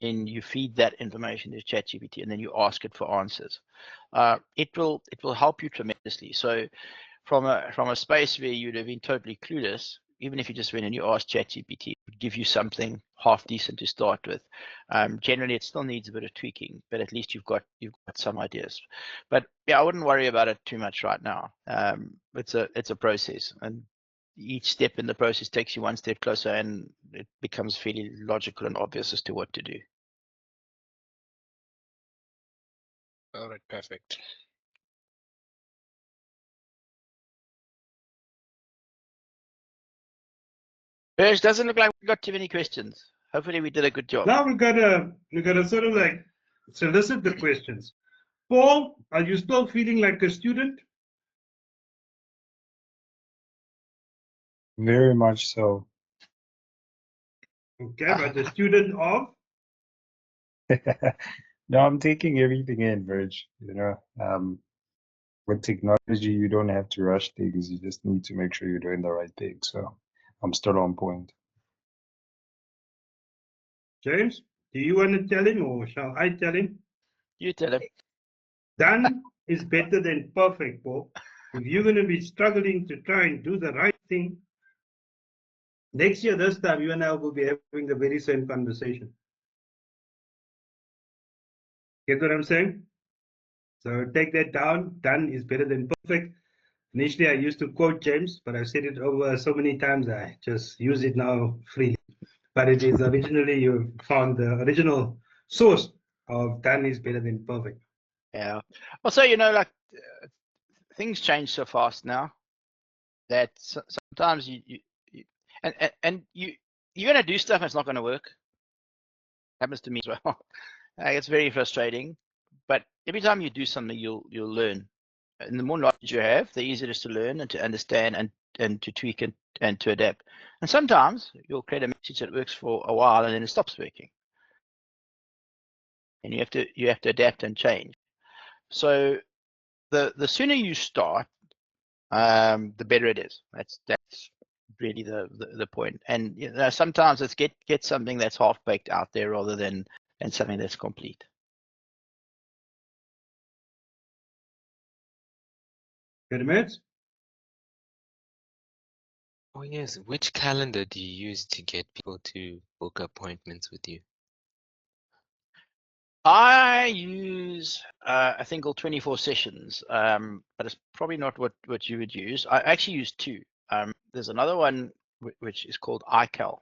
and you feed that information to ChatGPT, and then you ask it for answers, it will help you tremendously. So from a space where you'd have been totally clueless, even if you just went and you asked ChatGPT, it would give you something half decent to start with. Generally, it still needs a bit of tweaking, but at least you've got some ideas. But yeah, I wouldn't worry about it too much right now. It's a process, and each step in the process takes you one step closer, and it becomes fairly logical and obvious as to what to do. All right, perfect. It doesn't look like we got too many questions. Hopefully we did a good job. Now we gotta sort of like solicit the questions. Paul, are you still feeling like a student? Very much so. Okay, but the student of? No, I'm taking everything in, Virg. You know, with technology, you don't have to rush things. You just need to make sure you're doing the right thing. So I'm still on point. James, do you want to tell him or shall I tell him? You tell him. Done is better than perfect, Paul. If you're going to be struggling to try and do the right thing, next year, this time, you and I will be having the very same conversation. Get what I'm saying? So take that down. Done is better than perfect. Initially, I used to quote James, but I've said it over so many times, I just use it now freely. But it is originally, you found the original source of done is better than perfect. Yeah. Also, you know, like things change so fast now that sometimes and you're gonna do stuff and it's not gonna work. Happens to me as well. It's very frustrating, but every time you do something, you'll learn. And the more knowledge you have, the easier it is to learn and to understand and to tweak and to adapt. And sometimes you'll create a message that works for a while and then it stops working. And you have to adapt and change. So the sooner you start, the better it is. That's really the point. And you know, sometimes it's get something that's half baked out there rather than something that's complete. Good minutes? Oh yes, which calendar do you use to get people to book appointments with you? I use a thing called 24 sessions, but it's probably not what you would use. I actually use two. There's another one which is called iCal.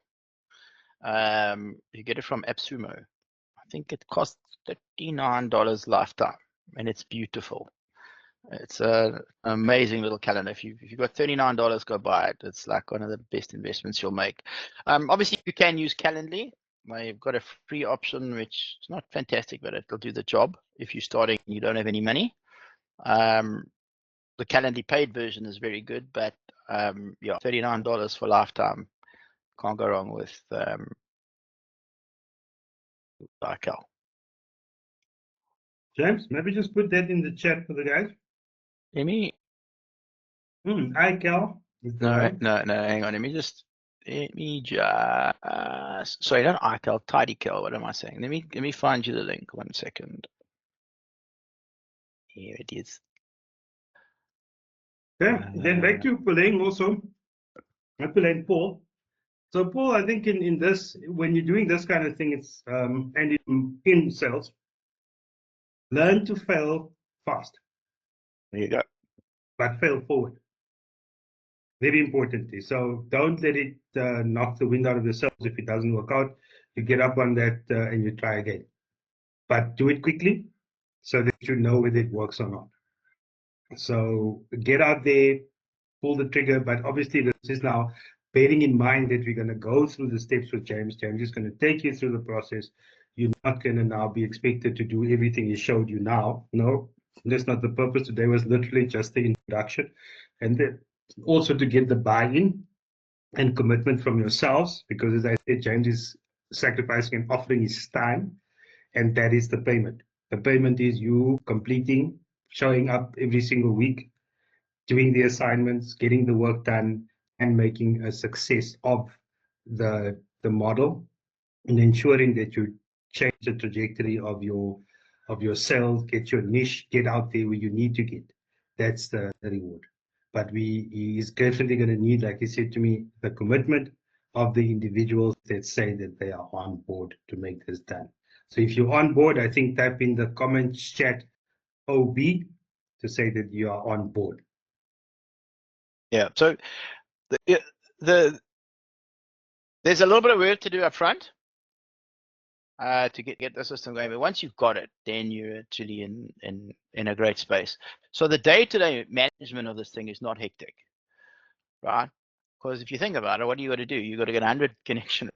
You get it from AppSumo. I think it costs $39 lifetime, and it's beautiful. It's an amazing little calendar. If you've got $39, go buy it. It's like one of the best investments you'll make. Obviously, you can use Calendly. You've got a free option, which is not fantastic, but it'll do the job if you're starting and you don't have any money. The Calendly paid version is very good, but yeah, $39 for lifetime. Can't go wrong with iCal. James, maybe just put that in the chat for the guys. Amy? iCal. No, hang on. Let me just sorry, not iCal, TidyCal. What am I saying? Let me find you the link. 1 second. Here it is. Okay, then back to Pauline also. Pauline, Paul. So Paul, I think in this, when you're doing this kind of thing, it's and in sales, learn to fail fast. There you go. But fail forward. Very importantly. So don't let it knock the wind out of your sails if it doesn't work out. You get up on that and you try again. But do it quickly so that you know whether it works or not. So get out there, pull the trigger. But obviously, this is now bearing in mind that we're going to go through the steps with James. James is going to take you through the process. You're not going to now be expected to do everything he showed you now. No, that's not the purpose. Today was literally just the introduction. And then also to get the buy-in and commitment from yourselves, because as I said, James is sacrificing and offering his time, and that is the payment. The payment is you completing, showing up every single week, doing the assignments, getting the work done, and making a success of the model, and ensuring that you change the trajectory of your sales, get your niche, get out there where you need to get. That's the reward. But he is definitely going to need, like he said to me, the commitment of the individuals that say that they are on board to make this done. So if you're on board, I think type in the comments chat OB to say that you are on board. Yeah. So there's a little bit of work to do up front to get the system going. But once you've got it, then you're actually in a great space. So the day-to-day management of this thing is not hectic, right? Because if you think about it, what do you got to do? You got to get 100 connection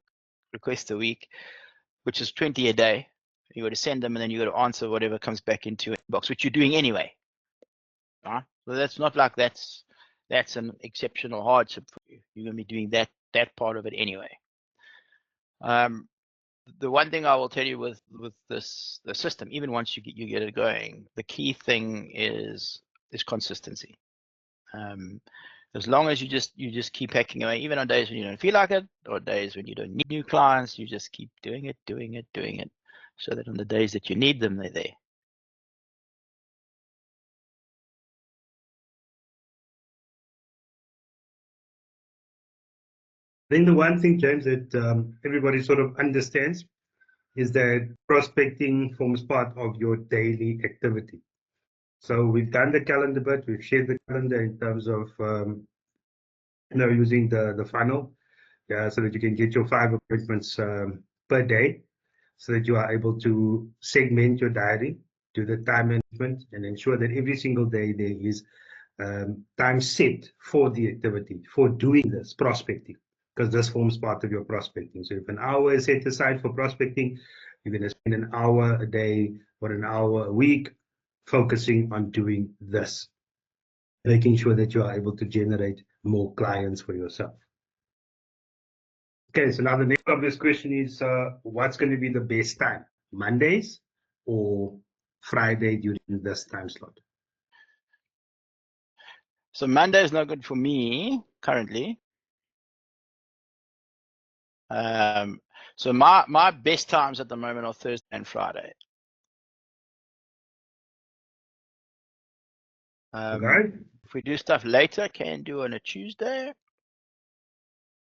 requests a week, which is 20 a day. You got to send them, and then you got to answer whatever comes back into your inbox, which you're doing anyway. Right? So that's not like that's an exceptional hardship for you. You're gonna be doing that part of it anyway. the one thing I will tell you with the system, even once you get it going, the key thing is consistency. As long as you just keep hacking away, even on days when you don't feel like it, or days when you don't need new clients, you just keep doing it, so that on the days that you need them, they're there. I think the one thing, James, that everybody sort of understands is that prospecting forms part of your daily activity. So we've done the calendar bit, we've shared the calendar in terms of using the funnel, so that you can get your 5 appointments per day, so that you are able to segment your diary, do the time management, and ensure that every single day there is time set for the activity, for doing this prospecting, because this forms part of your prospecting. So if an hour is set aside for prospecting, you're going to spend an hour a day or an hour a week focusing on doing this, making sure that you are able to generate more clients for yourself. Okay, so now the next obvious question is, what's going to be the best time, Mondays or Friday during this time slot? So Monday is not good for me currently. So my best times at the moment are Thursday and Friday. Okay. If we do stuff later, can do on a Tuesday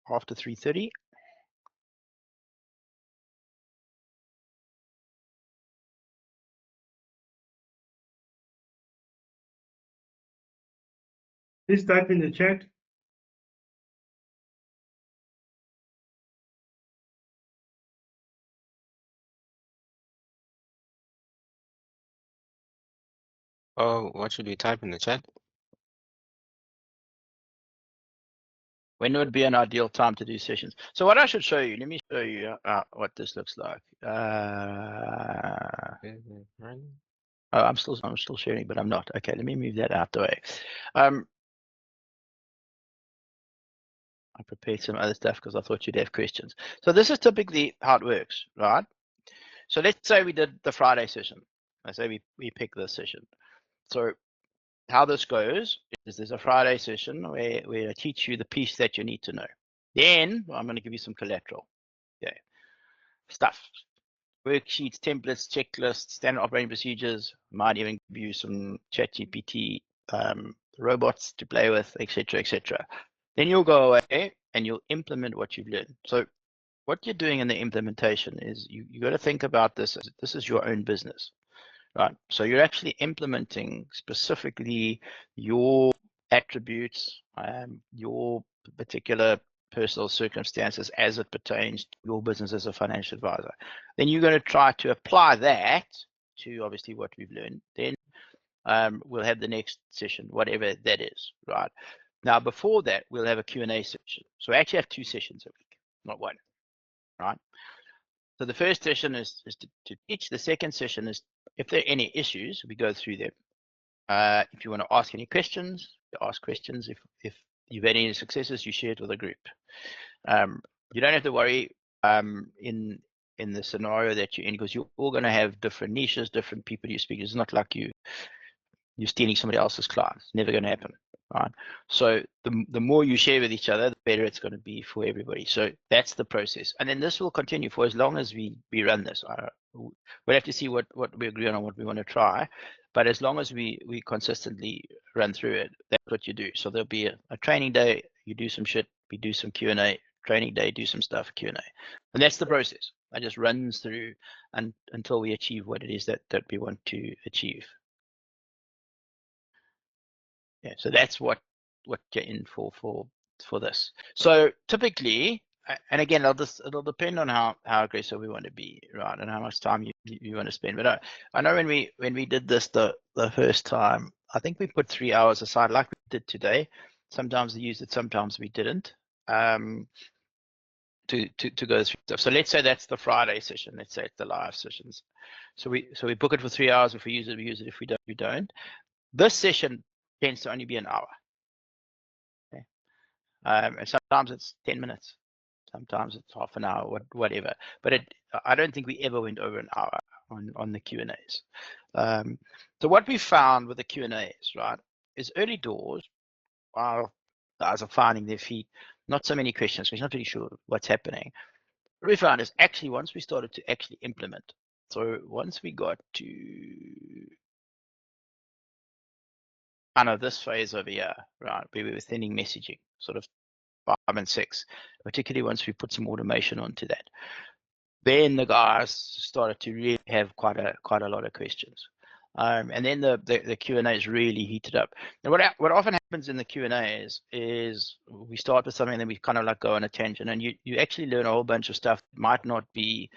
after 3:30. Please type in the chat. Oh, what should we type in the chat? When would be an ideal time to do sessions? So what I should show you, let me show you what this looks like. Oh, I'm still sharing, but I'm not. Okay, let me move that out the way. I prepared some other stuff because I thought you'd have questions. So this is typically how it works, right? So let's say we did the Friday session. Let's say we pick this session. So how this goes is there's a Friday session where I teach you the piece that you need to know. Then I'm going to give you some collateral. Okay. Stuff. Worksheets, templates, checklists, standard operating procedures. Might even give you some ChatGPT robots to play with, etc., etc. Then you'll go away and you'll implement what you've learned. So what you're doing in the implementation is you got to think about this as this is your own business, right? So you're actually implementing specifically your attributes, your particular personal circumstances as it pertains to your business as a financial advisor. Then you're going to try to apply that to obviously what we've learned. Then we'll have the next session, whatever that is, right? Now, before that, we'll have a Q&A session. So we actually have 2 sessions a week, not 1, right? So the first session is to teach. The second session is if there are any issues, we go through them. If you want to ask any questions, you ask questions. If you've had any successes, you share it with a group. You don't have to worry in the scenario that you're in, because you're all going to have different niches, different people you speak. It's not like you're stealing somebody else's clients. It's never going to happen, right? So the more you share with each other, the better it's going to be for everybody. So that's the process, and then this will continue for as long as we run this. We'll have to see what we agree on and what we want to try, but as long as we consistently run through it, that's what you do. So there'll be a training day, you do some shit, we do some Q&A, training day, do some stuff, Q&A, and that's the process. It just runs through until we achieve what it is that we want to achieve. Yeah, so that's what you're in for this. So typically, and again, it'll depend on how aggressive we want to be, right, and how much time you want to spend. But I know when we did this the first time, I think we put 3 hours aside, like we did today. Sometimes we used it, sometimes we didn't. To go through stuff. So let's say that's the Friday session. Let's say it's the live sessions. So we book it for 3 hours. If we use it, we use it. If we don't, we don't. This session tends to only be an hour. Okay. And sometimes it's 10 minutes. Sometimes it's half an hour, whatever. But I don't think we ever went over an hour on the Q&As. So what we found with the Q&As, right, is early doors, while guys are finding their feet, not so many questions, because you're not really sure what's happening. What we found is actually once we started to actually implement, so once we got to kind of this phase over here, right, where we were sending messaging, sort of 5 and 6, particularly once we put some automation onto that, then the guys started to really have quite a lot of questions. And then the Q&As really heated up. And what often happens in the Q&As is we start with something and then we kind of like go on a tangent, and you actually learn a whole bunch of stuff that might not be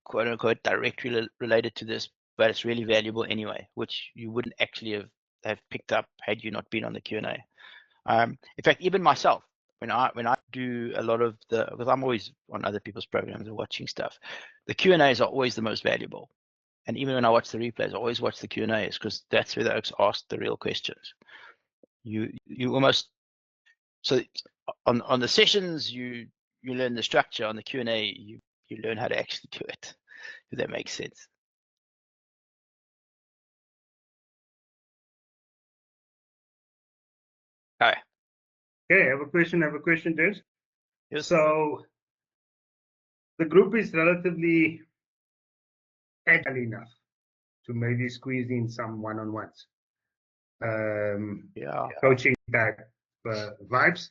quote unquote directly related to this, but it's really valuable anyway, which you wouldn't actually have picked up had you not been on the Q&A. In fact, even myself, when I do a lot of because I'm always on other people's programs and watching stuff, the Q&As are always the most valuable. And even when I watch the replays, I always watch the Q&As because that's where they ask the real questions. You almost, so on the sessions you learn the structure. On the Q&A you learn how to actually do it, if that makes sense. All right. Okay, I have a question, James. Yes. So the group is relatively agile enough to maybe squeeze in some one-on-ones. Yeah. Coaching type vibes.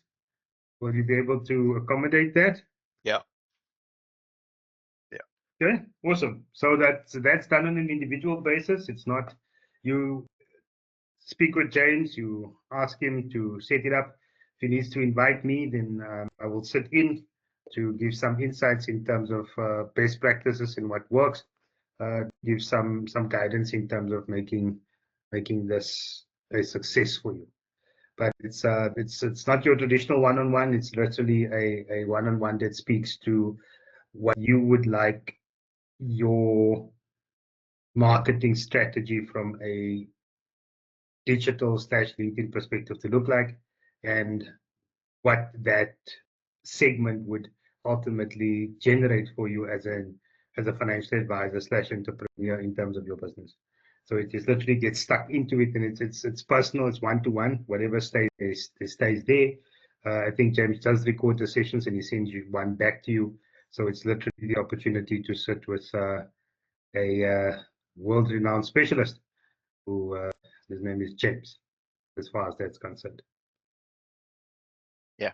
Will you be able to accommodate that? Yeah. Okay, awesome. So that's done on an individual basis. It's not you speak with James, you ask him to set it up. If he needs to invite me, then I will sit in to give some insights in terms of best practices and what works. Give some guidance in terms of making this a success for you. But it's not your traditional one-on-one. It's literally a one-on-one that speaks to what you would like your marketing strategy from a digital / LinkedIn perspective to look like, and what that segment would ultimately generate for you as a financial advisor / entrepreneur in terms of your business. So it just literally gets stuck into it, and it's personal, it's one-to-one. Whatever stays there. I think James does record the sessions and he sends you one back to you. So it's literally the opportunity to sit with a world-renowned specialist who his name is James, as far as that's concerned. Yeah.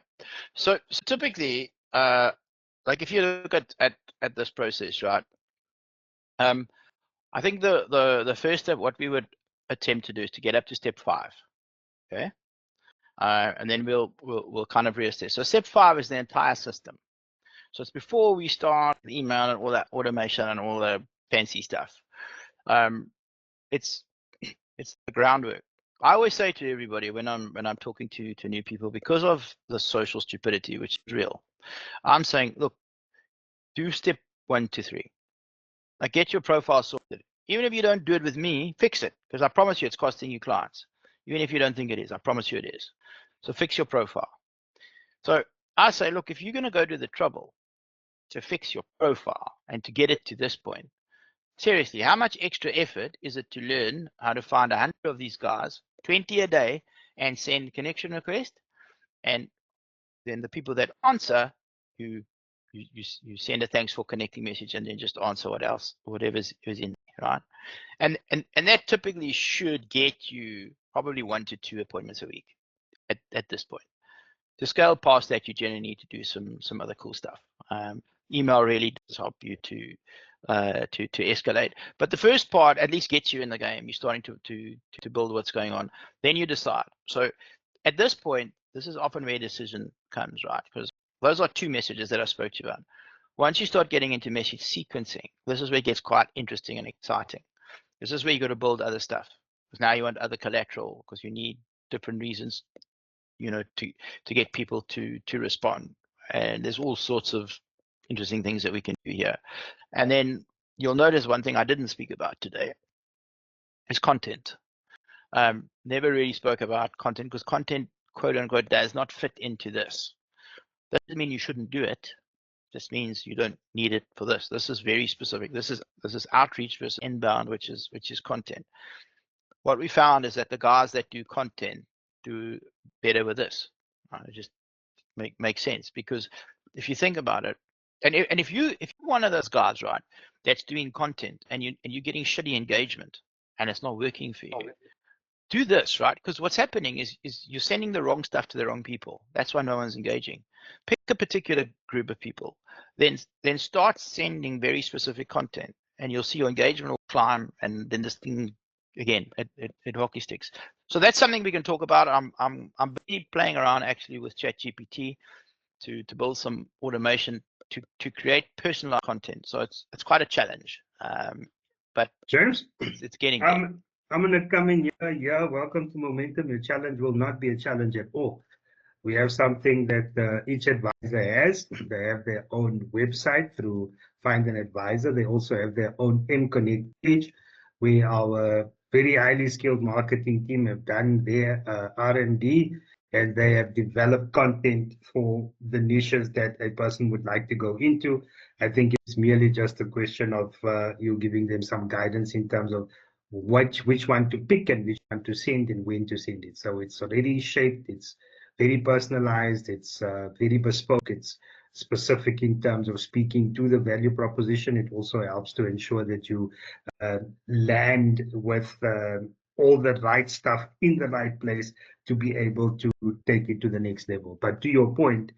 So typically, like if you look at this process, right? I think the first step, what we would attempt to do is to get up to step 5. Okay. And then we'll kind of reassess. So step 5 is the entire system. So it's before we start the email and all that automation and all the fancy stuff. It's the groundwork. I always say to everybody when I'm talking to new people, because of the social stupidity, which is real, I'm saying, look, do step 1 to 3. Like, get your profile sorted. Even if you don't do it with me, fix it, because I promise you it's costing you clients. Even if you don't think it is, I promise you it is. So fix your profile. So I say, look, if you're going to go to the trouble to fix your profile and to get it to this point, seriously, how much extra effort is it to learn how to find 100 of these guys, 20 a day, and send connection request? And then the people that answer, you send a thanks for connecting message, and then just answer whatever's in there, right? And that typically should get you probably 1 to 2 appointments a week at this point. To scale past that, you generally need to do some other cool stuff. Email really does help you to escalate, but the first part at least gets you in the game. You're starting to build what's going on. Then you decide. So at this point, this is often where decision comes, right? Because those are 2 messages that I spoke to you about. Once you start getting into message sequencing, this is where it gets quite interesting and exciting. This is where you got to build other stuff, because now you want other collateral, because you need different reasons, you know, to get people to respond. And there's all sorts of interesting things that we can do here. And then you'll notice one thing I didn't speak about today is content. Never really spoke about content, because content, quote unquote, does not fit into this. That doesn't mean you shouldn't do it. just means you don't need it for this. This is very specific. This is outreach versus inbound, which is content. What we found is that the guys that do content do better with this. It just makes sense, because if you think about it, and if you're one of those guys, right, that's doing content and you're getting shitty engagement and it's not working for you, do this, right? Because what's happening is you're sending the wrong stuff to the wrong people. That's why no one's engaging. Pick a particular group of people, then start sending very specific content, and you'll see your engagement will climb, and then this thing again it hockey sticks. So that's something we can talk about. I'm busy playing around actually with ChatGPT to build some automation to create personalized content. So it's quite a challenge, but James, it's getting there. I'm going to come in here. Yeah, welcome to Momentum. Your challenge will not be a challenge at all. We have something that each advisor has. They have their own website through Find an Advisor. They also have their own mConnect page, where our very highly skilled marketing team have done their R&D, and they have developed content for the niches that a person would like to go into. I think it's merely just a question of you giving them some guidance in terms of which one to pick and which one to send and when to send it. So it's already shaped, it's very personalized, it's very bespoke, it's specific in terms of speaking to the value proposition. It also helps to ensure that you land with all the right stuff in the right place to be able to take it to the next level. But to your point,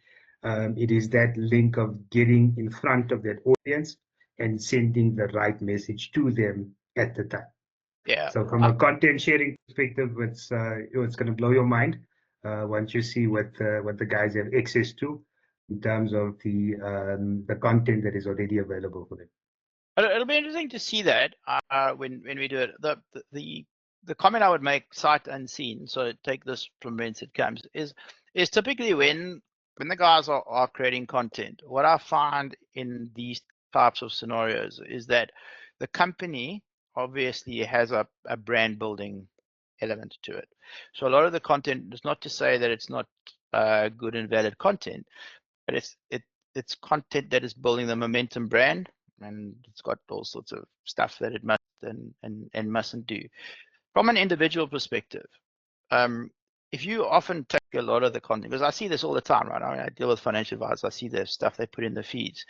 it is that link of getting in front of that audience and sending the right message to them at the time. Yeah. So from a content sharing perspective, it's going to blow your mind once you see what the guys have access to in terms of the content that is already available for them. It'll be interesting to see that when we do it. The comment I would make, sight unseen, so take this from whence it comes, is typically when the guys are creating content, what I find in these types of scenarios is that the company obviously has a brand building element to it. So a lot of the content is not to say that it's not good and valid content, but it's content that is building the Momentum brand, and it's got all sorts of stuff that it must and mustn't do. From an individual perspective, if you often take a lot of the content, because I see this all the time, right? I mean, I deal with financial advisors, I see the stuff they put in the feeds.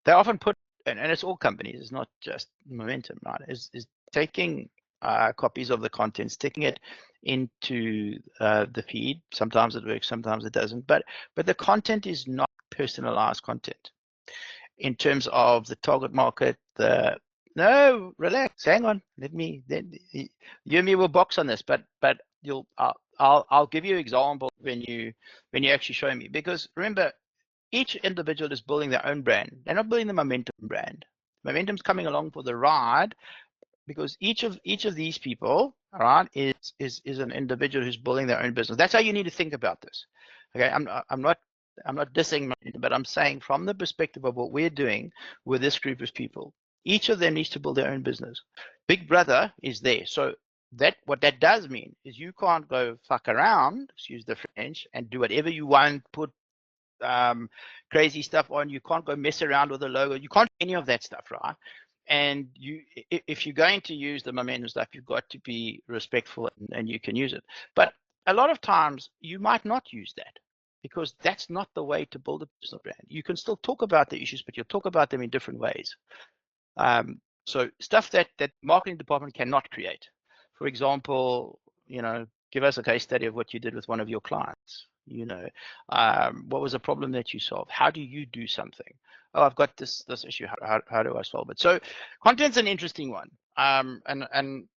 They often put, and it's all companies, it's not just Momentum, right? Is taking copies of the content, sticking it into the feed. Sometimes it works, sometimes it doesn't. But the content is not personalized content in terms of the target market. No, relax, hang on. You and me will box on this, but I'll give you examples when you actually show me, because remember, each individual is building their own brand. They're not building the Momentum brand. Momentum's coming along for the ride, because each of these people, all right, is an individual who's building their own business. That's how you need to think about this. Okay, I'm not dissing Momentum, but I'm saying from the perspective of what we're doing with this group of people, each of them needs to build their own business. Big Brother is there, so what that does mean is you can't go fuck around, excuse the French, and do whatever you want, put crazy stuff on. You can't go mess around with the logo. You can't do any of that stuff, right? And if you're going to use the Momentum stuff, you've got to be respectful, and you can use it. But a lot of times you might not use that, because that's not the way to build a personal brand. You can still talk about the issues, but you'll talk about them in different ways. So stuff that marketing department cannot create. For example, give us a case study of what you did with one of your clients. What was a problem that you solved? How do you do something? Oh, I've got this issue. How do I solve it? So content's an interesting one. And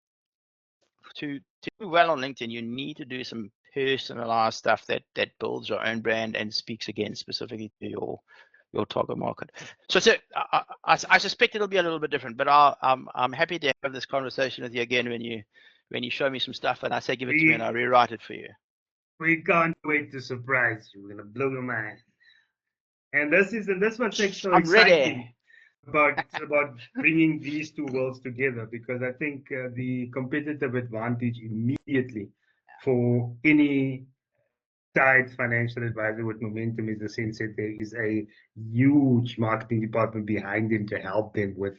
to do well on LinkedIn, you need to do some personalized stuff that builds your own brand and speaks again specifically to your target market. So I suspect it'll be a little bit different, but I'm happy to have this conversation with you again when you show me some stuff and I say give it to me and I rewrite it for you. We can't wait to surprise you. We're gonna blow your mind. And that's what's so exciting about bringing these two worlds together, because I think the competitive advantage immediately for any besides financial advisor with Momentum is the sense that there is a huge marketing department behind them to help them with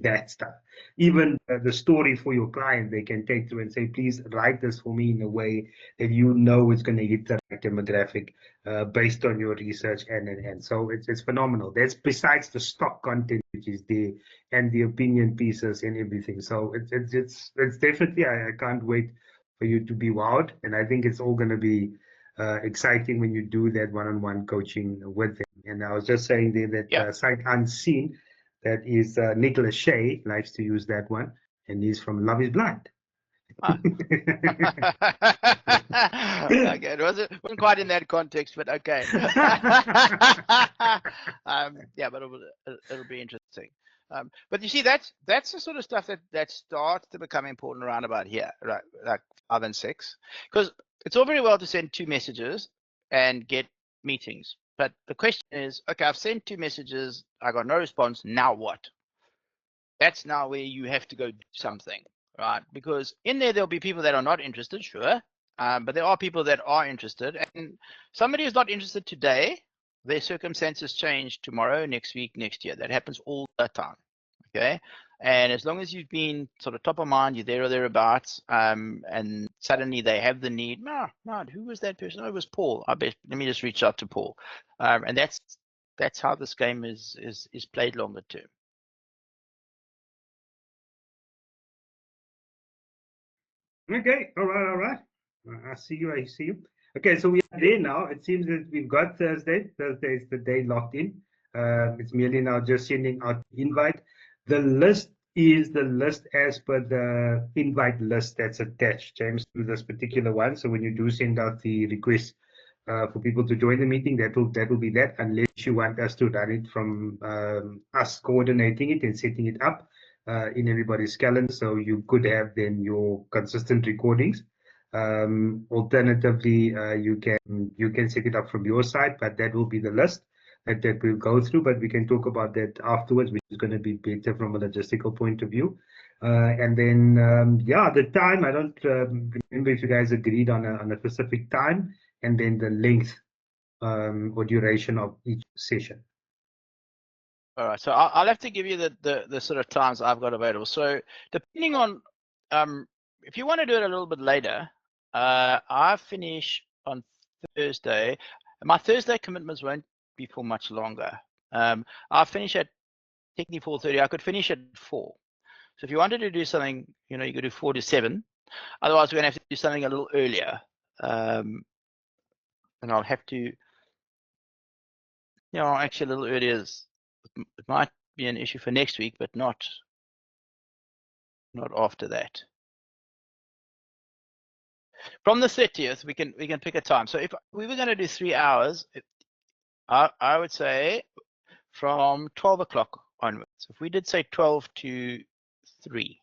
that stuff. Even the story for your client, they can take through and say, please write this for me in a way that you know it's going to hit the right demographic based on your research. And so it's phenomenal. That's besides the stock content which is there and the opinion pieces and everything. So it's definitely, I can't wait for you to be wowed. And I think it's all going to be exciting when you do that one-on-one coaching with them. And I was just saying there that sight unseen, that is Nicholas Shea, likes to use that one, and he's from Love is Blind. Okay, it wasn't quite in that context, but okay. Yeah, but it'll be interesting. But you see, that's the sort of stuff that starts to become important around about here, right? Like 5 and 6, because it's all very well to send 2 messages and get meetings, but the question is, okay, I've sent 2 messages, I got no response. Now what? That's now where you have to go do something, right? Because in there'll be people that are not interested, sure, but there are people that are interested, and somebody who's not interested today, their circumstances change tomorrow, next week, next year. That happens all the time, okay? And as long as you've been sort of top of mind, you're there or thereabouts, and suddenly they have the need. No, who was that person? Oh, it was Paul. I bet. Let me just reach out to Paul, and that's how this game is played longer term. Okay, all right. I see you. Okay, so we are there now. It seems that we've got Thursday. Thursday is the day locked in. It's merely now just sending out invite. The list is the list as per the invite list that's attached, James, to this particular one. So when you do send out the request for people to join the meeting, that will be that, unless you want us to run it from us coordinating it and setting it up in everybody's calendar, so you could have then your consistent recordings. Alternatively, you can set it up from your side, but that will be the list that we'll go through. But we can talk about that afterwards, which is going to be better from a logistical point of view. And then the time, I don't remember if you guys agreed on a specific time, and then the length or duration of each session. All right, so I'll have to give you the sort of times I've got available. So depending on, if you want to do it a little bit later, I finish on Thursday. My Thursday commitments won't be for much longer. I finish at technically 4:30. I could finish at 4. So if you wanted to do something, you could do 4 to 7. Otherwise, we're gonna have to do something a little earlier. And I'll have to, actually a little earlier it might be an issue for next week, but not after that. From the 30th, we can pick a time. So if we were going to do 3 hours, I would say from 12 o'clock onwards. If we did say 12 to 3.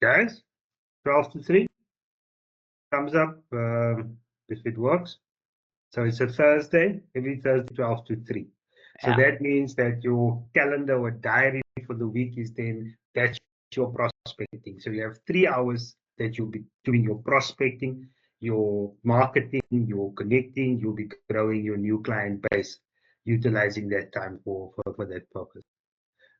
Guys, 12 to 3. Thumbs up if it works. So it's a Thursday, every Thursday, 12 to 3. So that means that your calendar or diary for the week is then, that's your prospecting. So you have 3 hours that you'll be doing your prospecting, your marketing, your connecting, you'll be growing your new client base, utilizing that time for that purpose.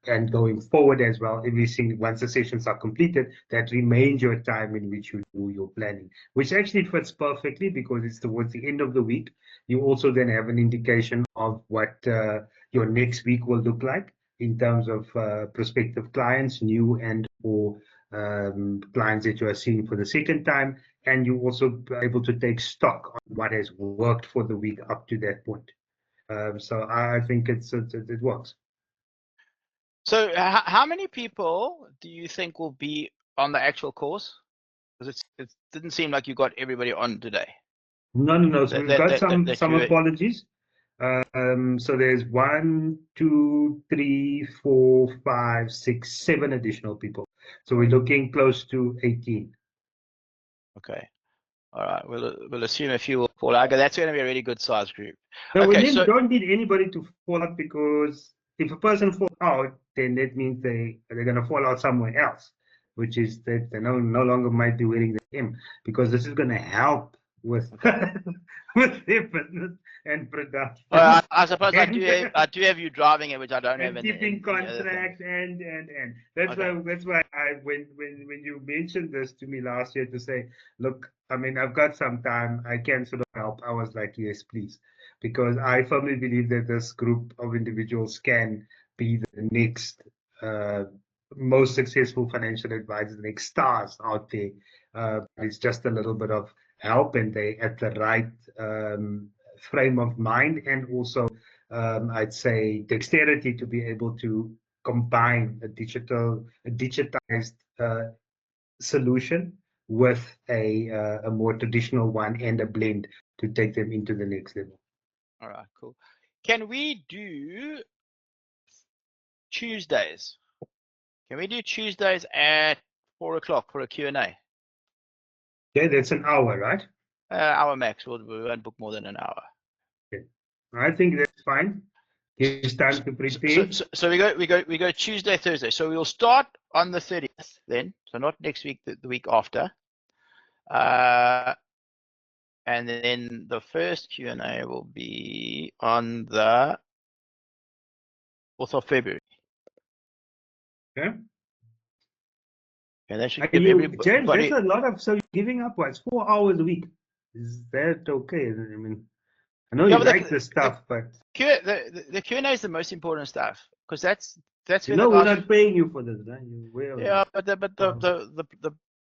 And going forward as well, once the sessions are completed, that remains your time in which you do your planning, which actually fits perfectly because it's towards the end of the week. You also then have an indication of what your next week will look like in terms of prospective clients, new and or clients that you are seeing for the second time. And you also are able to take stock on what has worked for the week up to that point. So I think it works. So how many people do you think will be on the actual course? Because it didn't seem like you got everybody on today. No. So we've got some apologies. So there's 1, 2, 3, 4, 5, 6, 7 additional people. So we're looking close to 18. Okay. All right. We'll assume a few will fall out. That's going to be a really good size group. No, okay, we don't need anybody to fall out, because if a person falls out, then that means they're going to fall out somewhere else, which is that they no longer might be wearing the M, because this is going to help with with their business and production. Well, I suppose I do And- have you driving it, which I don't have and in keeping the other thing. contracts and that's Okay. why I when you mentioned this to me last year to say, look, I mean, I've got some time, I can sort of help, I was like, yes, please, because I firmly believe that this group of individuals can be the next most successful financial advisors, the next stars out there. It's just a little bit of help, and they at the right frame of mind, and also I'd say dexterity to be able to combine a digitized solution with a more traditional one and a blend to take them into the next level. All right, cool. Can we do Tuesdays? Can we do Tuesdays at 4 o'clock for a Q&A? Okay, that's an hour, right? Hour max. We won't book more than an hour. Okay. I think that's fine. Gives time to prepare. So we go Tuesday, Thursday. So we'll start on the 30th then. So not next week, the week after. And then the first Q&A will be on the 4th of February. Okay. And that should Are give you, everybody. James, that's a lot of, so you're giving up what, 4 hours a week? Is that okay? I mean, I know Yeah, you but like this stuff, but the Q&A is the most important stuff, because that's you where know the we're guys. not paying you for this, right? You're way over Yeah, there. but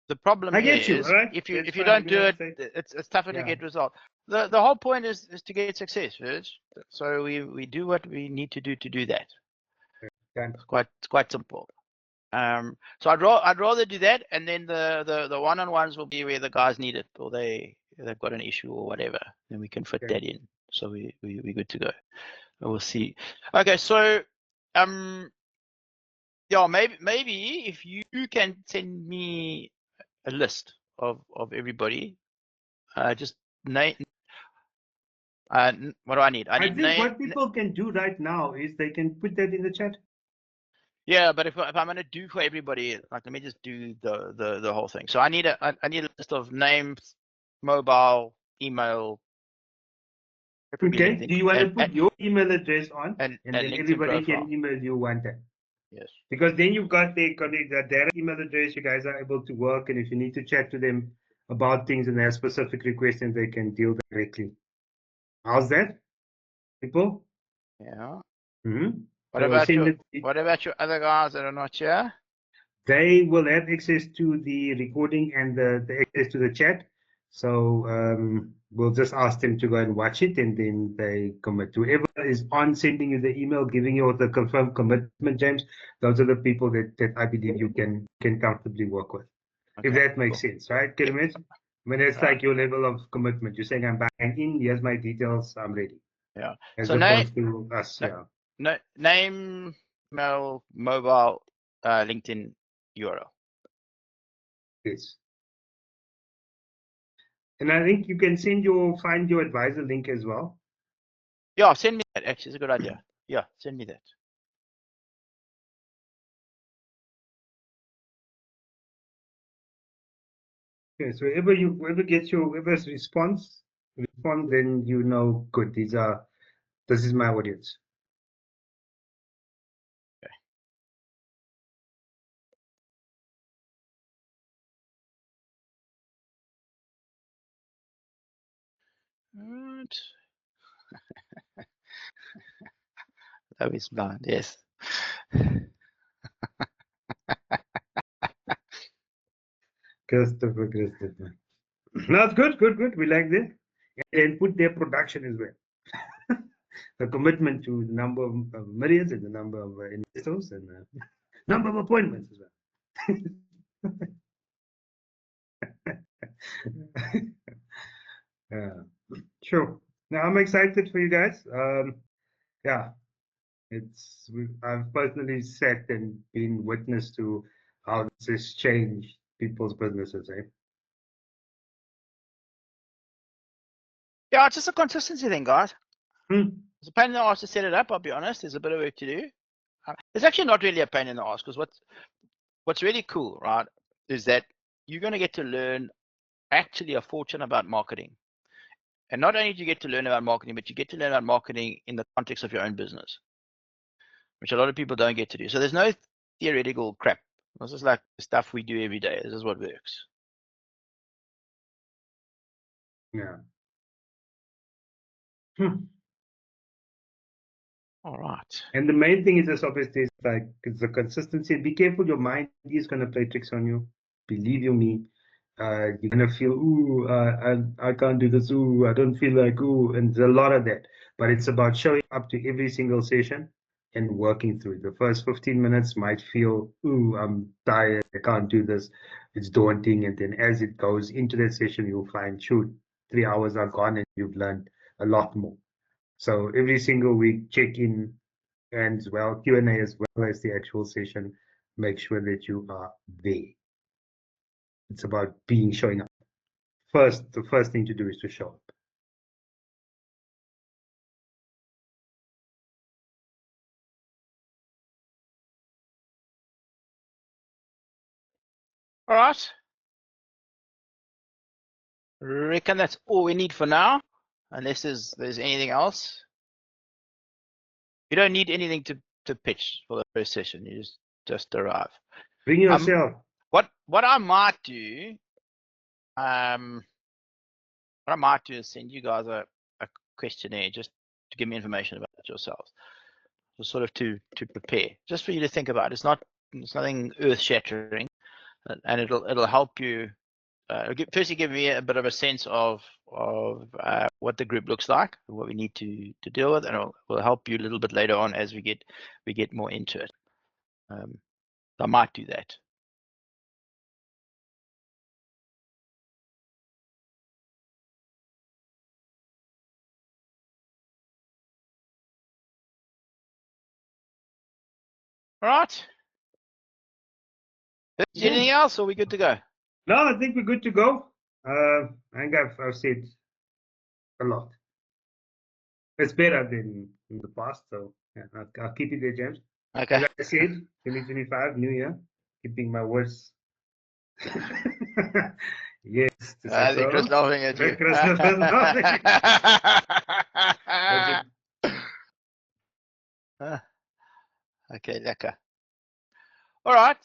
the problem I get is, you, all right? if you That's you fine. don't We do have it, to say- it's tougher to Yeah. get results. The whole point is to get success, right? So we do what we need to do that. Okay. It's quite simple. So I'd rather do that, and then the one-on-ones will be where the guys need it, or they've got an issue or whatever, then we can fit Okay. that in. So we're good to go. We'll see. Okay, so yeah, maybe if you can send me a list of everybody, just name. What do I need? I I need think name. what people can do right now is they can put that in the chat. Yeah, but if I'm gonna do for everybody, like, let me just do the whole thing. So I need a list of names, mobile, email. Okay. LinkedIn, Do you want to and- put your email address on, and then LinkedIn everybody profile. can email you one time? Yes. Because then you've got their direct email address. You guys are able to work, and if you need to chat to them about things and they have specific requests, then they can deal directly. How's that, people? Yeah. Mm-hmm. What about your other guys that are not here? They will have access to the recording and the access to the chat. So we'll just ask them to go and watch it, and then they commit. Whoever is on sending you the email, giving you the confirmed commitment, James, those are the people that I believe you can comfortably work with. If Okay, that makes sense, right, Kirimet? I mean, it's like your level of commitment. You're saying, I'm buying in, here's my details, I'm ready. Yeah. As So opposed to us, no- yeah. Name, mail, mobile, LinkedIn URL. Yes. And I think you can find your advisor link as well. Yeah, send me that. Actually, it's a good idea. Yeah, send me that. Okay, so whoever gets whoever's response, then you know, good. This is my audience. Right. Love is blind. Yes. Christopher. No, it's good. We like this. And put their production as well. The commitment to the number of millions and the number of investors and number of appointments as well. Yeah, sure. Now I'm excited for you guys. Yeah, I've personally sat and been witness to how this has changed people's businesses. Yeah, it's just a consistency thing, guys. Hmm. It's a pain in the ass to set it up. I'll be honest. There's a bit of work to do. It's actually not really a pain in the ass, because what's really cool, right, is that you're going to get to learn actually a fortune about marketing. And not only do you get to learn about marketing, but you get to learn about marketing in the context of your own business, which a lot of people don't get to do. So there's no theoretical crap. This is like the stuff we do every day. This is what works. Yeah. All right. And the main thing is this, obviously, is like it's the consistency. Be careful, your mind is gonna play tricks on you. Believe you me. You're gonna feel, ooh, I can't do this. Ooh, I don't feel like, ooh, and there's a lot of that. But it's about showing up to every single session and working through it. The first 15 minutes might feel, ooh, I'm tired. I can't do this. It's daunting. And then as it goes into that session, you'll find, shoot, 3 hours are gone and you've learned a lot more. So every single week, check in and as well, Q&A as well as the actual session. Make sure that you are there. It's about showing up. The first thing to do is to show up. All right. Reckon that's all we need for now, unless there's anything else. You don't need anything to pitch for the first session. You just arrive. Bring yourself. What I might do, what I might do is send you guys a questionnaire just to give me information about yourselves, just sort of to prepare, just for you to think about. It's nothing earth shattering, and it'll help you. Firstly, give me a bit of a sense of what the group looks like, what we need to deal with, and it will help you a little bit later on as we get more into it. I might do that. All right. Anything else, or are we good to go? No, I think we're good to go. I think I've said a lot. It's better than in the past, so yeah, I'll keep it there, James. Okay. As I said, 2025, new year, keeping my words. Yes. I think Chris laughing at you. Chris is laughing. Okay, lekker. All right.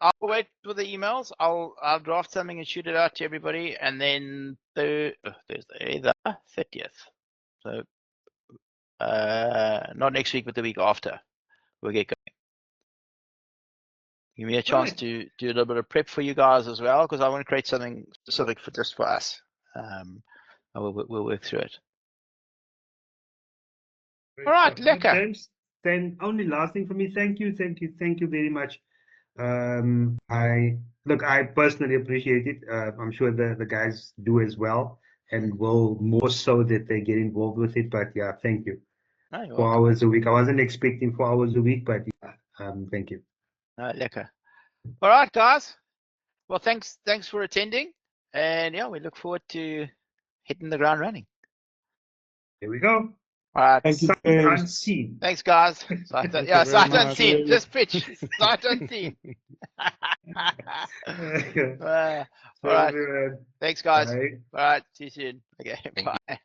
I'll wait for the emails. I'll draft something and shoot it out to everybody, and then Thursday, the 30th. So not next week, but the week after, we'll get going. Give me a chance to do a little bit of prep for you guys as well, because I want to create something specific just for us. We'll work through it. All right, lekker. James, then only last thing for me. Thank you very much. I personally appreciate it. I'm sure the guys do as well, and will more so that they get involved with it. But yeah, thank you. 4 hours a week. I wasn't expecting 4 hours a week, but yeah, thank you. Lekker. All right, guys. Well, thanks for attending, and yeah, we look forward to hitting the ground running. Here we go. All right. Thank you, Sight James. unseen. Thanks, guys. Sight unseen. Just pitch. Sight unseen. All right. Thanks, guys. Bye. All right. See you soon. Okay. Bye.